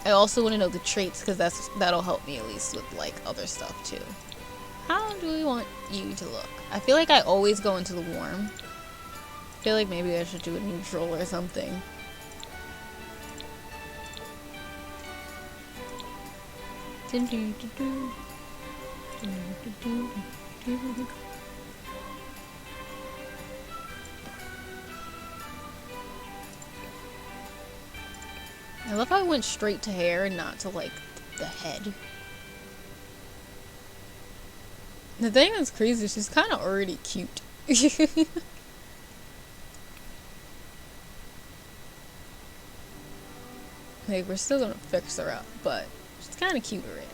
I also want to know the traits, because that'll help me at least with like other stuff too. How do we want you to look? I feel like I always go into the warm. I feel like maybe I should do a neutral or something. I love how I went straight to hair and not to like the head. The thing that's crazy is she's kind of already cute. Like, we're still gonna fix her up, but she's kind of cute already.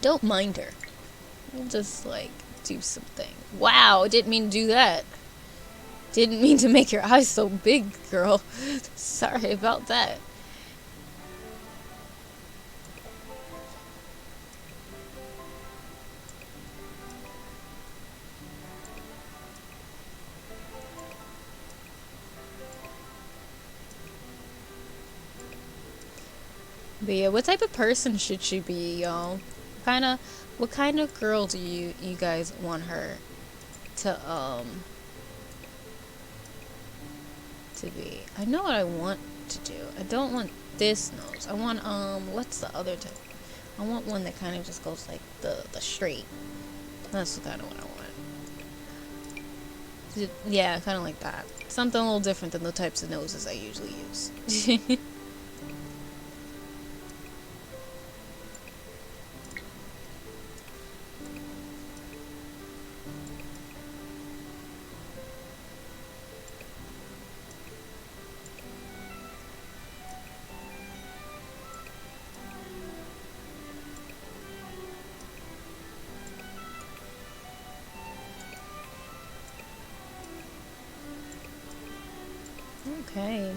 Don't mind her. We'll just, like, do something. Wow, didn't mean to do that. Didn't mean to make your eyes so big, girl. Sorry about that. But yeah, what type of person should she be, y'all? What kind of girl do you guys want her to be? I know what I want to do. I don't want this nose. I want what's the other type? I want one that kind of just goes like the straight. That's kind of what I want. Yeah, kind of like that. Something a little different than the types of noses I usually use. Okay.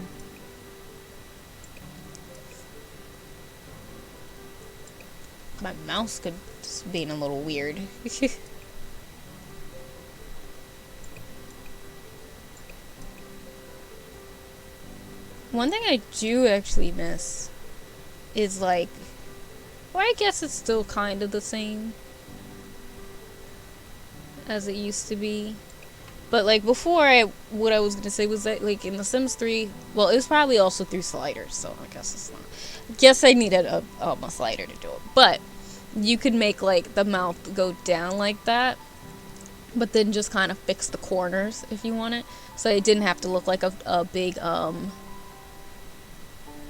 My mouse could just being a little weird. One thing I do actually miss is like, well, I guess it's still kind of the same as it used to be. But like before, what I was gonna say was that like in The Sims 3, well, it was probably also through sliders, so I guess it's not. I guess I needed a slider to do it, but you could make like the mouth go down like that, but then just kind of fix the corners if you want it, so it didn't have to look like a big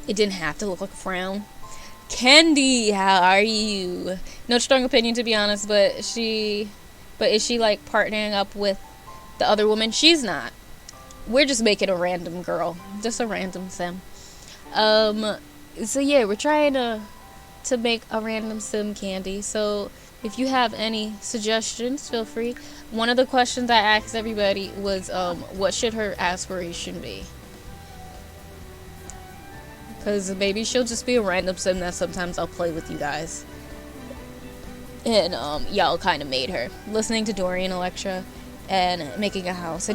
It didn't have to look like a frown. Candy, how are you? No strong opinion to be honest, but is she like partnering up with the other woman? She's not. We're just making a random girl, just a random sim. So yeah, we're trying to make a random sim Candy. So if you have any suggestions, feel free. One of the questions I asked everybody was, what should her aspiration be? Because maybe she'll just be a random sim that sometimes I'll play with you guys. And y'all kind of made her. Listening to Dorian Electra and making a house.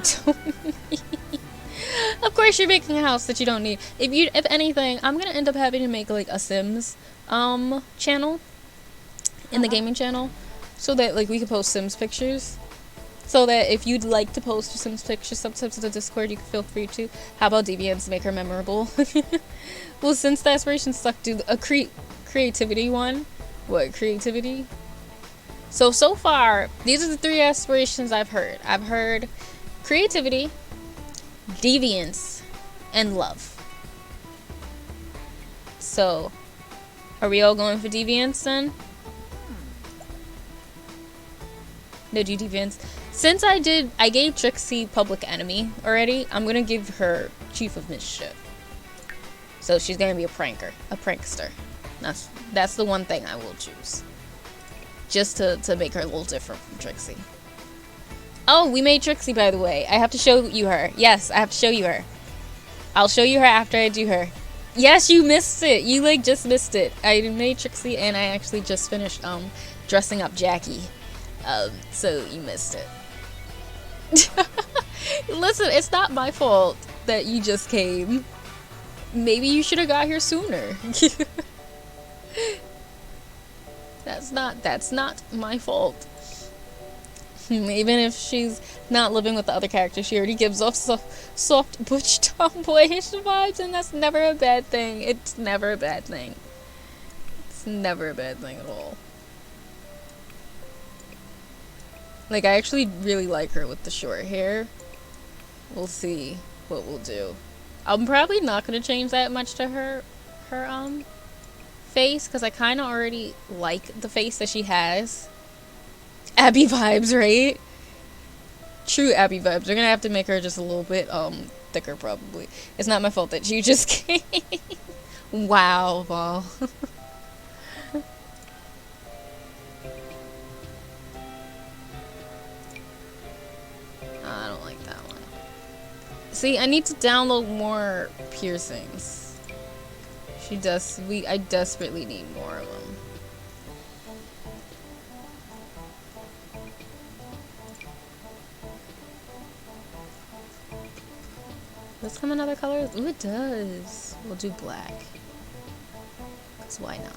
Of course you're making a house that you don't need. If anything, I'm gonna end up having to make like a Sims channel in the gaming channel, so that like we can post Sims pictures. So that if you'd like to post your Sims pictures sometimes to the Discord, you can feel free to. How about Deviants make her memorable? Well, since the aspiration stuck, do a creativity one. What creativity? So far, these are the 3 aspirations I've heard. I've heard creativity, deviance, and love. So, are we all going for deviance then? No deviance. Since I gave Trixie Public Enemy already, I'm gonna give her Chief of Mischief. So she's gonna be a prankster. That's the one thing I will choose. Just to make her a little different from Trixie. Oh, we made Trixie, by the way. I have to show you her. Yes, I have to show you her. I'll show you her after I do her. Yes, you missed it. You like just missed it. I made Trixie and I actually just finished dressing up Jackie. So you missed it. Listen, it's not my fault that you just came. Maybe you should have got here sooner. That's not my fault. Even if she's not living with the other character, she already gives off soft butch tomboyish vibes, and that's never a bad thing. It's never a bad thing. It's never a bad thing at all. Like, I actually really like her with the short hair. We'll see what we'll do. I'm probably not gonna change that much to her face, because I kind of already like the face that she has. Abby vibes, right? True Abby vibes. We're gonna have to make her just a little bit thicker, probably. It's not my fault that you just came. Wow, Val. I don't like that one. See, I need to download more piercings. I desperately need more of them. Does this come in other colors? Ooh, it does. We'll do black. Because why not?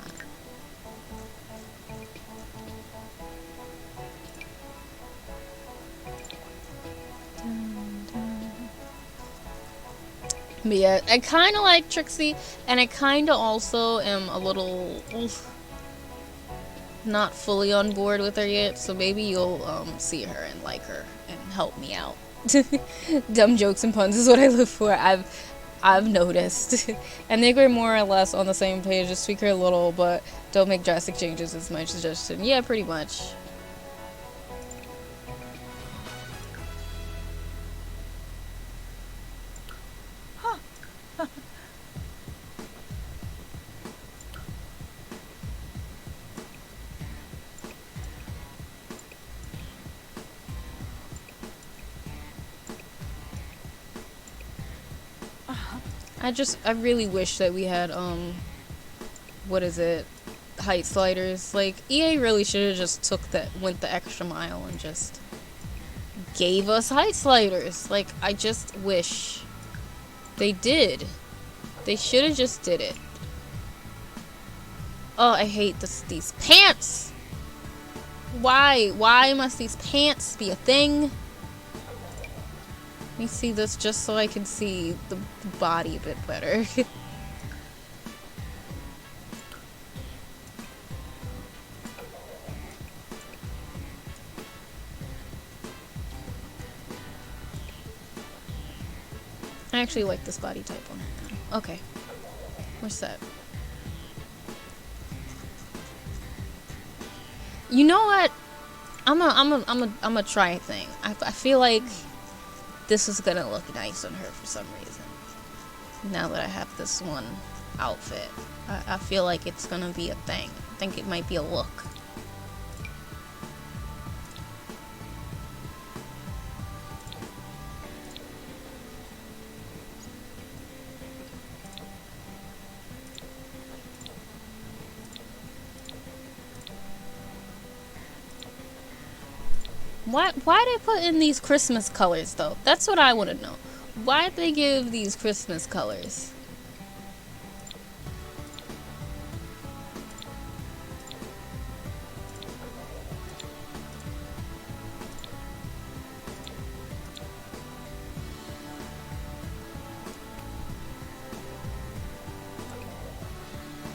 But yeah, I kind of like Trixie, and I kind of also am a little not fully on board with her yet, so maybe you'll see her and like her and help me out. Dumb jokes and puns is what I live for. I've noticed. I think we're more or less on the same page. Just tweak her a little, but don't make drastic changes as my suggestion. Yeah, pretty much. I really wish that we had, what is it? Height sliders. Like, EA really should have just went the extra mile and just gave us height sliders. Like, I just wish they did. They should have just did it. Oh, I hate these pants! Why? Why must these pants be a thing? Let me see this just so I can see the body a bit better. I actually like this body type on her now. Okay. We're set. You know what? I'm a try a thing. I feel like this is gonna look nice on her for some reason. Now that I have this one outfit, I feel like it's gonna be a thing. I think it might be a look. Why they put in these Christmas colors though? That's what I want to know. Why'd they give these Christmas colors?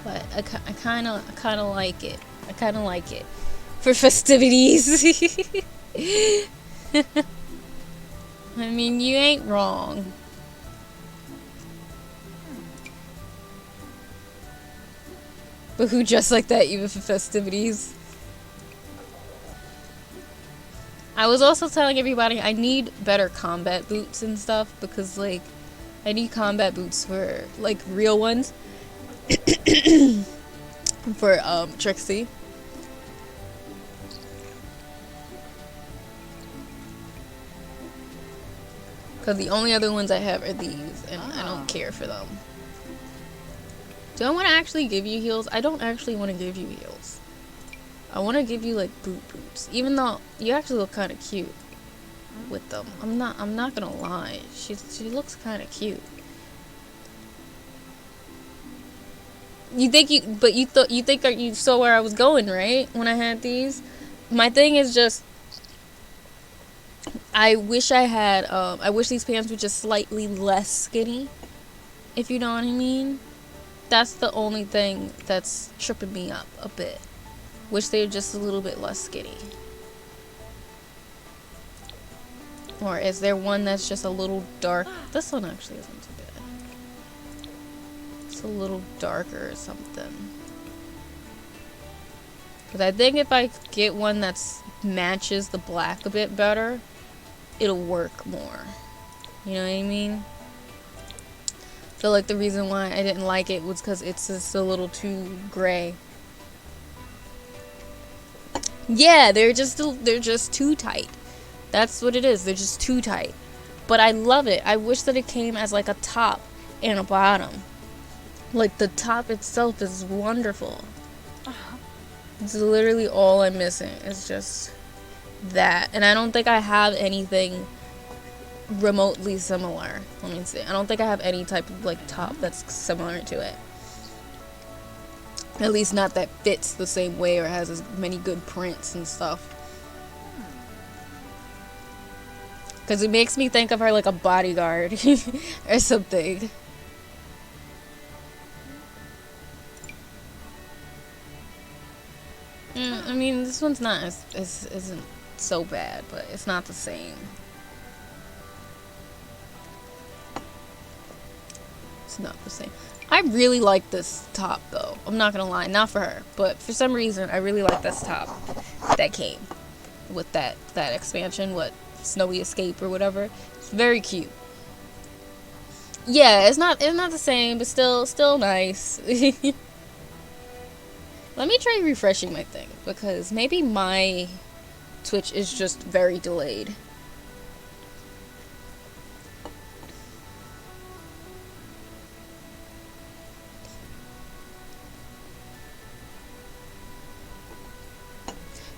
But I kind of like it. I kind of like it for festivities. I mean, you ain't wrong. But who dressed like that even for festivities? I was also telling everybody I need better combat boots and stuff because, like, I need combat boots for, like, real ones. For, Trixie. Because the only other ones I have are these, and I don't care for them. Do I want to actually give you heels? I don't actually want to give you heels. I want to give you, like, boots. Even though you actually look kind of cute with them. I'm not gonna lie. She looks kind of cute. You think you saw where I was going, right? When I had these? My thing is just, I wish I had, I wish these pants were just slightly less skinny, if you know what I mean. That's the only thing that's tripping me up a bit. Wish they were just a little bit less skinny. Or is there one that's just a little dark? This one actually isn't too bad. It's a little darker or something. Because I think if I get one that matches the black a bit better, it'll work more. You know what I mean? I feel like the reason why I didn't like it was because it's just a little too gray. Yeah, they're just too tight. That's what it is. They're just too tight. But I love it. I wish that it came as like a top and a bottom. Like the top itself is wonderful. It's literally all I'm missing. It's just that. And I don't think I have anything remotely similar. Let me see. I don't think I have any type of like top that's similar to it. At least not that fits the same way or has as many good prints and stuff. Because it makes me think of her like a bodyguard or something. I mean, this one's not isn't so bad, but it's not the same. It's not the same. I really like this top though. I'm not gonna lie, not for her, but for some reason I really like this top that came with that expansion, what Snowy Escape or whatever. It's very cute. Yeah, it's not the same, but still nice. Let me try refreshing my thing because maybe my Twitch is just very delayed.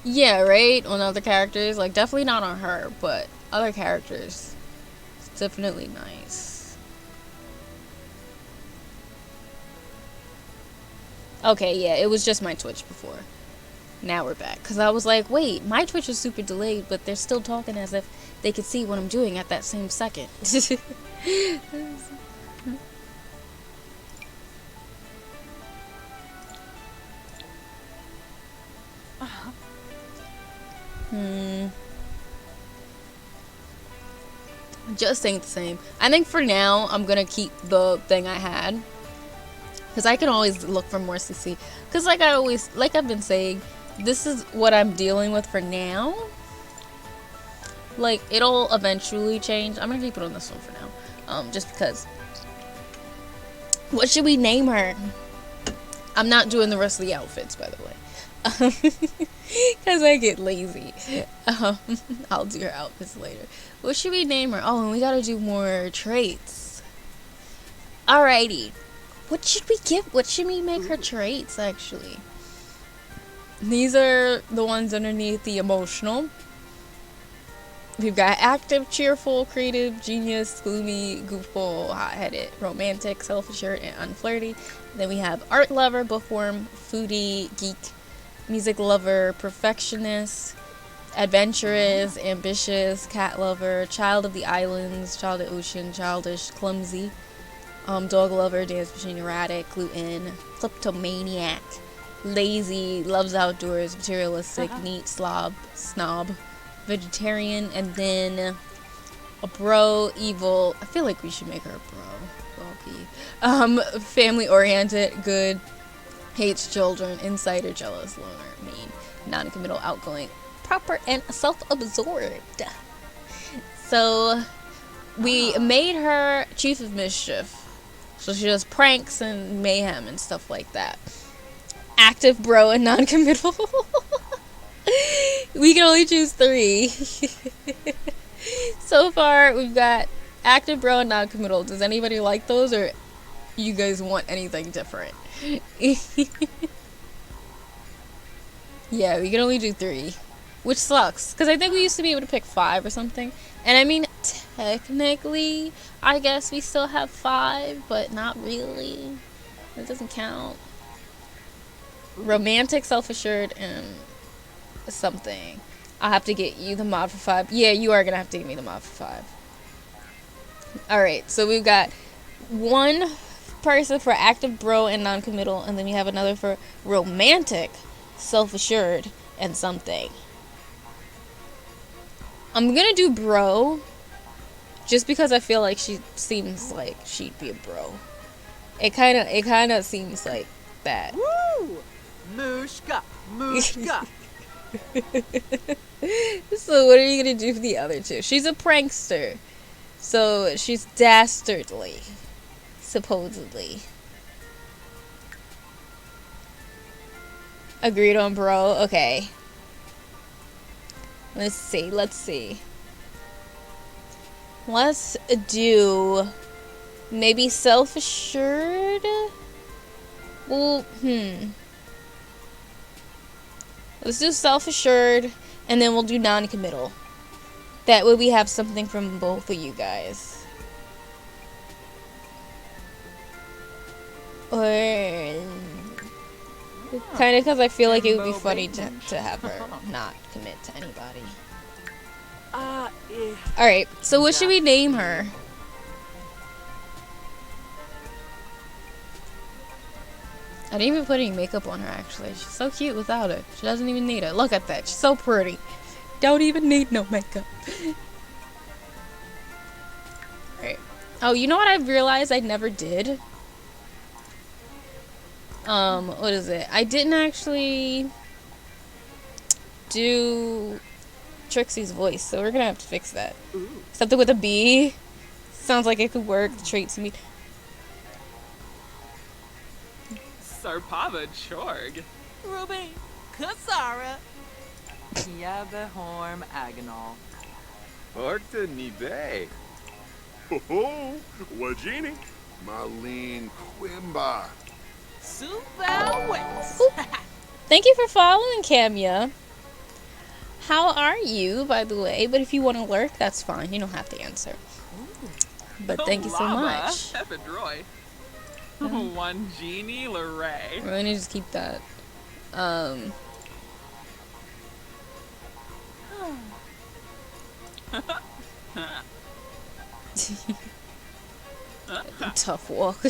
Yeah, right? On other characters, like definitely not on her, but other characters, it's definitely nice. Okay, yeah, it was just my Twitch before. Now we're back. Because I was like, wait, my Twitch is super delayed, but they're still talking as if they could see what I'm doing at that same second. Just ain't the same. I think for now, I'm gonna keep the thing I had. Because I can always look for more CC. Because like I've been saying, this is what I'm dealing with for now. Like, it'll eventually change. I'm gonna keep it on this one for now. Just because. What should we name her? I'm not doing the rest of the outfits, by the way. Because I get lazy. I'll do her outfits later. What should we name her? Oh, and we gotta do more traits. Alrighty. What should we make her traits, actually? These are the ones underneath the emotional. We've got active, cheerful, creative, genius, gloomy, goofball, hot-headed, romantic, self-assured, and unflirty. Then we have art lover, bookworm, foodie, geek, music lover, perfectionist, adventurous, ambitious, cat lover, child of the islands, child of ocean, childish, clumsy, dog lover, dance machine, erratic, gluten, kleptomaniac, lazy, loves outdoors, materialistic, neat, snob, vegetarian, and then a bro, evil. I feel like we should make her a bro. Bulky. Family oriented, good, hates children, insider, jealous, loner, mean, non-committal, outgoing, proper, and self-absorbed. So we made her chief of mischief. So she does pranks and mayhem and stuff like that. Active, bro, and non-committal. We can only choose 3. So far, we've got active, bro, and non-committal. Does anybody like those, or you guys want anything different? Yeah, we can only do 3. Which sucks, because I think we used to be able to pick 5 or something. And I mean, technically, I guess we still have 5, but not really. That doesn't count. Romantic, self-assured, and something. I'll have to get you the mod for 5. Yeah, you are going to have to give me the mod for 5. Alright, so we've got one person for active, bro, and non-committal, and then we have another for romantic, self-assured, and something. I'm gonna do bro, just because I feel like she seems like she'd be a bro. It kind of seems like that. Woo! Mushka! Mushka! So what are you gonna do for the other 2? She's a prankster, so she's dastardly, supposedly. Agreed on bro. Okay. Let's see. Let's do maybe self-assured. Well, let's do self-assured, and then we'll do non-committal. That way we have something from both of you guys. Or Kind of because I feel like it would be funny to have her not commit to anybody. Alright, so what should we name her? I didn't even put any makeup on her, actually. She's so cute without it. She doesn't even need it. Look at that. She's so pretty. Don't even need no makeup. Alright. Oh, you know what I've realized I never did? What is it? I didn't actually do Trixie's voice, so we're gonna have to fix that. Something with a B. Sounds like it could work. The traits meet. Sarpava Chorg. Ruby, Kasara. Yabehorm Agonal. Orta Nibe. Ho Wajini. Marlene Quimba. Super West. Thank you for following, Camia. How are you, by the way? But if you want to lurk, that's fine. You don't have to answer. But thank you so much. Epidroy. One Genie Leray. We're gonna just keep that. Tough walk.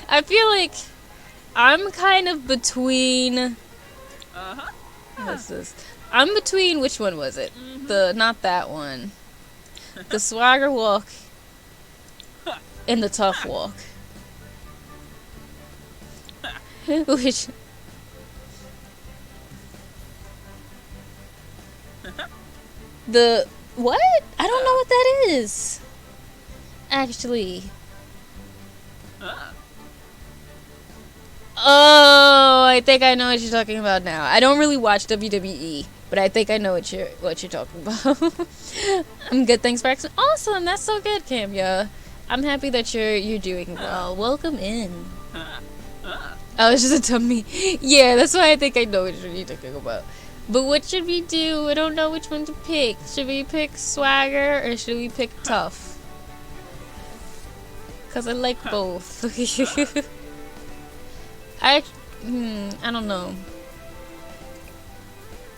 I feel like I'm kind of between. What's this? I'm between. Which one was it? Not that one. The swagger walk and the tough walk. Which the what? I don't know what that is. Actually. Oh, I think I know what you're talking about now. I don't really watch WWE, but I think I know what you're talking about. I'm good. Thanks for asking. Awesome. That's so good, Camia. I'm happy that you're doing well. Welcome in. Oh, it's just a tummy. Yeah, that's why I think I know what you're talking about. But what should we do? I don't know which one to pick. Should we pick swagger or should we pick tough? Cause I like both. I don't know.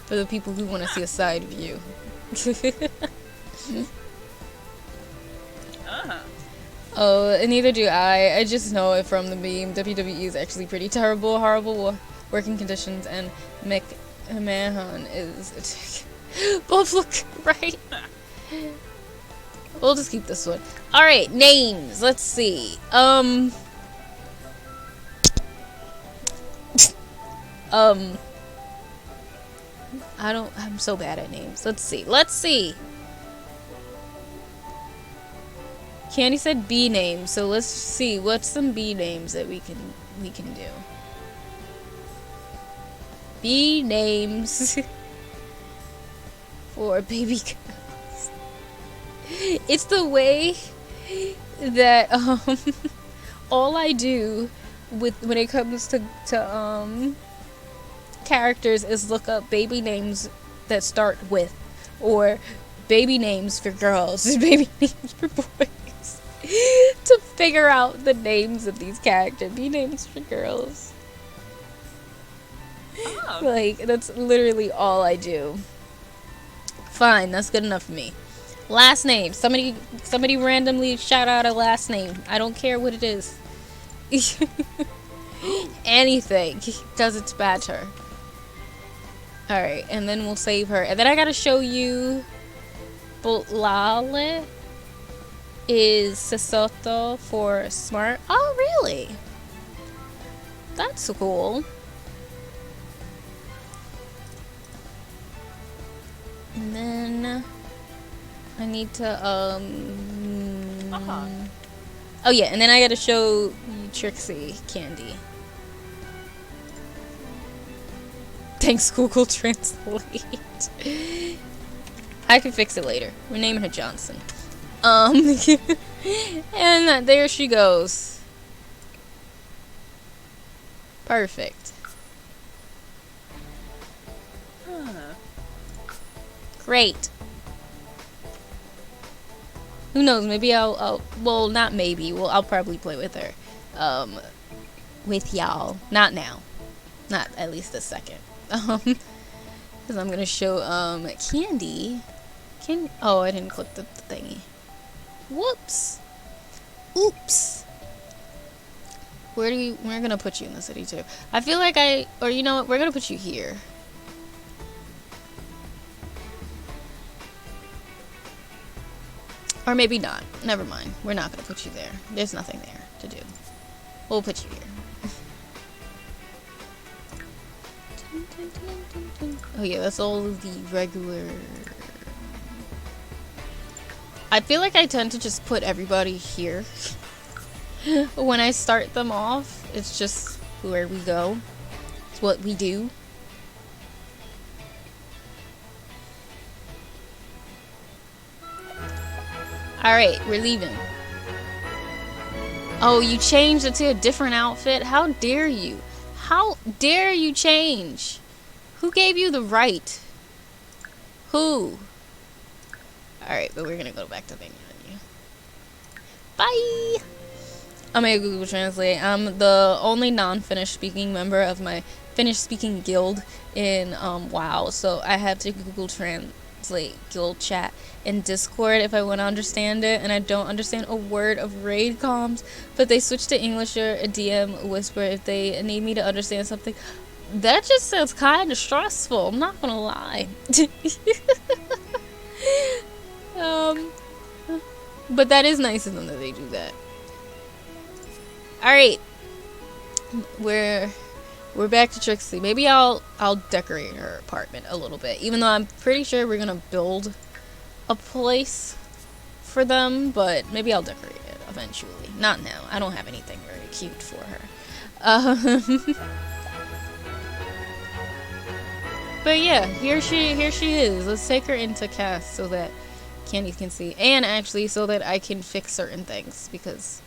For the people who want to see a side view. Oh, and neither do I. I just know it from the meme. WWE is actually pretty terrible, horrible working conditions, and McMahon is both look right. We'll just keep this one. All right, names. Let's see. I'm so bad at names. Let's see. Candy said B names, so let's see what's some B names that we can do. B names for baby girls. It's the way that all I do when it comes to characters is look up baby names that start with, or baby names for girls, baby names for boys. To figure out the names of these characters. B names for girls. Like, that's literally all I do. Fine, that's good enough for me. Last name. Somebody randomly shout out a last name. I don't care what it is. Anything doesn't matter. Alright, and then we'll save her. And then I gotta show you Bolale is Sesotho for smart. Oh, really? That's cool. And then I need to oh yeah, and then I gotta show you Trixie Candy. Thanks, Google Translate. I can fix it later. We're naming her Johnson. And there she goes. Perfect. Great. Who knows? Maybe I'll well, not maybe. Well, I'll probably play with her. With y'all. Not now. Not at least a second. Because I'm gonna show Candy. Oh, I didn't click the thingy. Whoops. Oops. We're gonna put you in the city too. I feel like or you know what? We're gonna put you here. Or maybe not. Never mind. We're not gonna put you there. There's nothing there to do. We'll put you here. Oh yeah, that's all of the regular. I feel like I tend to just put everybody here. When I start them off, it's just where we go. It's what we do. Alright, we're leaving. Oh, you changed it to a different outfit? How dare you? How dare you change? Who gave you the right? Who? Alright, but we're gonna go back to the menu. Bye! I'm gonna Google Translate. I'm the only non-Finnish speaking member of my Finnish speaking guild in WoW, so I have to Google Translate guild chat in Discord if I want to understand it, and I don't understand a word of raid comms, but they switch to English or a DM whisper if they need me to understand something. That just sounds kind of stressful, I'm not gonna lie. But that is nice of them that they do that. Alright. We're back to Trixie. Maybe I'll decorate her apartment a little bit, even though I'm pretty sure we're gonna build a place for them, but maybe I'll decorate it eventually. Not now. I don't have anything very cute for her. But yeah, here she is. Let's take her into cast so that Candy can see, and actually so that I can fix certain things, because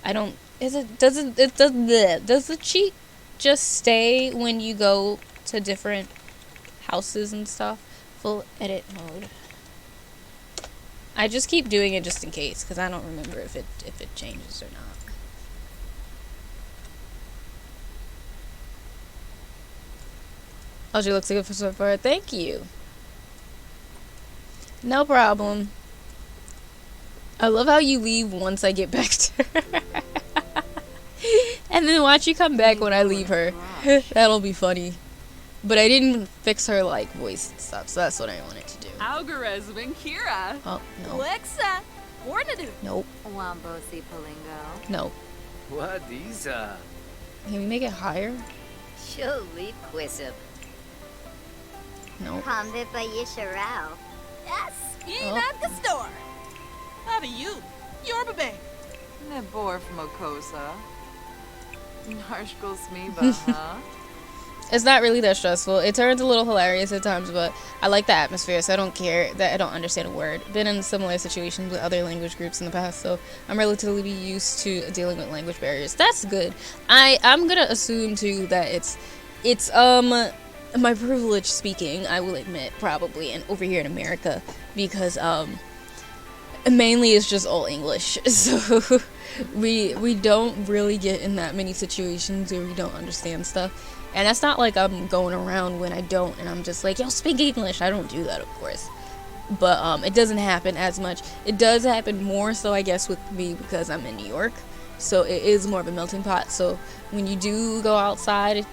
I don't. Does the cheat just stay when you go to different houses and stuff? Full edit mode. I just keep doing it just in case, because I don't remember if it changes or not. Oh, she looks good for so far. Thank you. No problem. I love how you leave once I get back to her. And then watch you come back when I leave her. That'll be funny. But I didn't fix her, like, voice and stuff, so that's what I wanted to do. Algorithm and Kira. Oh, no. Alexa, Ornadu. Nope. Wambosi Palingo. Nope. What is Can we make it higher? Chili Quisip. Nope. Hamvipa Yisharao. Yes, Oh. Yinad Gastor. How do you? Yorba Bay. Nebor from Okosa. Narshkul Smiba, huh? It's not really that stressful. It turns a little hilarious at times, but I like the atmosphere, so I don't care that I don't understand a word. Been in similar situations with other language groups in the past, so I'm relatively used to dealing with language barriers. That's good. I'm gonna assume too that it's my privilege speaking, I will admit, probably, and over here in America, because mainly it's just all English, so we don't really get in that many situations where we don't understand stuff. And that's not like I'm going around when I don't and I'm just like, yo, speak English. I don't do that, of course, but it doesn't happen as much. It does happen more so, I guess, with me because I'm in New York, so it is more of a melting pot. So when you do go outside,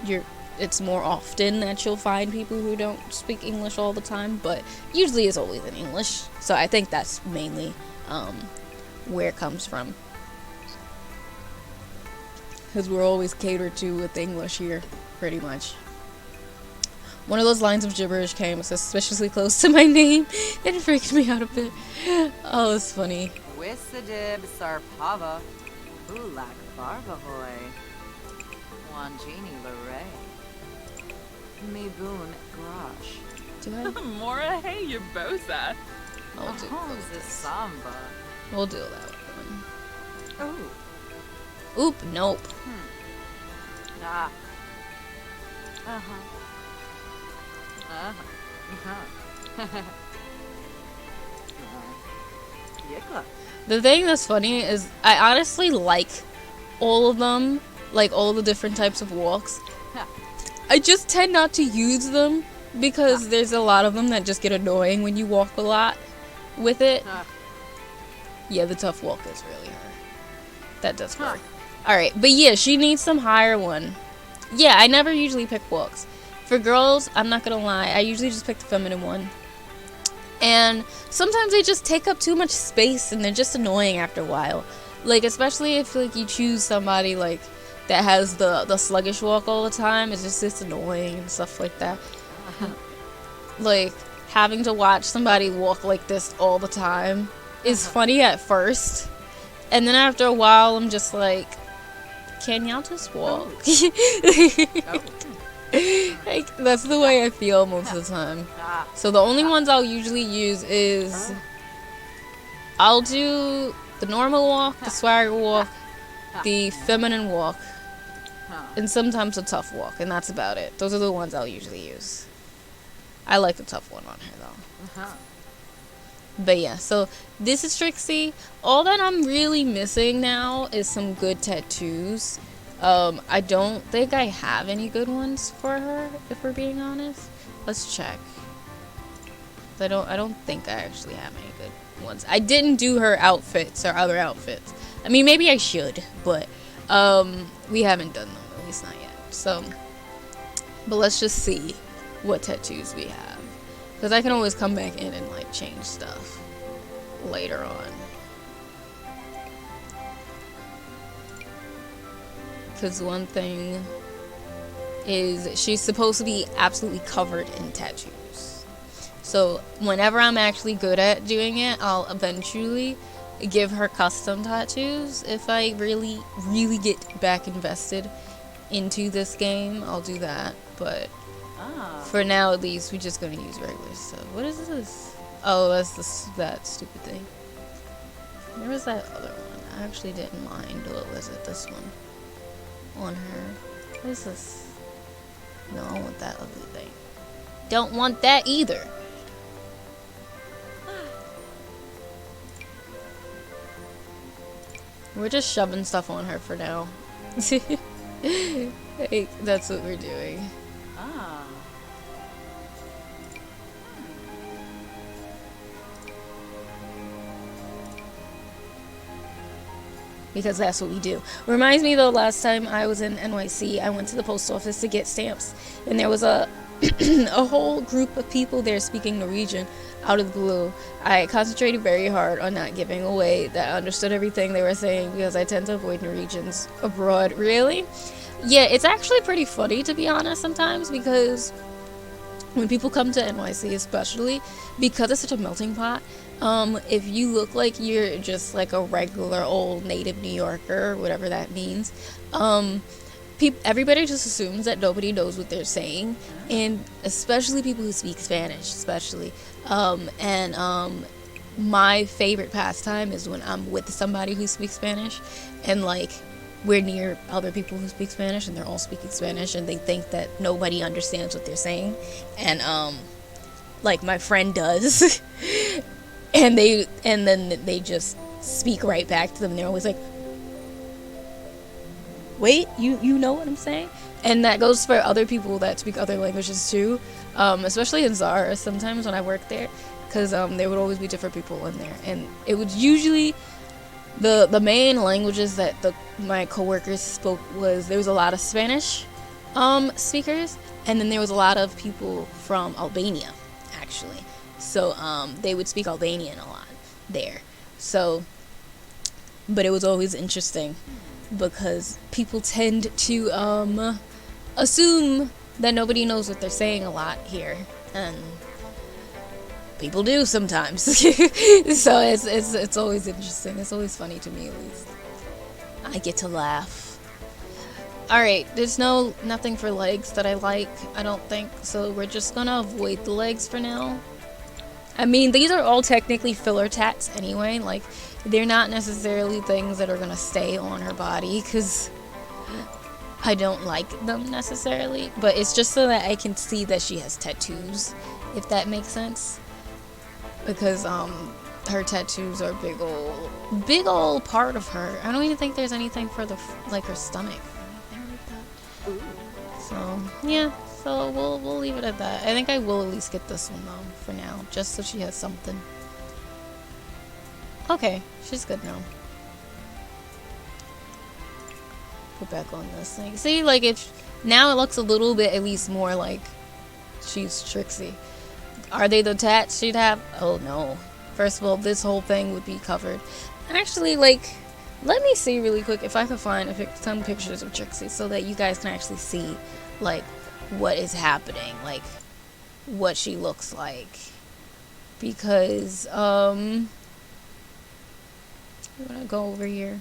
it's more often that you'll find people who don't speak English all the time, but usually it's always in English. So I think that's mainly where it comes from, because we're always catered to with English here, pretty much. One of those lines of gibberish came suspiciously close to my name. It freaked me out a bit. Oh, it's funny. Wissadib Sarpava. Ulak Barbahoy. Wanjini Lare. Miboon Grosh. Do I? Mora hey Yabosa. I'll do Holmes is Samba. We'll do that one. Oh. Oop, nope. Ah. Uh-huh. Uh-huh. Yikla. The thing that's funny is I honestly like all of them, like all the different types of walks. I just tend not to use them because there's a lot of them that just get annoying when you walk a lot with it. Yeah, the tough walk is really her. That does work. Alright, but yeah, she needs some higher one. Yeah, I never usually pick walks. For girls, I'm not gonna lie, I usually just pick the feminine one. And sometimes they just take up too much space and they're just annoying after a while. Like, especially if like you choose somebody like that has the sluggish walk all the time, it's just annoying and stuff like that. Like, having to watch somebody walk like this all the time is funny at first. And then after a while, I'm just like, can y'all just walk? Like, that's the way I feel most of the time. So the only ones I'll usually use is I'll do the normal walk, the swagger walk, the feminine walk, and sometimes a tough walk, and that's about it. Those are the ones I'll usually use. I like the tough one on her though. But yeah, so this is Trixie. All that I'm really missing now is some good tattoos. I don't think I have any good ones for her, if we're being honest. Let's check. I don't think I actually have any good ones. I didn't do her outfits or other outfits. I mean, maybe I should, but we haven't done them, at least not yet. So, but let's just see what tattoos we have, because I can always come back in and like change stuff later on. Because one thing is she's supposed to be absolutely covered in tattoos. So whenever I'm actually good at doing it, I'll eventually give her custom tattoos. If I really, really get back invested into this game, I'll do that. But for now, at least, we're just gonna use regular stuff. What is this? Oh, that's that stupid thing. There was that other one. I actually didn't mind. What was it? This one. On her. What is this? No, I want that ugly thing. Don't want that either. We're just shoving stuff on her for now. Hey, that's what we're doing. Because that's what we do. Reminds me though, last time I was in NYC, I went to the post office to get stamps, and there was a a whole group of people there speaking Norwegian out of the blue. I concentrated very hard on not giving away that I understood everything they were saying because I tend to avoid Norwegians abroad. Really? Yeah, it's actually pretty funny, to be honest, sometimes, because when people come to NYC, especially because it's such a melting pot, if you look like you're just like a regular old native New Yorker, whatever that means, everybody just assumes that nobody knows what they're saying, and especially people who speak Spanish, especially. My favorite pastime is when I'm with somebody who speaks Spanish, and like we're near other people who speak Spanish, and they're all speaking Spanish, and they think that nobody understands what they're saying, and like my friend does. And then they just speak right back to them, and they're always like, wait, you know what I'm saying? And that goes for other people that speak other languages too, especially in Zara sometimes when I worked there, because there would always be different people in there, and it was usually the main languages that my coworkers spoke was, there was a lot of Spanish speakers, and then there was a lot of people from Albania, actually. So they would speak Albanian a lot there. So, but it was always interesting because people tend to assume that nobody knows what they're saying a lot here, and people do sometimes. So it's always interesting. It's always funny to me, at least. I get to laugh. Alright, there's nothing for legs that I like, I don't think, so we're just gonna avoid the legs for now. I mean, these are all technically filler tats anyway, like, they're not necessarily things that are gonna stay on her body, because I don't like them necessarily, but it's just so that I can see that she has tattoos, if that makes sense, because her tattoos are big ol' part of her. I don't even think there's anything for like her stomach or anything like that. So yeah, so we'll leave it at that. I think I will at least get this one though for now, just so she has something. Okay, she's good now. Put back on this thing. See, like if now it looks a little bit at least more like she's Trixie. Are they the tats she'd have? Oh no. First of all, this whole thing would be covered. Actually, like, let me see really quick if I can find some pictures of Trixie so that you guys can actually see, like, what is happening, like, what she looks like. Because, I'm gonna go over here.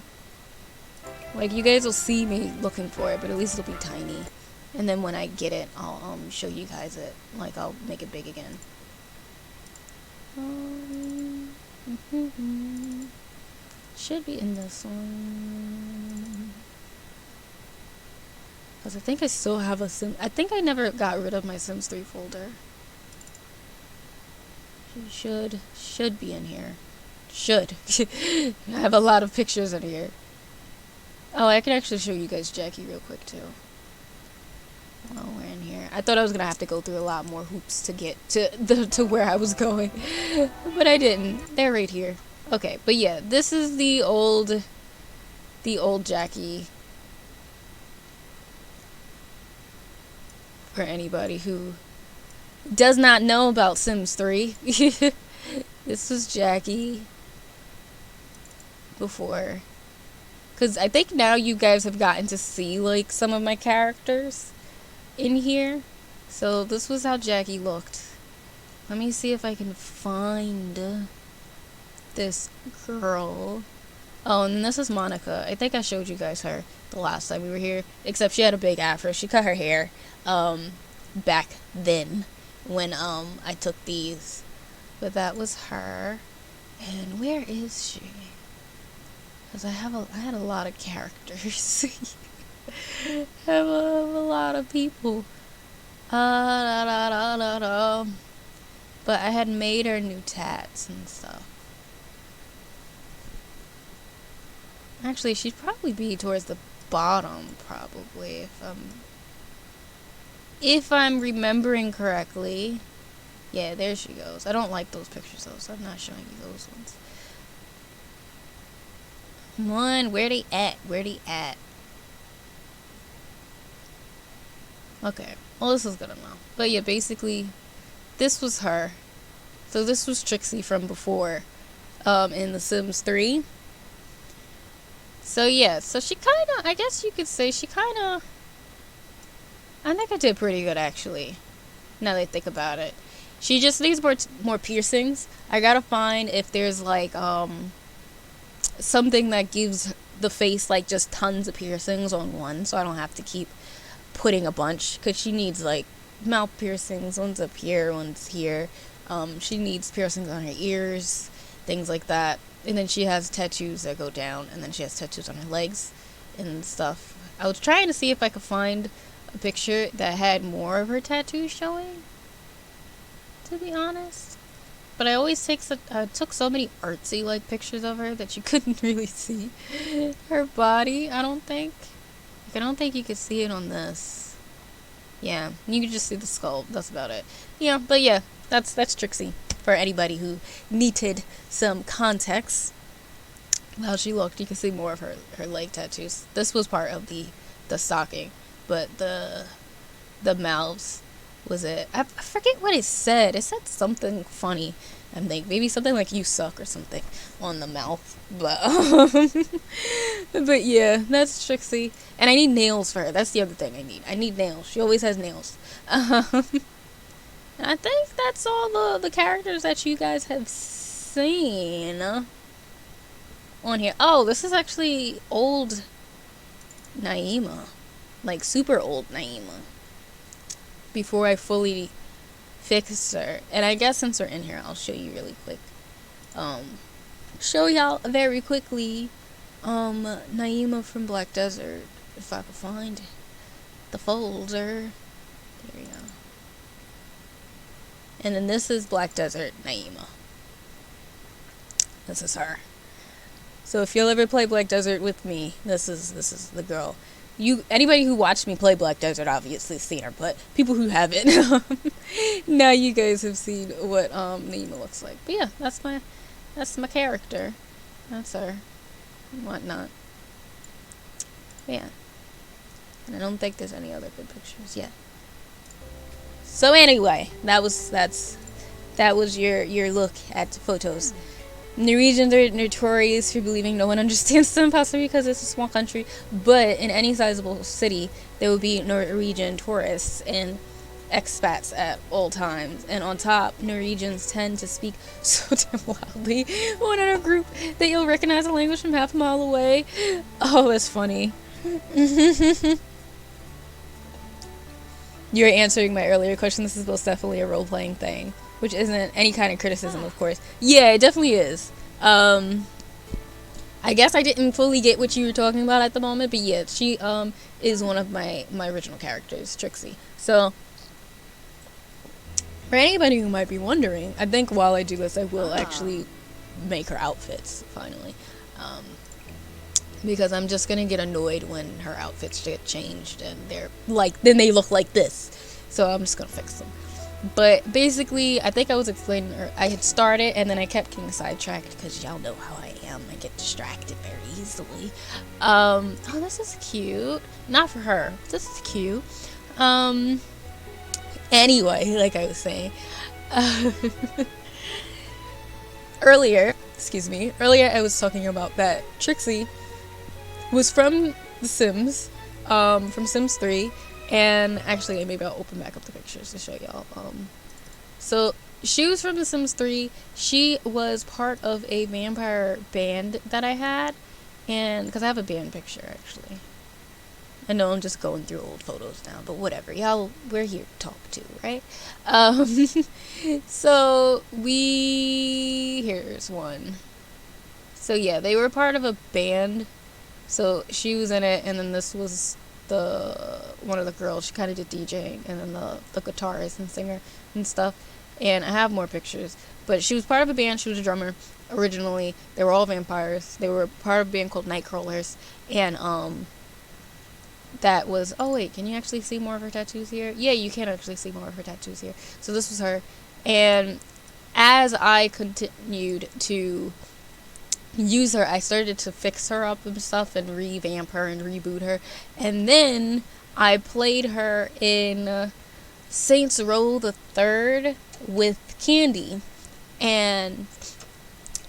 Like, you guys will see me looking for it, but at least it'll be tiny. And then when I get it, I'll show you guys it. Like, I'll make it big again. Should be in this one. Because I think I still have a Sim. I think I never got rid of my Sims 3 folder. Should be in here. Should. I have a lot of pictures in here. Oh, I can actually show you guys Jackie real quick too. Oh, we're in here. I thought I was gonna have to go through a lot more hoops to get to where I was going, but I didn't. They're right here. Okay, but yeah, this is the old Jackie. For anybody who does not know about Sims 3, this was Jackie before. Because I think now you guys have gotten to see, like, some of my characters in here. So this was how Jackie looked. Let me see if I can find this girl. Oh, and this is Monica. I think I showed you guys her the last time we were here. Except she had a big afro. She cut her hair back then when I took these. But that was her. And where is she? Because I had a lot of characters. I have a lot of people. But I had made her new tats and stuff. Actually, she'd probably be towards the bottom, probably, if I'm remembering correctly. Yeah, there she goes. I don't like those pictures though, so I'm not showing you those ones. Come on, where they at? Where they at? Okay, well, this is good enough. But yeah, basically, this was her. So this was Trixie from before, in The Sims 3. So yeah, so she kind of, I guess you could say she kind of, I think I did pretty good actually, now that I think about it. She just needs more piercings. I gotta find if there's like, something that gives the face like just tons of piercings on one, so I don't have to keep putting a bunch, because she needs like mouth piercings. One's up here, one's here. She needs piercings on her ears, things like that. And then she has tattoos that go down, and then she has tattoos on her legs and stuff. I was trying to see if I could find a picture that had more of her tattoos showing, to be honest. But I always took so many artsy like pictures of her that you couldn't really see her body, I don't think. Like, I don't think you could see it on this. Yeah, you could just see the skull. That's about it. Yeah, but yeah, that's Trixie. For anybody who needed some context, how she looked, you can see more of her leg tattoos. This was part of the stocking, but the mouths was it. I forget what it said. It said something funny. I think maybe something like "you suck" or something on the mouth. But but yeah, that's Trixie. And I need nails for her. That's the other thing I need. I need nails. She always has nails. I think that's all the characters that you guys have seen on here. Oh, this is actually old Naima. Like, super old Naima. Before I fully fixed her. And I guess since we're in here, I'll show you really quick. Show y'all very quickly Naima from Black Desert. If I can find the folder. There we go. And then this is Black Desert Naima. This is her. So if you'll ever play Black Desert with me, this is the girl. anybody who watched me play Black Desert obviously seen her, but people who haven't, now you guys have seen what Naima looks like. But yeah, that's my character. That's her. And whatnot. But yeah. And I don't think there's any other good pictures yet. So anyway, that was your look at photos. Norwegians are notorious for believing no one understands them, possibly because it's a small country. But in any sizable city, there will be Norwegian tourists and expats at all times. And on top, Norwegians tend to speak so damn loudly when in a group that you'll recognize the language from half a mile away. Oh, that's funny. You're answering my earlier question. This is most definitely a role-playing thing, which isn't any kind of criticism, of course. Yeah, it definitely is. I guess I didn't fully get what you were talking about at the moment, but yeah, she is one of my original characters, Trixie. So, for anybody who might be wondering, I think while I do this, I will actually make her outfits, finally. Because I'm just gonna get annoyed when her outfits get changed and then they look like this. So I'm just gonna fix them. But basically, I think I was explaining, or I had started and then I kept getting sidetracked because y'all know how I am. I get distracted very easily. Oh, this is cute. Not for her. This is cute. Anyway, like I was saying, earlier I was talking about that Trixie was from The Sims, from Sims 3, and actually maybe I'll open back up the pictures to show y'all. So she was from The Sims 3. She was part of a vampire band that I had, and because I have a band picture actually. I know I'm just going through old photos now, but whatever. Y'all, we're here to talk to, right? So here's one. So yeah, they were part of a band. So she was in it, and then this was one of the girls. She kind of did DJing, and then the guitarist and singer and stuff. And I have more pictures, but she was part of a band. She was a drummer originally. They were all vampires. They were part of a band called Nightcrawlers, and that was, oh wait, can you actually see more of her tattoos here? Yeah, you can actually see more of her tattoos here. So this was her, and as I continued to use her, I started to fix her up and stuff and revamp her and reboot her, and then I played her in Saints Row the Third with Candy, and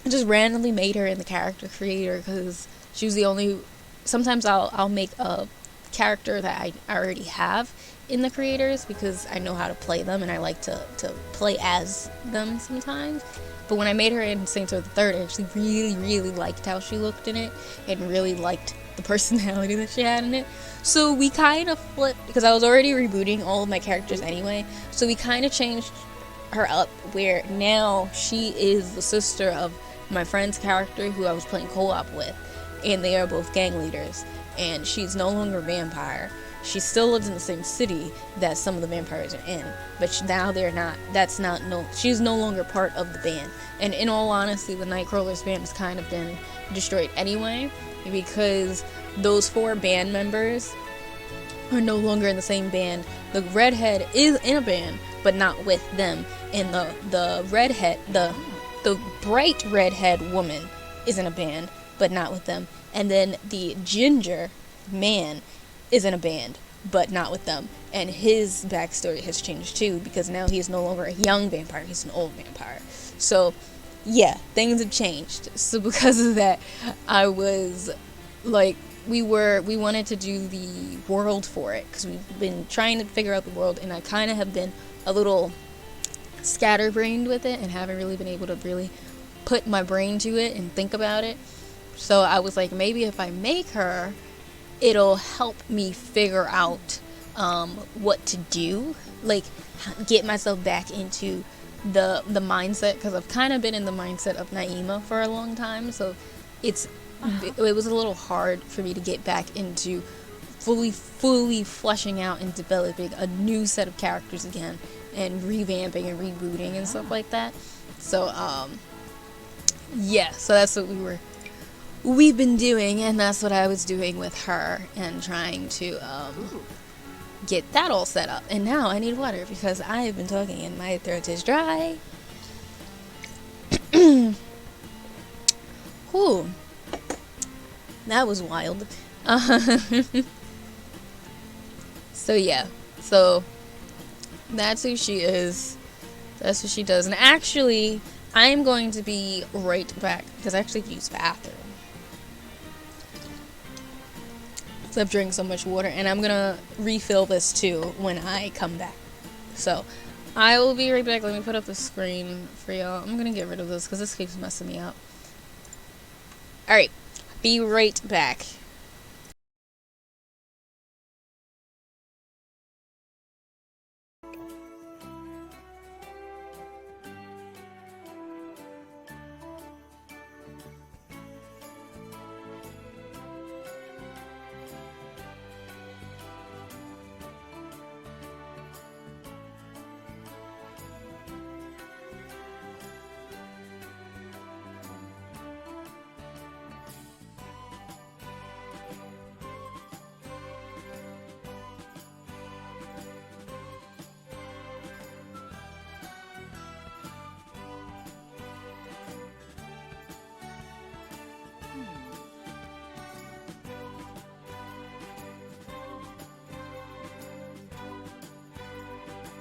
just randomly made her in the character creator because she was the only. Sometimes I'll make a character that I already have in the creators because I know how to play them and I like to play as them sometimes. But when I made her in Saints Row the Third, I actually really liked how she looked in it and really liked the personality that she had in it. So we kind of flipped, because I was already rebooting all of my characters anyway, so we kind of changed her up where now she is the sister of my friend's character who I was playing co-op with, and they are both gang leaders, and she's no longer a vampire. She still lives in the same city that some of the vampires are in, but now they're not. She's no longer part of the band. And in all honesty, the Nightcrawlers band has kind of been destroyed anyway, because those 4 band members are no longer in the same band. The redhead is in a band, but not with them. And the redhead, the bright redhead woman is in a band, but not with them. And then the ginger man is in a band, but not with them. And his backstory has changed too, because now he's no longer a young vampire, he's an old vampire. So yeah, things have changed. So because of that, I was like, we wanted to do the world for it, because we've been trying to figure out the world, and I kind of have been a little scatterbrained with it and haven't really been able to really put my brain to it and think about it. So I was like, maybe if I make her, it'll help me figure out what to do, like get myself back into the mindset, because I've kind of been in the mindset of Naima for a long time, so it was a little hard for me to get back into fully fleshing out and developing a new set of characters again and revamping and rebooting and stuff like that. So yeah, so that's what we we've been doing, and that's what I was doing with her and trying to get that all set up. And now I need water because I have been talking and my throat is dry. Whew. That was wild. So yeah, so that's who she is. That's what she does. And actually, I am going to be right back because I actually have to use the bathroom. So I've drank so much water, and I'm gonna refill this too when I come back. So I will be right back. Let me put up the screen for y'all. I'm gonna get rid of this because this keeps messing me up. Alright, be right back.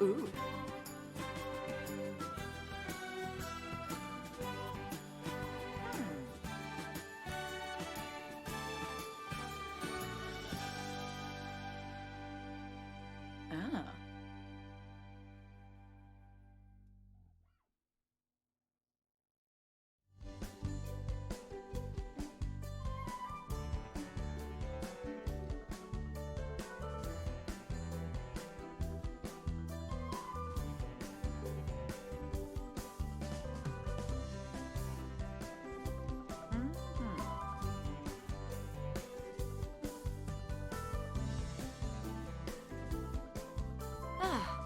Ooh. Ah. Ah.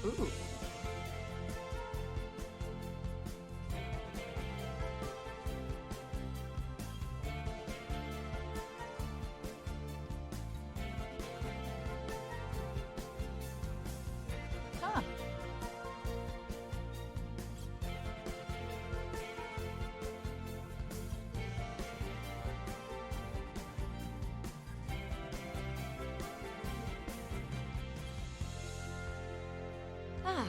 Ooh. Huh. Ah.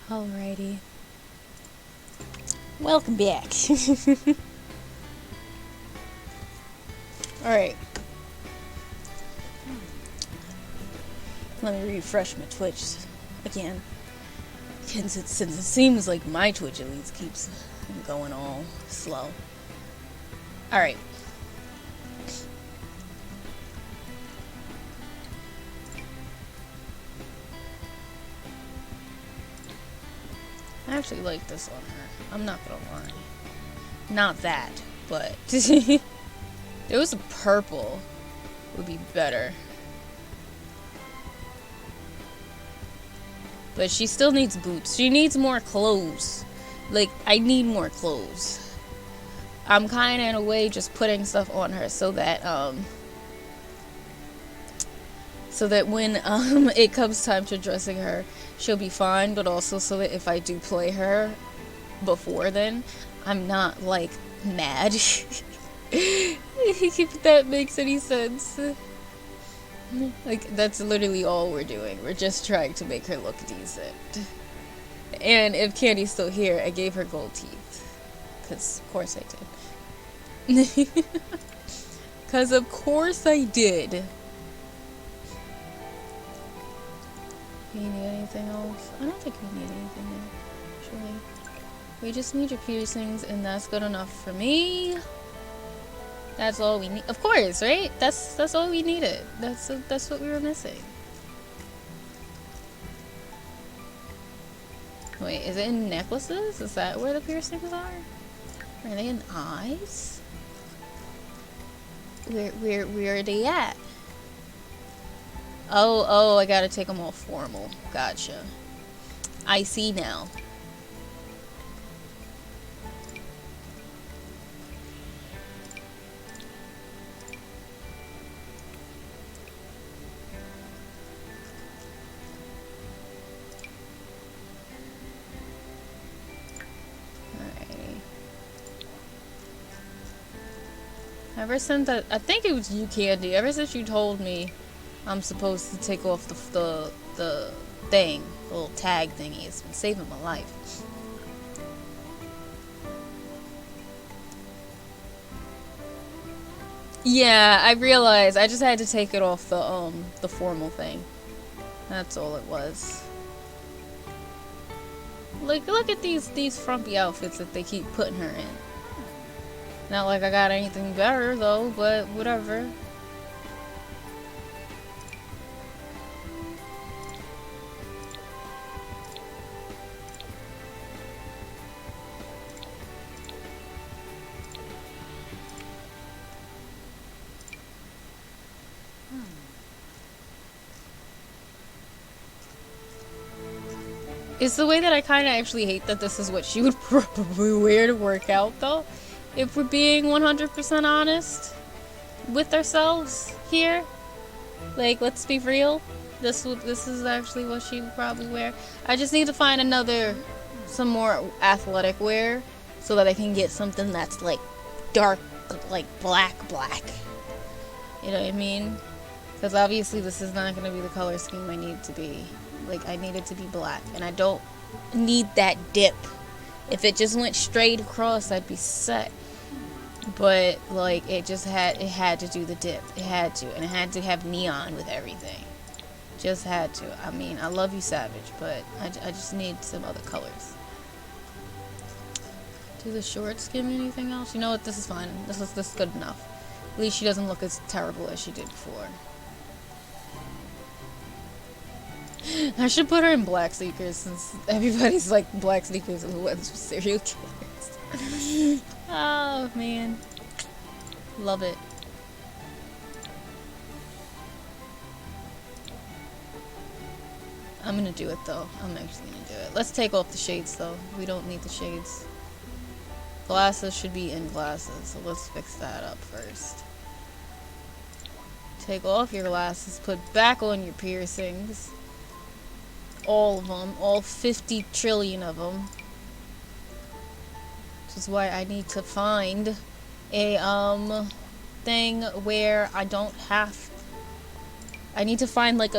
Alrighty. Welcome back. Alright. Let me refresh my Twitch again. Since it seems like my Twitch at least keeps going all slow. Alright. I actually like this on her. I'm not gonna lie. Not that, but there was a purple would be better. But she still needs boots. She needs more clothes. Like, I need more clothes. I'm kind of in a way just putting stuff on her so that when it comes time to dressing her, she'll be fine, but also so that if I do play her before then, I'm not like mad. If that makes any sense. Like, that's literally all we're doing. We're just trying to make her look decent. And if Candy's still here, I gave her gold teeth. Because, of course I did. Because, of course I did. Do you need anything else? I don't think we need anything else, actually. We just need your piercings, and that's good enough for me. That's all we need. Of course, right? That's all we needed. That's what we were missing. Wait, is it in necklaces? Is that where the piercings are? Are they in eyes? Where are they at? Oh, I gotta take them all formal. Gotcha. I see now. Ever since I think it was you, Candy. Ever since you told me I'm supposed to take off the thing, the little tag thingy, it's been saving my life. Yeah, I realized. I just had to take it off the formal thing. That's all it was. Look at these frumpy outfits that they keep putting her in. Not like I got anything better though, but whatever. It's the way that I kind of actually hate that this is what she would probably wear to work out though. If we're being 100% honest with ourselves here, like, let's be real. This is actually what she would probably wear. I just need to find some more athletic wear, so that I can get something that's like dark, like black. You know what I mean? Because obviously this is not going to be the color scheme I need to be. Like, I need it to be black, and I don't need that dip. If it just went straight across, I'd be set. But like, it had to do the dip. It had to, and it had to have neon with everything. Just had to. I mean, I love you, Savage, but I just need some other colors. Do the shorts give me anything else? You know what? This is fine. This is good enough. At least she doesn't look as terrible as she did before. I should put her in black sneakers, since everybody's like black sneakers are the ones with serial killers. Oh man, love it. I'm gonna do it though. I'm actually gonna do it. Let's take off the shades though. We don't need the shades. Glasses should be in glasses, so let's fix that up first. Take off your glasses, put back on your piercings. All of them, all 50 trillion of them. Which is why I need to find a thing where I don't have I need to find like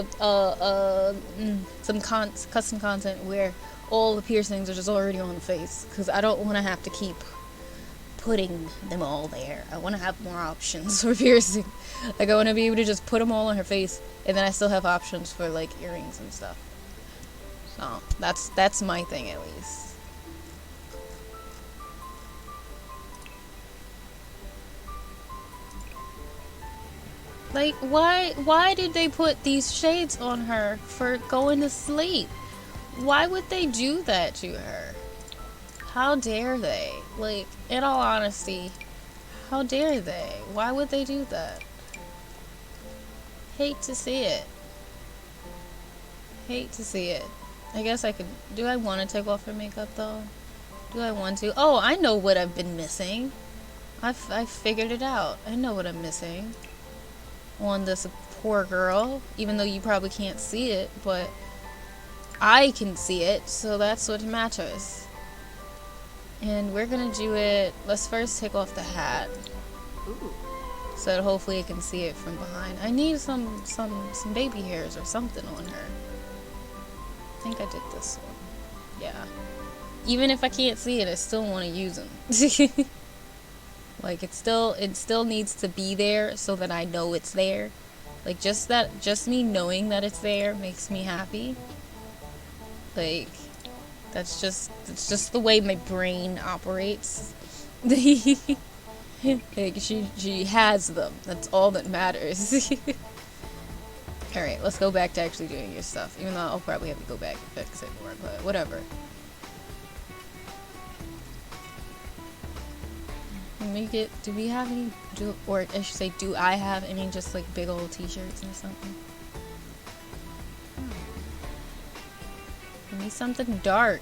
some custom content where all the piercings are just already on the face, because I don't want to have to keep putting them all there. I want to have more options for piercing. Like, I want to be able to just put them all on her face, and then I still have options for like earrings and stuff. So that's my thing, at least. Like, why did they put these shades on her for going to sleep? Why would they do that to her? How dare they? Like, in all honesty, how dare they? Why would they do that? Hate to see it. Hate to see it. I guess I could... Do I want to take off her makeup, though? Do I want to? Oh, I know what I've been missing. I figured it out. I know what I'm missing on this poor girl, even though you probably can't see it, but I can see it, so that's what matters. And we're gonna do it. Let's first take off the hat, Ooh. so that hopefully I can see it from behind. I need some baby hairs or something on her. I think I did this one. Yeah. Even if I can't see it, I still want to use them. Like, it still needs to be there so that I know it's there. Like, just me knowing that it's there makes me happy. Like, that's just the way my brain operates. Like, she has them. That's all that matters. Alright, let's go back to actually doing your stuff. Even though I'll probably have to go back and fix it more, but whatever. Do we have any, or I should say, do I have any just like big old t-shirts or something? Give me something dark.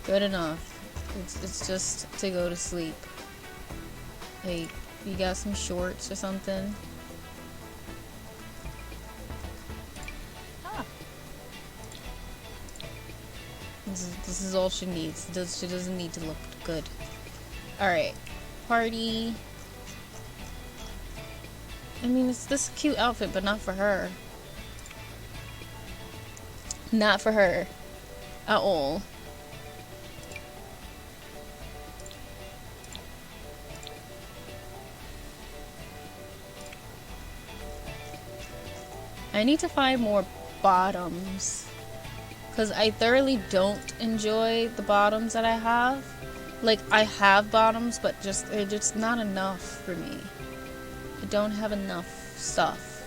Good enough. It's just to go to sleep. Like, you got some shorts or something? This is all she needs. She doesn't need to look good. Alright. Party. I mean, it's this cute outfit, but not for her. Not for her. At all. I need to find more bottoms. Because I thoroughly don't enjoy the bottoms that I have. Like, I have bottoms, but they're just not enough for me. I don't have enough stuff.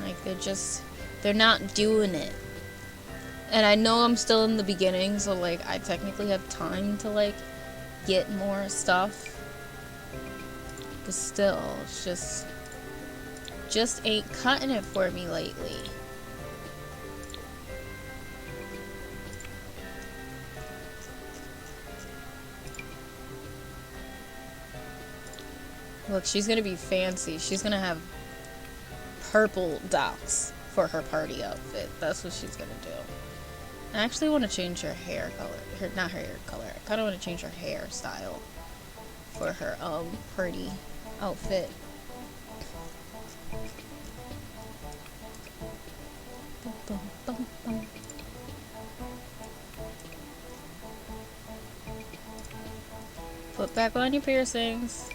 Like, they're not doing it. And I know I'm still in the beginning, so, like, I technically have time to, like, get more stuff. But still, it's just ain't cutting it for me lately. Look, she's gonna be fancy. She's gonna have purple dots for her party outfit. That's what she's gonna do. I actually want to change her hair color. Not her hair color. I kind of want to change her hairstyle for her party outfit. Put back on your piercings.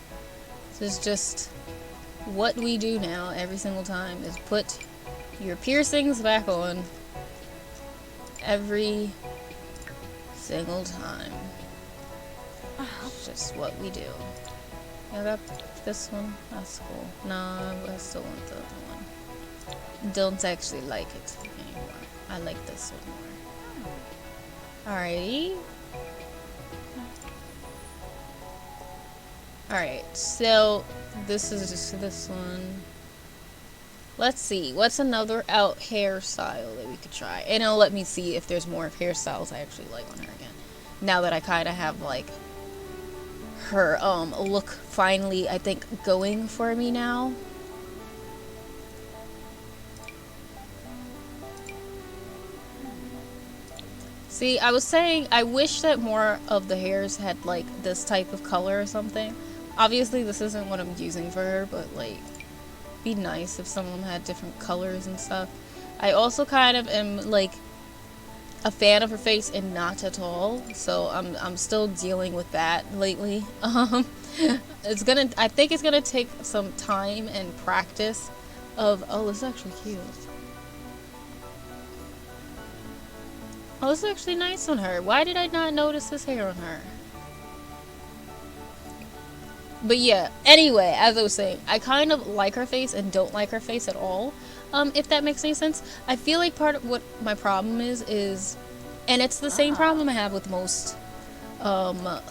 This is just what we do now every single time, is put your piercings back on every single time. It's just what we do. I got this one. That's cool. No, I still want the other one. Don't actually like it anymore. I like this one more. Alrighty. Alright, so this is just this one. Let's see, what's another hairstyle that we could try? And it'll let me see if there's more hairstyles I actually like on her again. Now that I kind of have, like, her look finally, I think, going for me now. See, I was saying I wish that more of the hairs had like this type of color or something. Obviously this isn't what I'm using for her, but like be nice if some of them had different colors and stuff. I also kind of am like a fan of her face and not at all, so I'm still dealing with that lately. I think it's gonna take some time and practice of, oh, this is actually cute. Oh, this is actually nice on her. Why did I not notice this hair on her? But yeah, anyway, as I was saying, I kind of like her face and don't like her face at all. If that makes any sense. I feel like part of what my problem is, and it's the same problem I have with most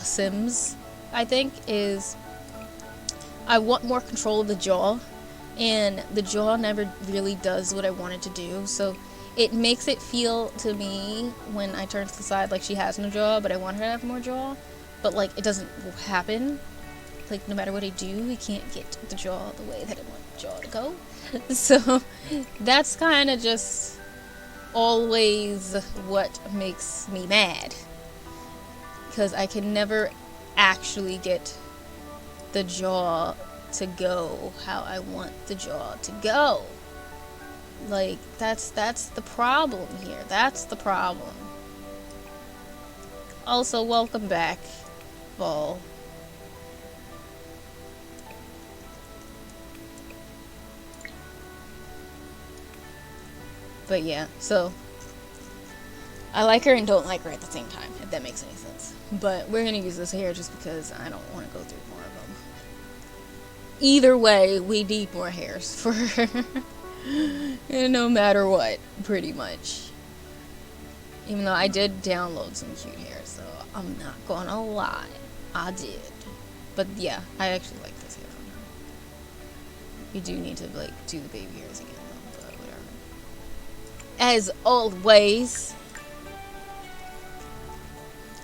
Sims, I think, is I want more control of the jaw, and the jaw never really does what I want it to do, so it makes it feel to me when I turn to the side like she has no jaw, but I want her to have more jaw, but like it doesn't happen. Like no matter what I do, we can't get the jaw the way that I want the jaw to go. So that's kind of just always what makes me mad, because I can never actually get the jaw to go how I want the jaw to go. Like that's the problem here. That's the problem. Also, welcome back, Vol. But yeah, so I like her and don't like her at the same time, if that makes any sense. But we're gonna use this hair just because I don't want to go through more of them. Either way, we need more hairs for her. No matter what, pretty much. Even though I did download some cute hair, so I'm not gonna lie. I did. But yeah, I actually like this hair on her. You do need to like do the baby hairs again though, but whatever. As always,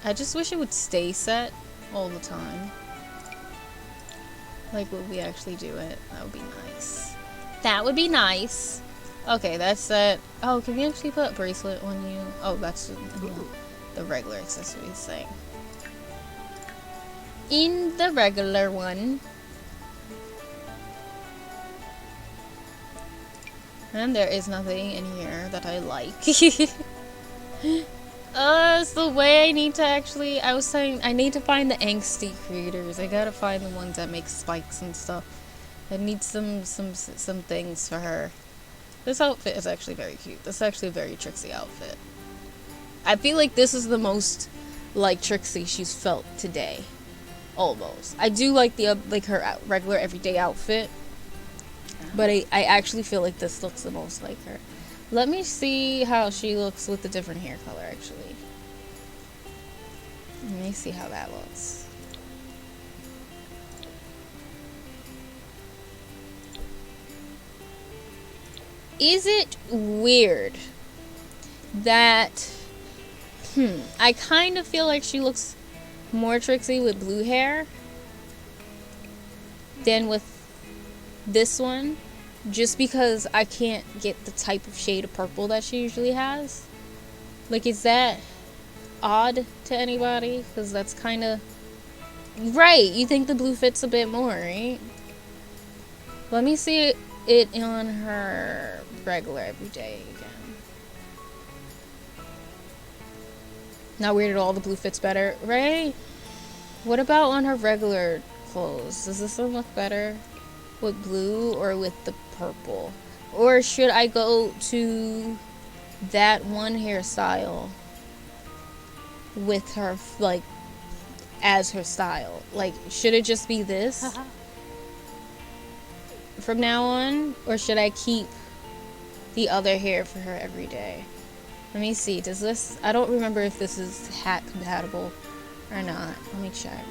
I just wish it would stay set all the time. Like, would we actually do it? That would be nice. That would be nice. Okay, that's set. Oh, can we actually put a bracelet on you? Oh, that's the regular accessories thing. In the regular one. And there is nothing in here that I like. It's the way I need to actually... I was saying, I need to find the angsty creators. I gotta find the ones that make spikes and stuff. I need some things for her. This outfit is actually very cute. This is actually a very Trixie outfit. I feel like this is the most, like, Trixie she's felt today. Almost. I do like the like her regular everyday outfit. But I actually feel like this looks the most like her. Let me see how she looks with the different hair color, actually. Let me see how that looks. Is it weird that... I kind of feel like she looks more Trixie with blue hair than with this one, just because I can't get the type of shade of purple that she usually has. Like, is that odd to anybody? Because that's kind of... Right, you think the blue fits a bit more, right? Let me see it on her regular everyday again. Not weird at all, the blue fits better, right? What about on her regular clothes? Does this one look better with blue or with the purple? Or should I go to that one hairstyle with her, like, as her style? Like, should it just be this from now on? Or should I keep the other hair for her every day? Let me see. Does this... I don't remember if this is hat compatible or not. Let me check.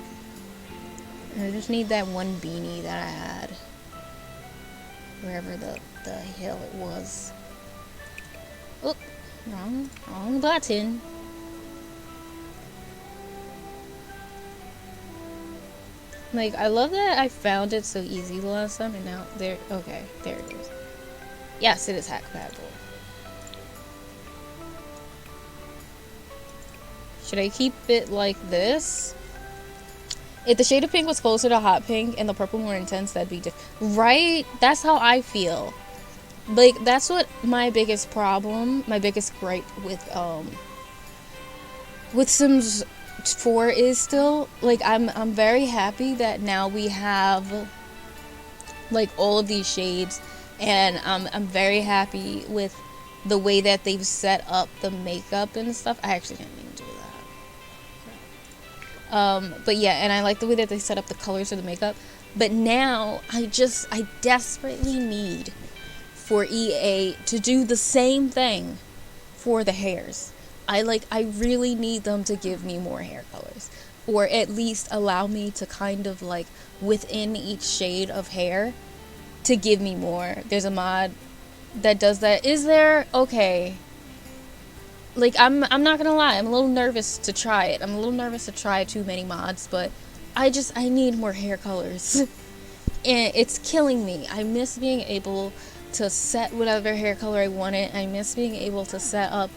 I just need that one beanie that I had. Wherever the hell it was. Oop. Wrong button. Like, I love that I found it so easy the last time, and now there... Okay, there it is. Yes, it is hat compatible. Should I keep it like this? If the shade of pink was closer to hot pink and the purple more intense, that'd be different. Right? That's how I feel. Like, that's what my biggest problem, my biggest gripe with Sims 4 is still. Like, I'm very happy that now we have, like, all of these shades. And I'm very happy with the way that they've set up the makeup and stuff. I actually didn't even do that. But yeah, and I like the way that they set up the colors of the makeup. But now I desperately need for EA to do the same thing for the hairs. I really need them to give me more hair colors, or at least allow me to kind of like within each shade of hair to give me more. There's a mod that does that. Is there? Okay. Like, I'm not gonna lie, I'm a little nervous to try it. I'm a little nervous to try too many mods, but I need more hair colors. And it's killing me. I miss being able to set whatever hair color I wanted. I miss being able to set up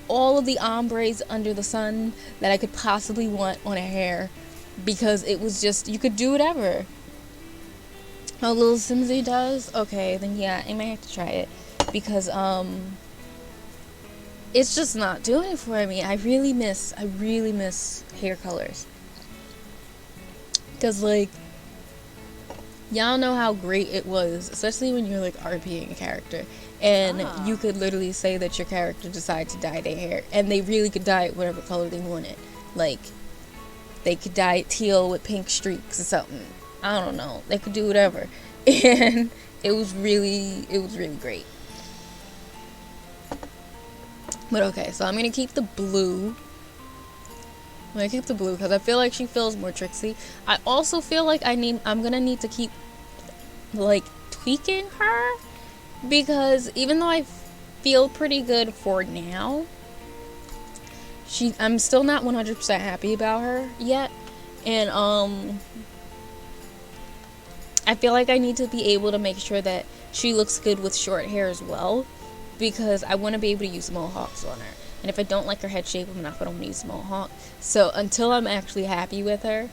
all of the ombres under the sun that I could possibly want on a hair, because it was just, you could do whatever. How Little Simsy does? Okay, then yeah, I might have to try it, because it's just not doing it for me. I really miss hair colors. Because, like, y'all know how great it was, especially when you're, like, RPing a character. And you could literally say that your character decided to dye their hair. And they really could dye it whatever color they wanted. Like, they could dye it teal with pink streaks or something. I don't know. They could do whatever. And it was really great. But okay, so I'm gonna keep the blue. I'm gonna keep the blue because I feel like she feels more tricksy. I also feel like I'm gonna need to keep, like, tweaking her, because even though I feel pretty good for now, I'm still not 100% happy about her yet. And I feel like I need to be able to make sure that she looks good with short hair as well, because I want to be able to use mohawks on her. And if I don't like her head shape, I'm not going to use mohawk. So until I'm actually happy with her,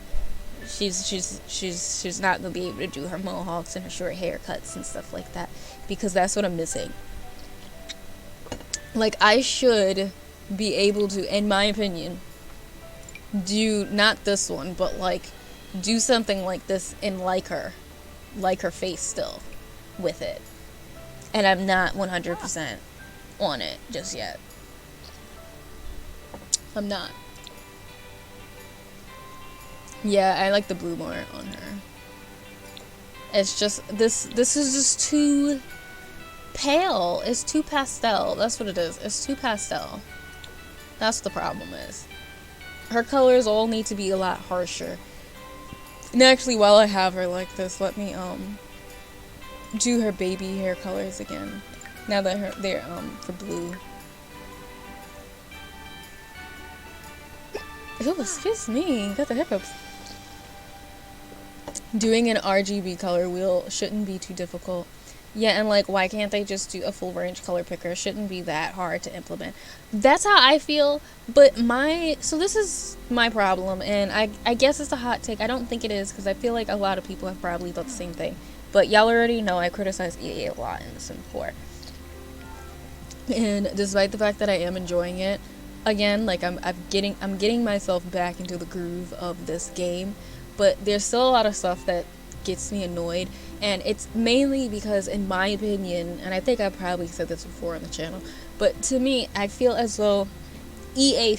she's not going to be able to do her mohawks and her short haircuts and stuff like that, because that's what I'm missing. Like, I should be able to, in my opinion, do not this one, but like do something like this and like her face still with it. And I'm not 100% on it just yet. I'm not. Yeah, I like the blue more on her. It's just, this is just too pale. It's too pastel. That's what it is. It's too pastel. That's what the problem is. Her colors all need to be a lot harsher. And actually, while I have her like this, let me do her baby hair colors again. Now that they're for blue. Oh, excuse me, got the hiccups. Doing an RGB color wheel shouldn't be too difficult. Yeah, and like, why can't they just do a full range color picker? It shouldn't be that hard to implement. That's how I feel, but so this is my problem, and I guess it's a hot take. I don't think it is, because I feel like a lot of people have probably thought the same thing. But y'all already know I criticize EA a lot in Sims 4. And despite the fact that I am enjoying it, again, like, I'm getting myself back into the groove of this game, but there's still a lot of stuff that gets me annoyed, and it's mainly because, in my opinion, and I think I probably said this before on the channel, but to me, I feel as though EA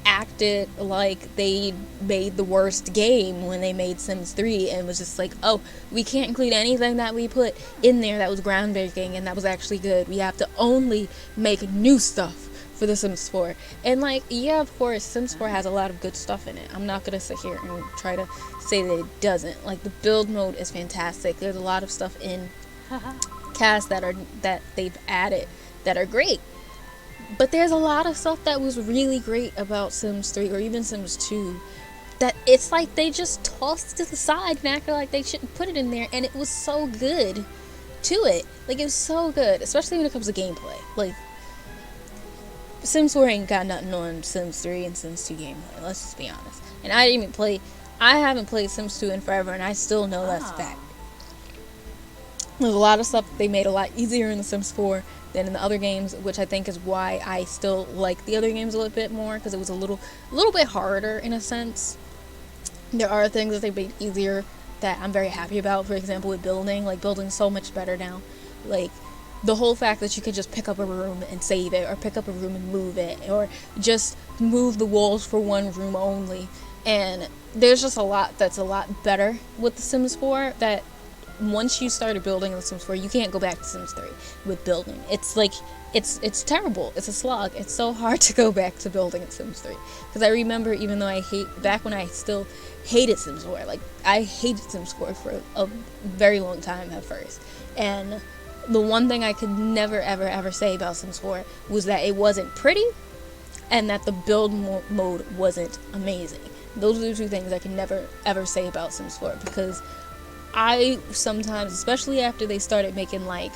acted like they made the worst game when they made Sims 3, and was just like, oh, we can't include anything that we put in there that was groundbreaking and that was actually good. We have to only make new stuff for The Sims 4. And like, yeah, of course, Sims 4 has a lot of good stuff in it. I'm not gonna sit here and try to say that it doesn't. Like, the build mode is fantastic. There's a lot of stuff in cast that they've added that are great. But there's a lot of stuff that was really great about Sims 3 or even Sims 2 that it's like they just tossed to the side and acted like they shouldn't put it in there, and it was so good to it. Like, it was so good, especially when it comes to gameplay. Like, Sims 4 ain't got nothing on Sims 3 and Sims 2 gameplay. Let's just be honest. And I haven't played Sims 2 in forever, and I still know that's a fact. There's a lot of stuff they made a lot easier in the Sims 4 than in the other games, which I think is why I still like the other games a little bit more, because it was a little bit harder in a sense. There are things that they made easier that I'm very happy about. For example, with building, like building's so much better now. Like the whole fact that you could just pick up a room and save it, or pick up a room and move it, or just move the walls for one room only. And there's just a lot that's a lot better with the Sims 4, that once you started building in the Sims 4, you can't go back to Sims 3 with building. It's like, it's terrible. It's a slog. It's so hard to go back to building in Sims 3. Because I remember, even though back when I still hated Sims 4, like, I hated Sims 4 for a very long time at first. And the one thing I could never, ever, ever say about Sims 4 was that it wasn't pretty, and that the build mode wasn't amazing. Those are the two things I can never, ever say about Sims 4, because I sometimes, especially after they started making, like,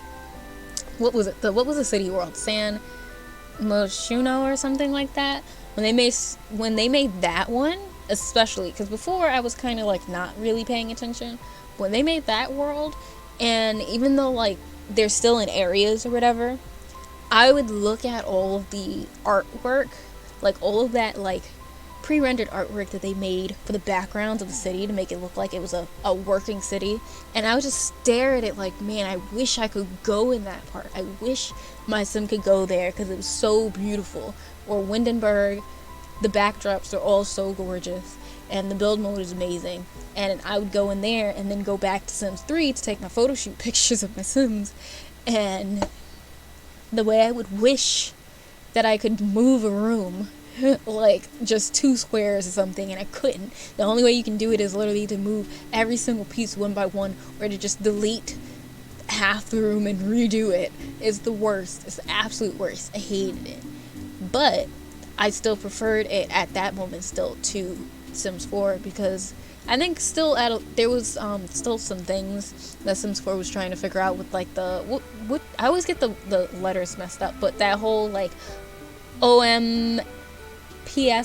what was the city world? San Myshuno or something like that? When they made that one, especially, because before I was kind of, like, not really paying attention. When they made that world, and even though, like, they're still in areas or whatever, I would look at all of the artwork, like, all of that, like, pre-rendered artwork that they made for the backgrounds of the city to make it look like it was a working city, and I would just stare at it like, man, I wish I could go in that part. I wish my sim could go there, because it was so beautiful. Or Windenburg, the backdrops are all so gorgeous, and the build mode is amazing. And I would go in there and then go back to Sims 3 to take my photo shoot pictures of my Sims, and the way I would wish that I could move a room like just 2 squares or something, and I couldn't. The only way you can do it is literally to move every single piece one by one, or to just delete half the room and redo it. It's the worst. It's the absolute worst. I hated it. But I still preferred it at that moment still to Sims 4, because I think still there was still some things that Sims 4 was trying to figure out with, like, the what I always get the letters messed up, but that whole, like, OMPS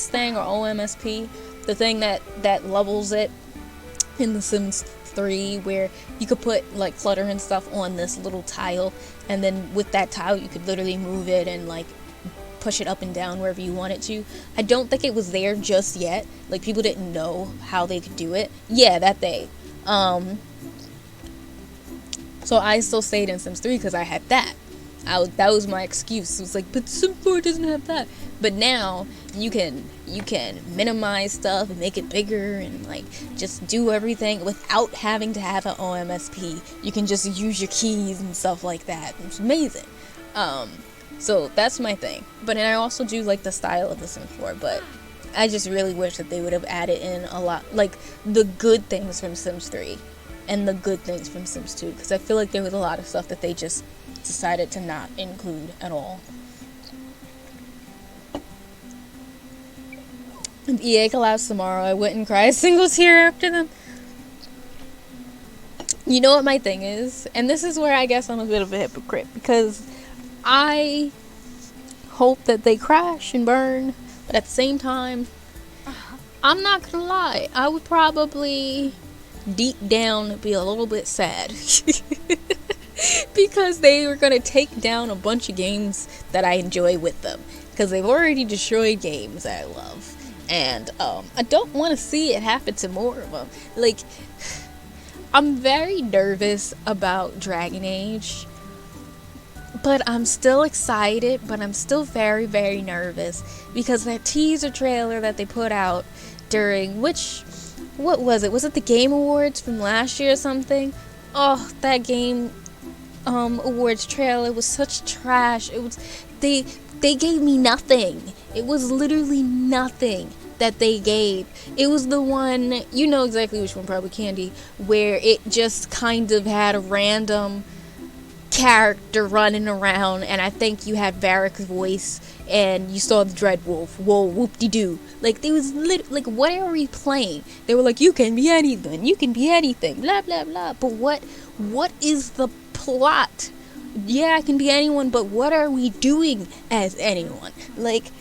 thing, or OMSP, the thing that levels it in The Sims 3, where you could put, like, clutter and stuff on this little tile, and then with that tile you could literally move it and, like, push it up and down wherever you want it to. I don't think it was there just yet. Like, people didn't know how they could do it. Yeah, that thing. So I still stayed in Sims 3 because I had that. That was my excuse. It was like, but Sims 4 doesn't have that. But now you can minimize stuff and make it bigger, and, like, just do everything without having to have an OMSP. You can just use your keys and stuff like that. It's amazing. So that's my thing. But and I also do like the style of the Sims 4, but I just really wish that they would have added in a lot, like, the good things from Sims 3 and the good things from Sims 2, because I feel like there was a lot of stuff that they just decided to not include at all. If EA collapsed tomorrow, I wouldn't cry a single tear after them. You know what my thing is? And this is where I guess I'm a bit of a hypocrite, because I hope that they crash and burn, but at the same time, I'm not gonna lie, I would probably deep down be a little bit sad because they were gonna take down a bunch of games that I enjoy with them, because they've already destroyed games that I love, and I don't want to see it happen to more of them. Like, I'm very nervous about Dragon Age, but I'm still excited, but I'm still very, very nervous, because that teaser trailer that they put out during, what was it? Was it the Game Awards from last year or something? Oh, that Game Awards trailer was such trash. It was, they gave me nothing. It was literally nothing that they gave. It was the one, you know exactly which one, probably Candy, where it just kind of had a random character running around, and I think you had Varric's voice, and you saw the Dreadwolf. Whoa, whoop-de-doo. Like, they was like, what are we playing? They were like, you can be anything, blah blah blah, but what is the plot yeah, I can be anyone, but what are we doing as anyone? Like,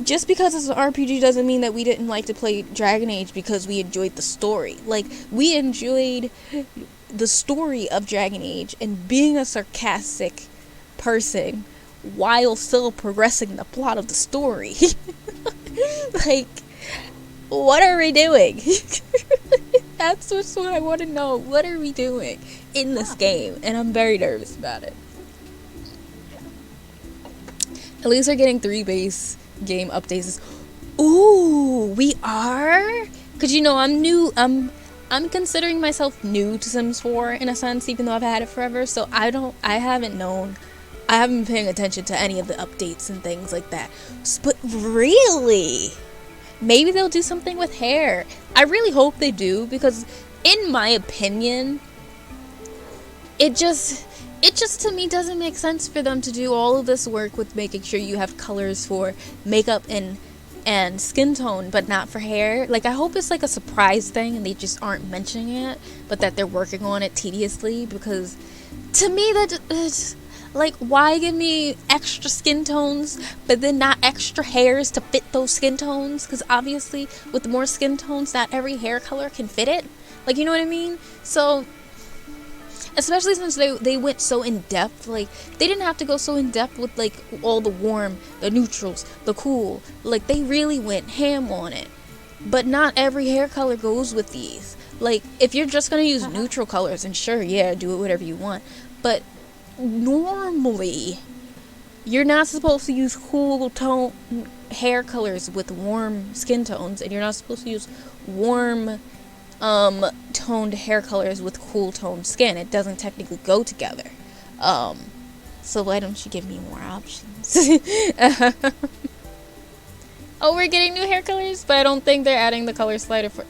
just because it's an RPG doesn't mean that we didn't like to play Dragon Age because we enjoyed the story. Like, we enjoyed the story of Dragon Age and being a sarcastic person while still progressing the plot of the story. Like, what are we doing? That's what's what I want to know. What are we doing in this game? And I'm very nervous about it. At least we're getting 3 base game updates. Ooh, we are? Cause I'm new. I'm considering myself new to Sims 4 in a sense, even though I've had it forever. So I haven't been paying attention to any of the updates and things like that. But really, maybe they'll do something with hair. I really hope they do, because in my opinion, it just to me doesn't make sense for them to do all of this work with making sure you have colors for makeup and skin tone, but not for hair. Like, I hope it's like a surprise thing and they just aren't mentioning it, but that they're working on it tediously, because to me it's like, why give me extra skin tones but then not extra hairs to fit those skin tones? Because obviously with more skin tones, not every hair color can fit it. Like, you know what I mean? So especially since they went so in depth, like, they didn't have to go so in depth with like all the warm, the neutrals, the cool. Like, they really went ham on it. But not every hair color goes with these. Like, if you're just gonna use neutral colors, and sure, yeah, do it whatever you want, but normally you're not supposed to use cool tone hair colors with warm skin tones, and you're not supposed to use warm toned hair colors with cool toned skin. It doesn't technically go together. So why don't you give me more options? Oh, we're getting new hair colors, but I don't think they're adding the color slider for.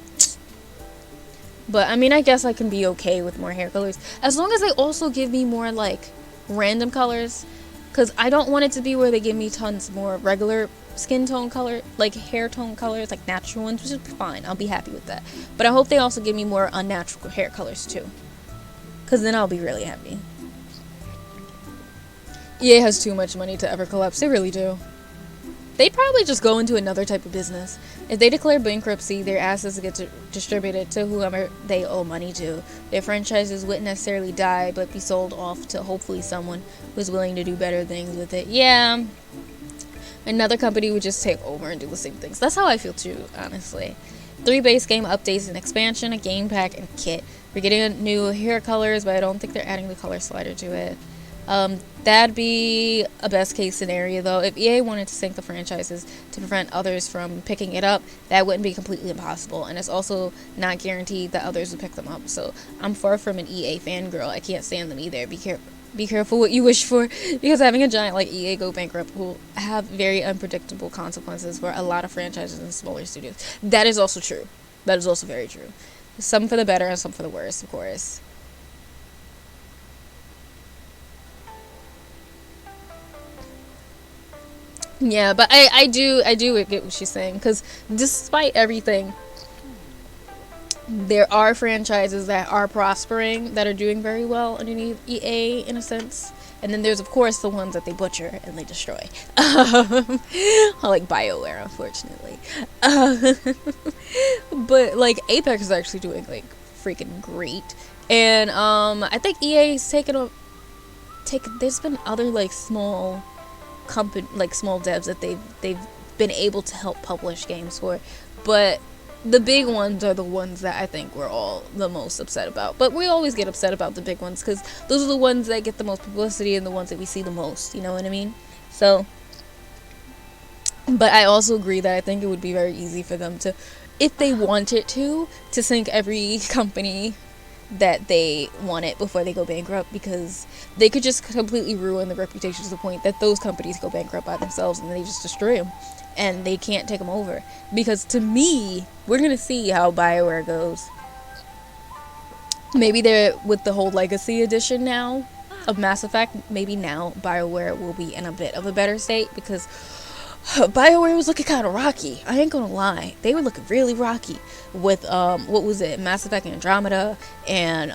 But I mean, I guess I can be okay with more hair colors as long as they also give me more like random colors, because I don't want it to be where they give me tons more regular skin tone color, like hair tone colors, like natural ones, which is fine. I'll be happy with that. But I hope they also give me more unnatural hair colors too, because then I'll be really happy. EA has too much money to ever collapse. They really do. They'd probably just go into another type of business. If they declare bankruptcy, their assets get distributed to whoever they owe money to. Their franchises wouldn't necessarily die, but be sold off to hopefully someone who's willing to do better things with it. Yeah. Another company would just take over and do the same things. That's how I feel too, honestly. 3 base game updates, an expansion, a game pack, and kit. We're getting new hair colors, but I don't think they're adding the color slider to it. That'd be a best case scenario though. If EA wanted to sink the franchises to prevent others from picking it up, that wouldn't be completely impossible, and it's also not guaranteed that others would pick them up. So I'm far from an EA fangirl. I can't stand them either. Be careful what you wish for, because having a giant like EA go bankrupt will have very unpredictable consequences for a lot of franchises and smaller studios. That is also true. That is also very true. Some for the better and some for the worse, of course. Yeah, but I do get what she's saying, because despite everything, there are franchises that are prospering, that are doing very well underneath EA in a sense, and then there's of course the ones that they butcher and they destroy, like BioWare, unfortunately. But like Apex is actually doing like freaking great, and I think EA's there's been other like small devs that they've been able to help publish games for, but the big ones are the ones that I think we're all the most upset about. But we always get upset about the big ones because those are the ones that get the most publicity and the ones that we see the most, you know what I mean? So, but I also agree that I think it would be very easy for them to, if they wanted to sink every company that they want it before they go bankrupt, because they could just completely ruin the reputation to the point that those companies go bankrupt by themselves and they just destroy them and they can't take them over. Because to me, we're gonna see how BioWare goes. Maybe they're with the whole Legacy edition now of Mass Effect, maybe now BioWare will be in a bit of a better state, because BioWare was looking kind of rocky. I ain't gonna lie. They were looking really rocky with, what was it? Mass Effect Andromeda and,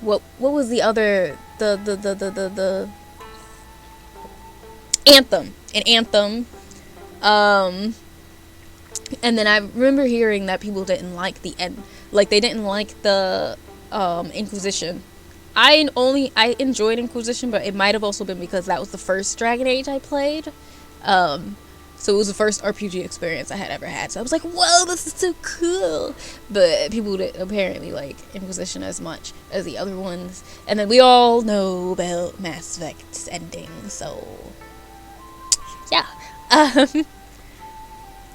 what was the other, the Anthem, an Anthem, and then I remember hearing that people didn't like the end, like they didn't like the Inquisition. I enjoyed Inquisition, but it might have also been because that was the first Dragon Age I played. So it was the first RPG experience I had ever had. So I was like, whoa, this is so cool. But people didn't apparently like Inquisition as much as the other ones. And then we all know about Mass Effect's ending, so yeah.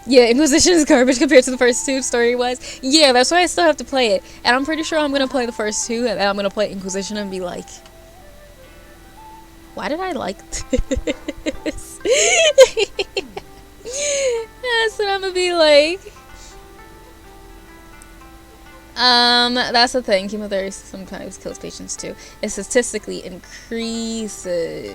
Yeah, Inquisition is garbage compared to the first two story-wise. Yeah, that's why I still have to play it. And I'm pretty sure I'm going to play the first two, and then I'm going to play Inquisition and be like, why did I like this? That's what I'm going to be like. That's the thing. Chemotherapy sometimes kills patients too. It statistically increases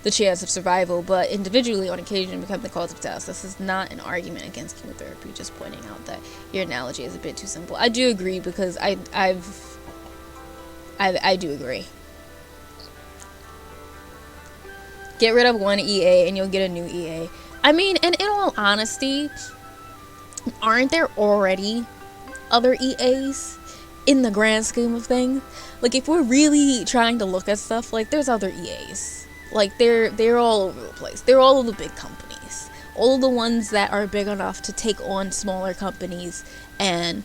the chance of survival, but individually on occasion become the cause of death. This is not an argument against chemotherapy, just pointing out that your analogy is a bit too simple. I do agree, because I do agree. Get rid of one EA and you'll get a new EA. I mean, and in all honesty, aren't there already other EAs in the grand scheme of things? Like, if we're really trying to look at stuff, like, there's other EAs. Like, they're all over the place. They're all of the big companies. All of the ones that are big enough to take on smaller companies and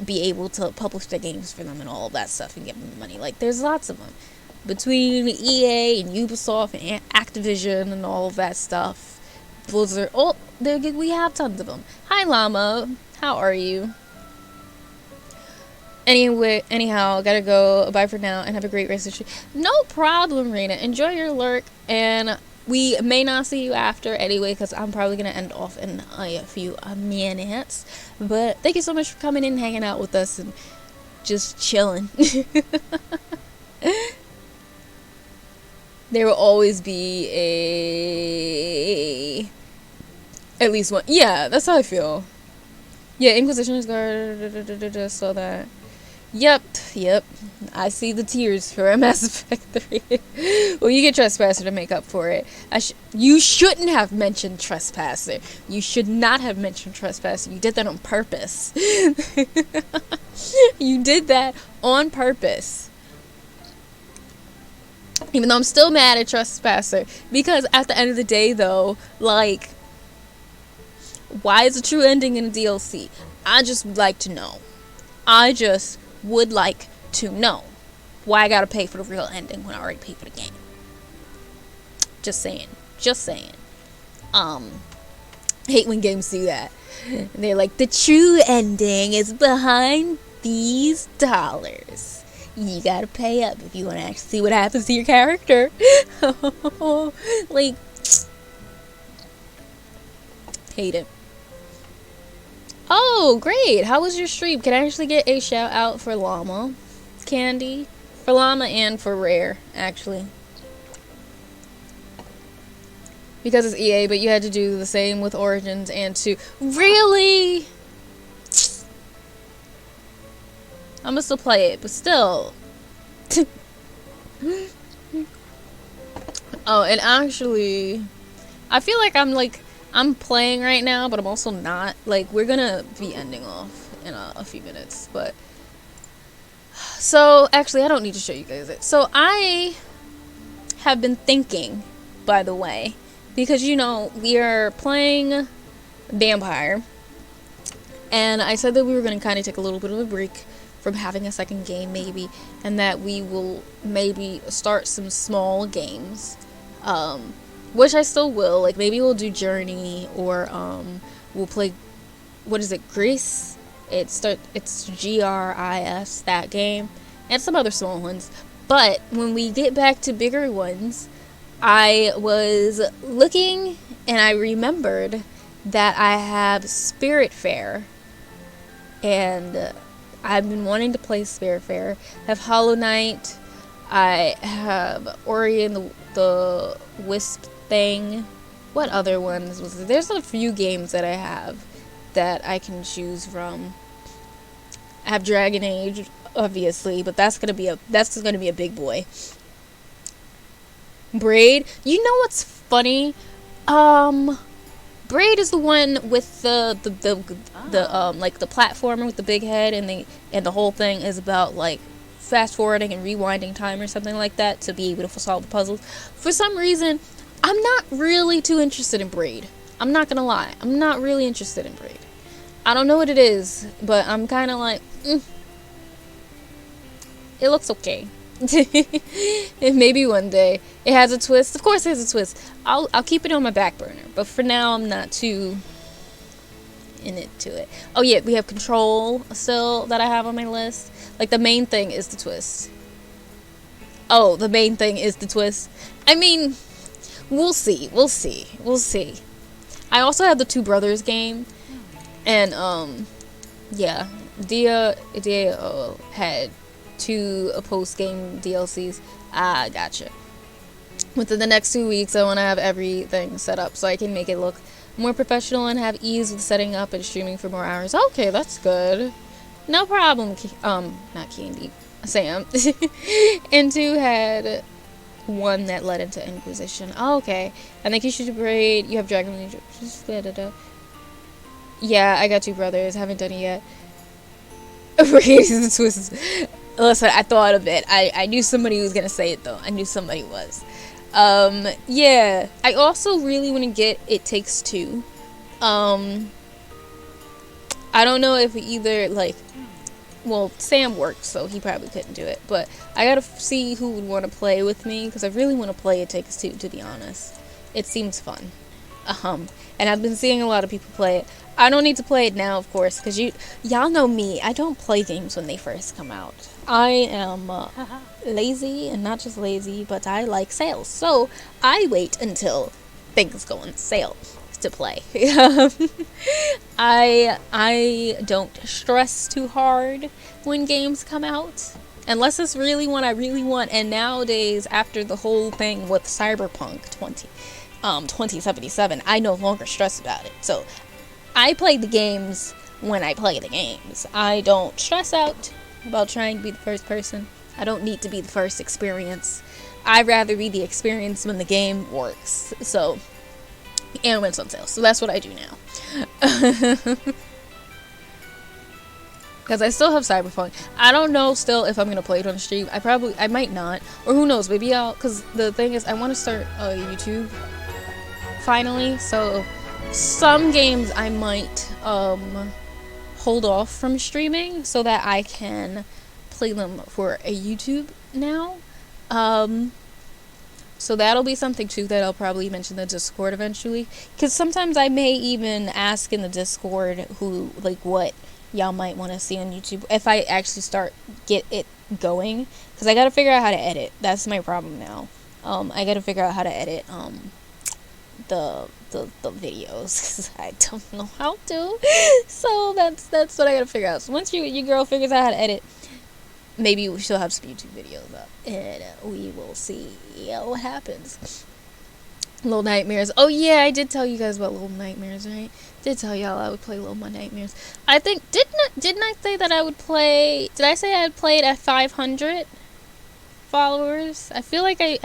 be able to publish their games for them and all of that stuff and give them the money. Like, there's lots of them. Between EA and Ubisoft and Activision and all of that stuff. Blizzard. Oh, we have tons of them. Hi, Llama. How are you? Anyhow, gotta go. Bye for now, and have a great rest of the trip. No problem, Rena. Enjoy your lurk, and we may not see you after anyway, because I'm probably gonna end off in a few minutes. But thank you so much for coming in and hanging out with us and just chilling. There will always be at least one. Yeah, that's how I feel. Yeah, Inquisition is guard. So that. Yep. I see the tears for Mass Effect 3. Well, you get Trespasser to make up for it. You shouldn't have mentioned Trespasser. You should not have mentioned Trespasser. You did that on purpose. You did that on purpose. Even though I'm still mad at Trespasser. Because at the end of the day, though, like, why is a true ending in a DLC? I just would like to know. I just would like to know why I gotta pay for the real ending when I already paid for the game. Just saying. Hate when games do that. They're like, the true ending is behind these dollars. You gotta pay up if you want to actually see what happens to your character. Like, hate it. Oh, great. How was your stream? Can I actually get a shout out for Llama Candy? For Llama and for Rare, actually. Because it's EA, but you had to do the same with Origins and 2. Really? I'm gonna still play it, but still. Oh, and actually, I feel like I'm playing right now, but I'm also not. Like, we're gonna be ending off in a few minutes, but so actually I don't need to show you guys it. So I have been thinking, by the way, because you know we are playing Vampire, and I said that we were gonna kind of take a little bit of a break from having a second game maybe, and that we will maybe start some small games, which I still will. Like, maybe we'll do Journey, or we'll play, what is it, Gris? It's GRIS, that game, and some other small ones. But when we get back to bigger ones, I was looking and I remembered that I have Spiritfarer, and I've been wanting to play Spiritfarer. I have Hollow Knight. I have Ori and the Wisp thing. What other ones was there? There's a few games that I have that I can choose from. I have Dragon Age, obviously, but that's gonna be a big boy. Braid. You know what's funny? Braid is the one with the like the platformer with the big head, and the whole thing is about like fast forwarding and rewinding time or something like that to be able to solve the puzzles. For some reason, I'm not really too interested in Braid. I'm not gonna lie. I'm not really interested in Braid. I don't know what it is, but I'm kind of like, it looks okay. Maybe one day. It has a twist. Of course it has a twist. I'll keep it on my back burner, but for now I'm not too into it. Oh yeah, we have Control still that I have on my list. Like the main thing is the twist. Oh, the main thing is the twist. I mean, we'll see. I also have the Two Brothers game, and yeah, Dia had 2 post-game DLCs. Ah, gotcha. Within the next 2 weeks, I want to have everything set up so I can make it look more professional and have ease with setting up and streaming for more hours. Okay, that's good. No problem. Not Candy, Sam. And 2 had 1 that led into Inquisition. Oh, okay. I think you should Braid. You have Dragon Age. Yeah, I got 2 brothers. Haven't done it yet. Braid is the twist. Listen, I thought of it. I knew somebody was gonna say it though. I knew somebody was. Yeah. I also really want to get It Takes Two. I don't know if either like, well, Sam worked, so he probably couldn't do it. But I gotta see who would want to play with me because I really want to play It Takes Two. To be honest, it seems fun. And I've been seeing a lot of people play it. I don't need to play it now, of course, because y'all know me. I don't play games when they first come out. I am lazy, and not just lazy, but I like sales. So I wait until things go on sale to play. I don't stress too hard when games come out, unless it's really one I really want. And nowadays, after the whole thing with Cyberpunk 2077, I no longer stress about it. So I play the games when I play the games. I don't stress out about trying to be the first person. I don't need to be the first experience. I'd rather be the experience when the game works. So, and when it's on sale. So that's what I do now. Because I still have Cyberpunk. I don't know still if I'm going to play it on stream. I might not. Or who knows, maybe I'll, because the thing is, I want to start YouTube finally. So some games I might hold off from streaming so that I can play them for a YouTube now. So that'll be something too that I'll probably mention in the Discord eventually, because sometimes I may even ask in the Discord who, like, what y'all might want to see on YouTube if I actually get it going, because I gotta figure out how to edit. That's my problem now. I gotta figure out how to edit the videos, because I don't know how to. So that's what I gotta figure out. So once your girl figures out how to edit, maybe she'll have some YouTube videos up, and we will see what happens. Little Nightmares. Oh yeah, I did tell you guys about Little Nightmares, right? Did tell y'all I would play Little Nightmares. I think didn't I say that I would play? Did I say I'd play it at 500 followers? I feel like I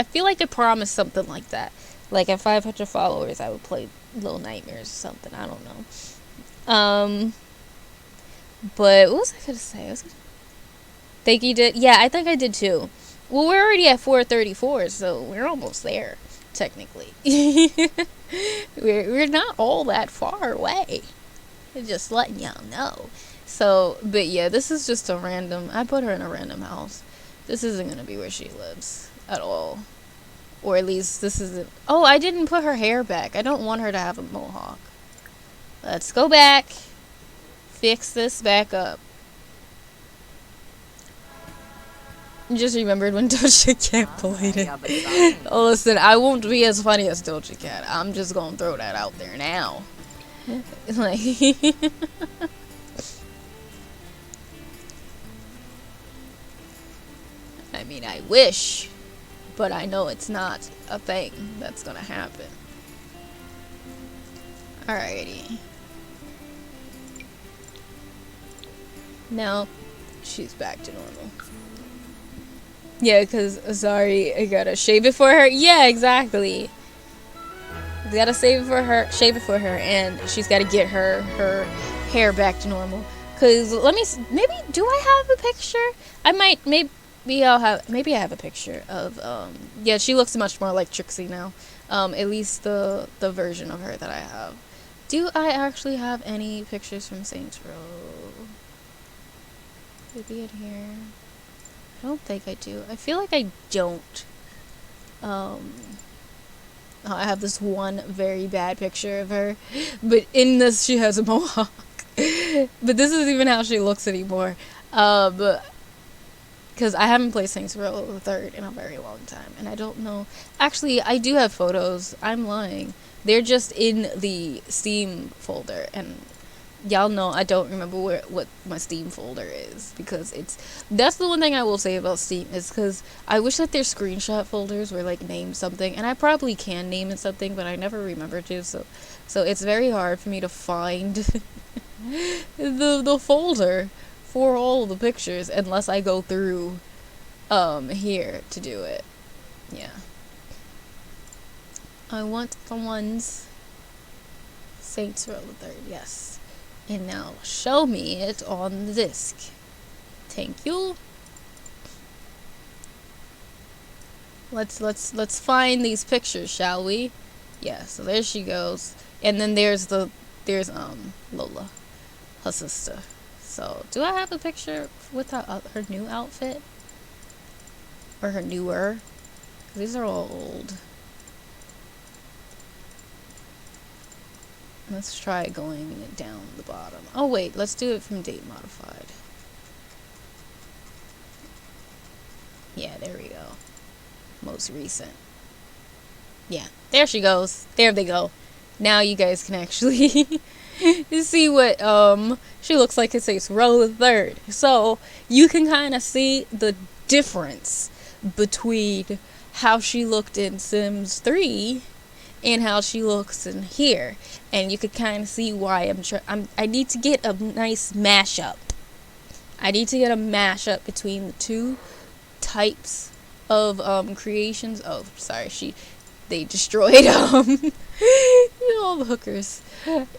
promised something like that. Like at 500 followers, I would play Little Nightmares or something. I don't know. But what was I gonna say? Think you did? Yeah, I think I did too. Well, we're already at 434, so we're almost there, technically. we're not all that far away. Just letting y'all know. So, but yeah, this is just a random. I put her in a random house. This isn't gonna be where she lives at all, or at least this isn't. Oh, I didn't put her hair back. I don't want her to have a mohawk. Let's go back. Fix this back up. Just remembered when Doja Cat played it. Oh, listen, I won't be as funny as Doja Cat. I'm just gonna throw that out there now. Like, I mean, I wish, but I know it's not a thing that's gonna happen. Alrighty. Now, she's back to normal. Yeah, because, sorry, I gotta shave it for her. Yeah, exactly. Gotta shave it for her, and she's gotta get her hair back to normal. Because, maybe, do I have a picture? Maybe I have a picture of, yeah, she looks much more like Trixie now. At least the version of her that I have. Do I actually have any pictures from Saints Row? Maybe in here. I don't think I do. I feel like I don't. I have this one very bad picture of her, but in this she has a mohawk. But this isn't even how she looks anymore. Because I haven't played Saints Row the Third in a very long time, and I don't know. Actually, I do have photos. I'm lying. They're just in the Steam folder, and y'all know I don't remember what my Steam folder is, because that's the one thing I will say about Steam, is because I wish that their screenshot folders were like named something, and I probably can name it something, but I never remember to, so it's very hard for me to find the folder for all the pictures unless I go through here to do it. Yeah. I want the ones Saints Row the Third, yes. And now show me it on the disc. Thank you. Let's find these pictures, shall we? Yeah, so there she goes. And then there's Lola, her sister. So, do I have a picture with her new outfit? Or her newer? These are all old. Let's try going down the bottom. Oh wait, let's do it from date modified. Yeah, there we go. Most recent. Yeah, there she goes. There they go. Now you guys can actually see what she looks like in Saints Row the Third. So you can kind of see the difference between how she looked in Sims 3 and how she looks in here, and you could kind of see why I need to get a nice mashup. I need to get a mashup between the two types of creations. Oh, sorry, they destroyed all the hookers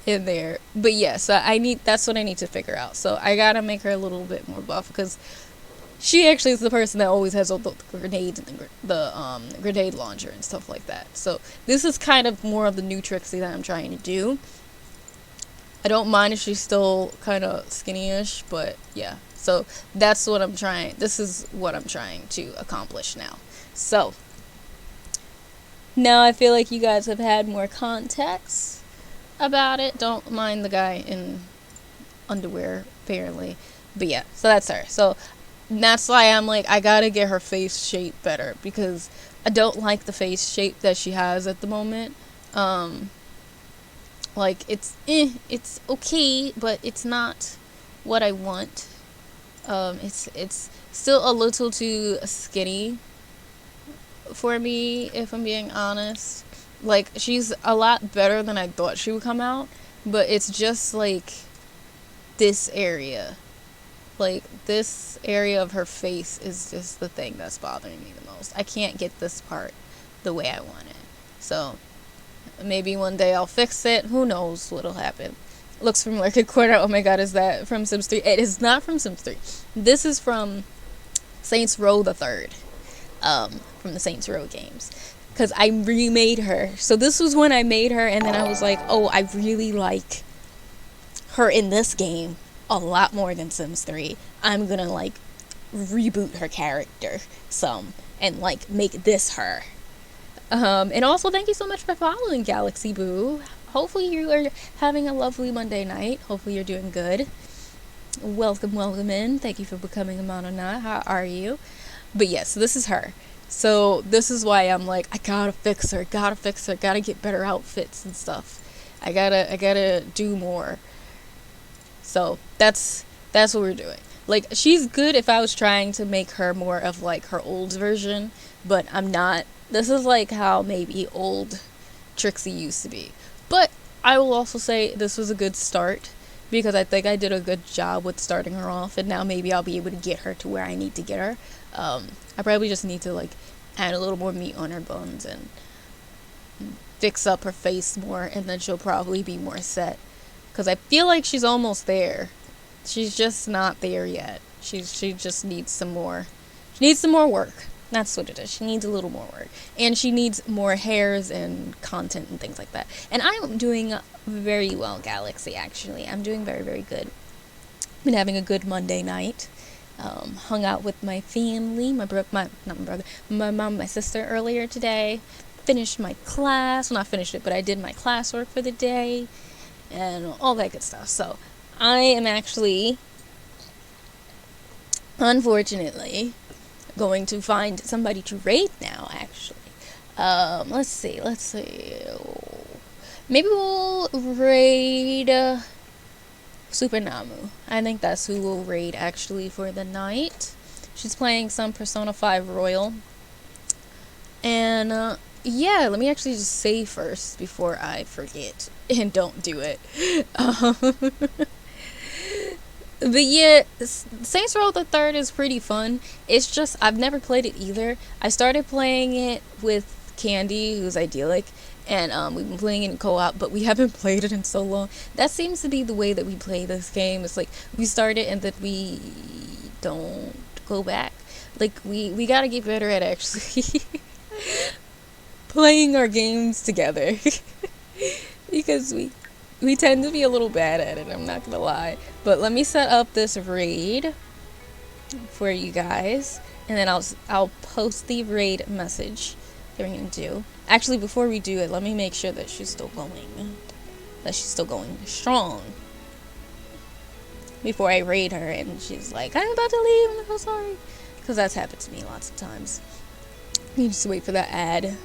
in there. But yeah, so that's what I need to figure out. So I gotta make her a little bit more buff, because she actually is the person that always has all the grenades and the grenade launcher and stuff like that. So this is kind of more of the new Trixie that I'm trying to do. I don't mind if she's still kind of skinny-ish, but yeah. So that's what I'm trying. This is what I'm trying to accomplish now. So now I feel like you guys have had more context about it. Don't mind the guy in underwear, apparently. But yeah, so that's her. So that's why I'm like, I gotta get her face shape better, because I don't like the face shape that she has at the moment. Like, it's okay, but it's not what I want. It's still a little too skinny for me, if I'm being honest. Like, she's a lot better than I thought she would come out, but it's just like this area. Like, this area of her face is just the thing that's bothering me the most. I can't get this part the way I want it. So, maybe one day I'll fix it. Who knows what'll happen. Looks from Lurking Corner. Oh my god, is that from Sims 3? It is not from Sims 3. This is from Saints Row the Third. From the Saints Row games. Because I remade her. So this was when I made her, and then I was like, oh, I really like her in this game a lot more than Sims 3. I'm gonna like reboot her character some and like make this her. And also thank you so much for following, Galaxy Boo. Hopefully you are having a lovely Monday night. Hopefully you're doing good. Welcome in. Thank you for becoming a Monona. How are you? But yes, so this is her. So this is why I'm like, I gotta fix her, gotta get better outfits and stuff. I gotta do more. So that's what we're doing. Like, she's good if I was trying to make her more of like her old version, but I'm not. This is like how maybe old Trixie used to be. But I will also say this was a good start, because I think I did a good job with starting her off, and now maybe I'll be able to get her to where I need to get her. I probably just need to like add a little more meat on her bones and fix up her face more, and then she'll probably be more set, because I feel like she's almost there. She's just not there yet. She just needs some more. She needs some more work. That's what it is. She needs a little more work, and she needs more hairs and content and things like that. And I'm doing very well, Galaxy. Actually, I'm doing very, very good. Been having a good Monday night. Hung out with my family, not my brother, my mom, my sister earlier today. Finished my class. Well, not finished it, but I did my classwork for the day, and all that good stuff. So I am actually, unfortunately, going to find somebody to raid now, actually. Let's see. Maybe we'll raid Super Namu. I think that's who we'll raid, actually, for the night. She's playing some Persona 5 Royal. And, yeah, let me actually just save first before I forget and don't do it. But yeah, Saints Row the Third is pretty fun. It's just, I've never played it either. I started playing it with Candy, who's idyllic, and we've been playing it in co-op, but we haven't played it in so long. That seems to be the way that we play this game. It's like, we start it and then we don't go back. Like, we gotta get better at actually playing our games together. Because we tend to be a little bad at it, I'm not gonna lie. But let me set up this raid for you guys, and then I'll post the raid message that we're gonna do. Actually, before we do it, let me make sure that she's still going strong before I raid her and she's like, I'm about to leave, I'm so sorry. Because that's happened to me lots of times. You just wait for that ad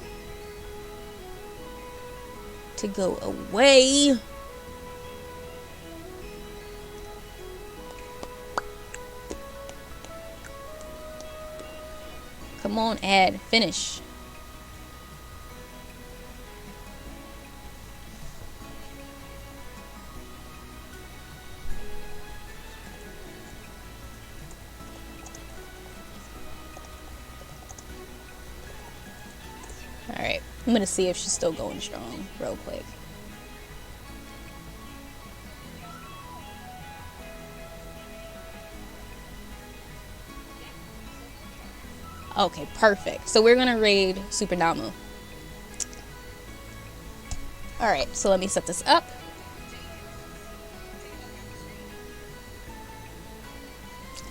to go away. Come on, ad, finish. Alright, I'm gonna see if she's still going strong real quick. Okay, perfect. So we're gonna raid Super Namu. Alright, so let me set this up.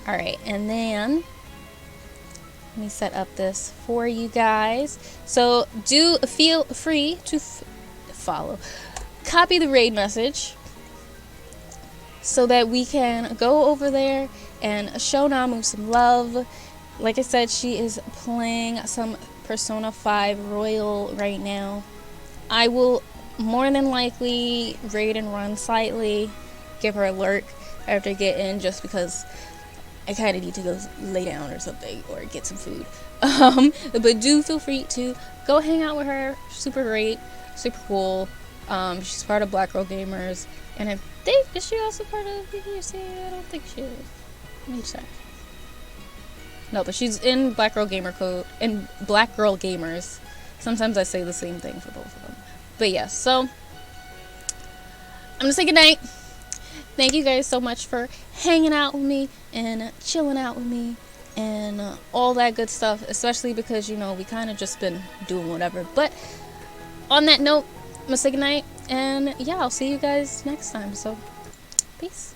Alright, and then let me set up this for you guys. So do feel free to follow. Copy the raid message so that we can go over there and show Namu some love. Like I said, she is playing some Persona 5 Royal right now. I will more than likely raid and run slightly, give her a lurk after I get in, just because I kind of need to go lay down or something, or get some food. But do feel free to go hang out with her. Super great, super cool. She's part of Black Girl Gamers, and I think, is she also part of BBC? I don't think she is. Let me check. No, but she's in Black Girl Black Girl Gamers. Sometimes I say the same thing for both of them. But yeah, so I'm gonna say goodnight. Thank you guys so much for hanging out with me and chilling out with me and all that good stuff, especially because, you know, we kind of just been doing whatever. But on that note, I'm gonna say goodnight, and yeah, I'll see you guys next time. So peace.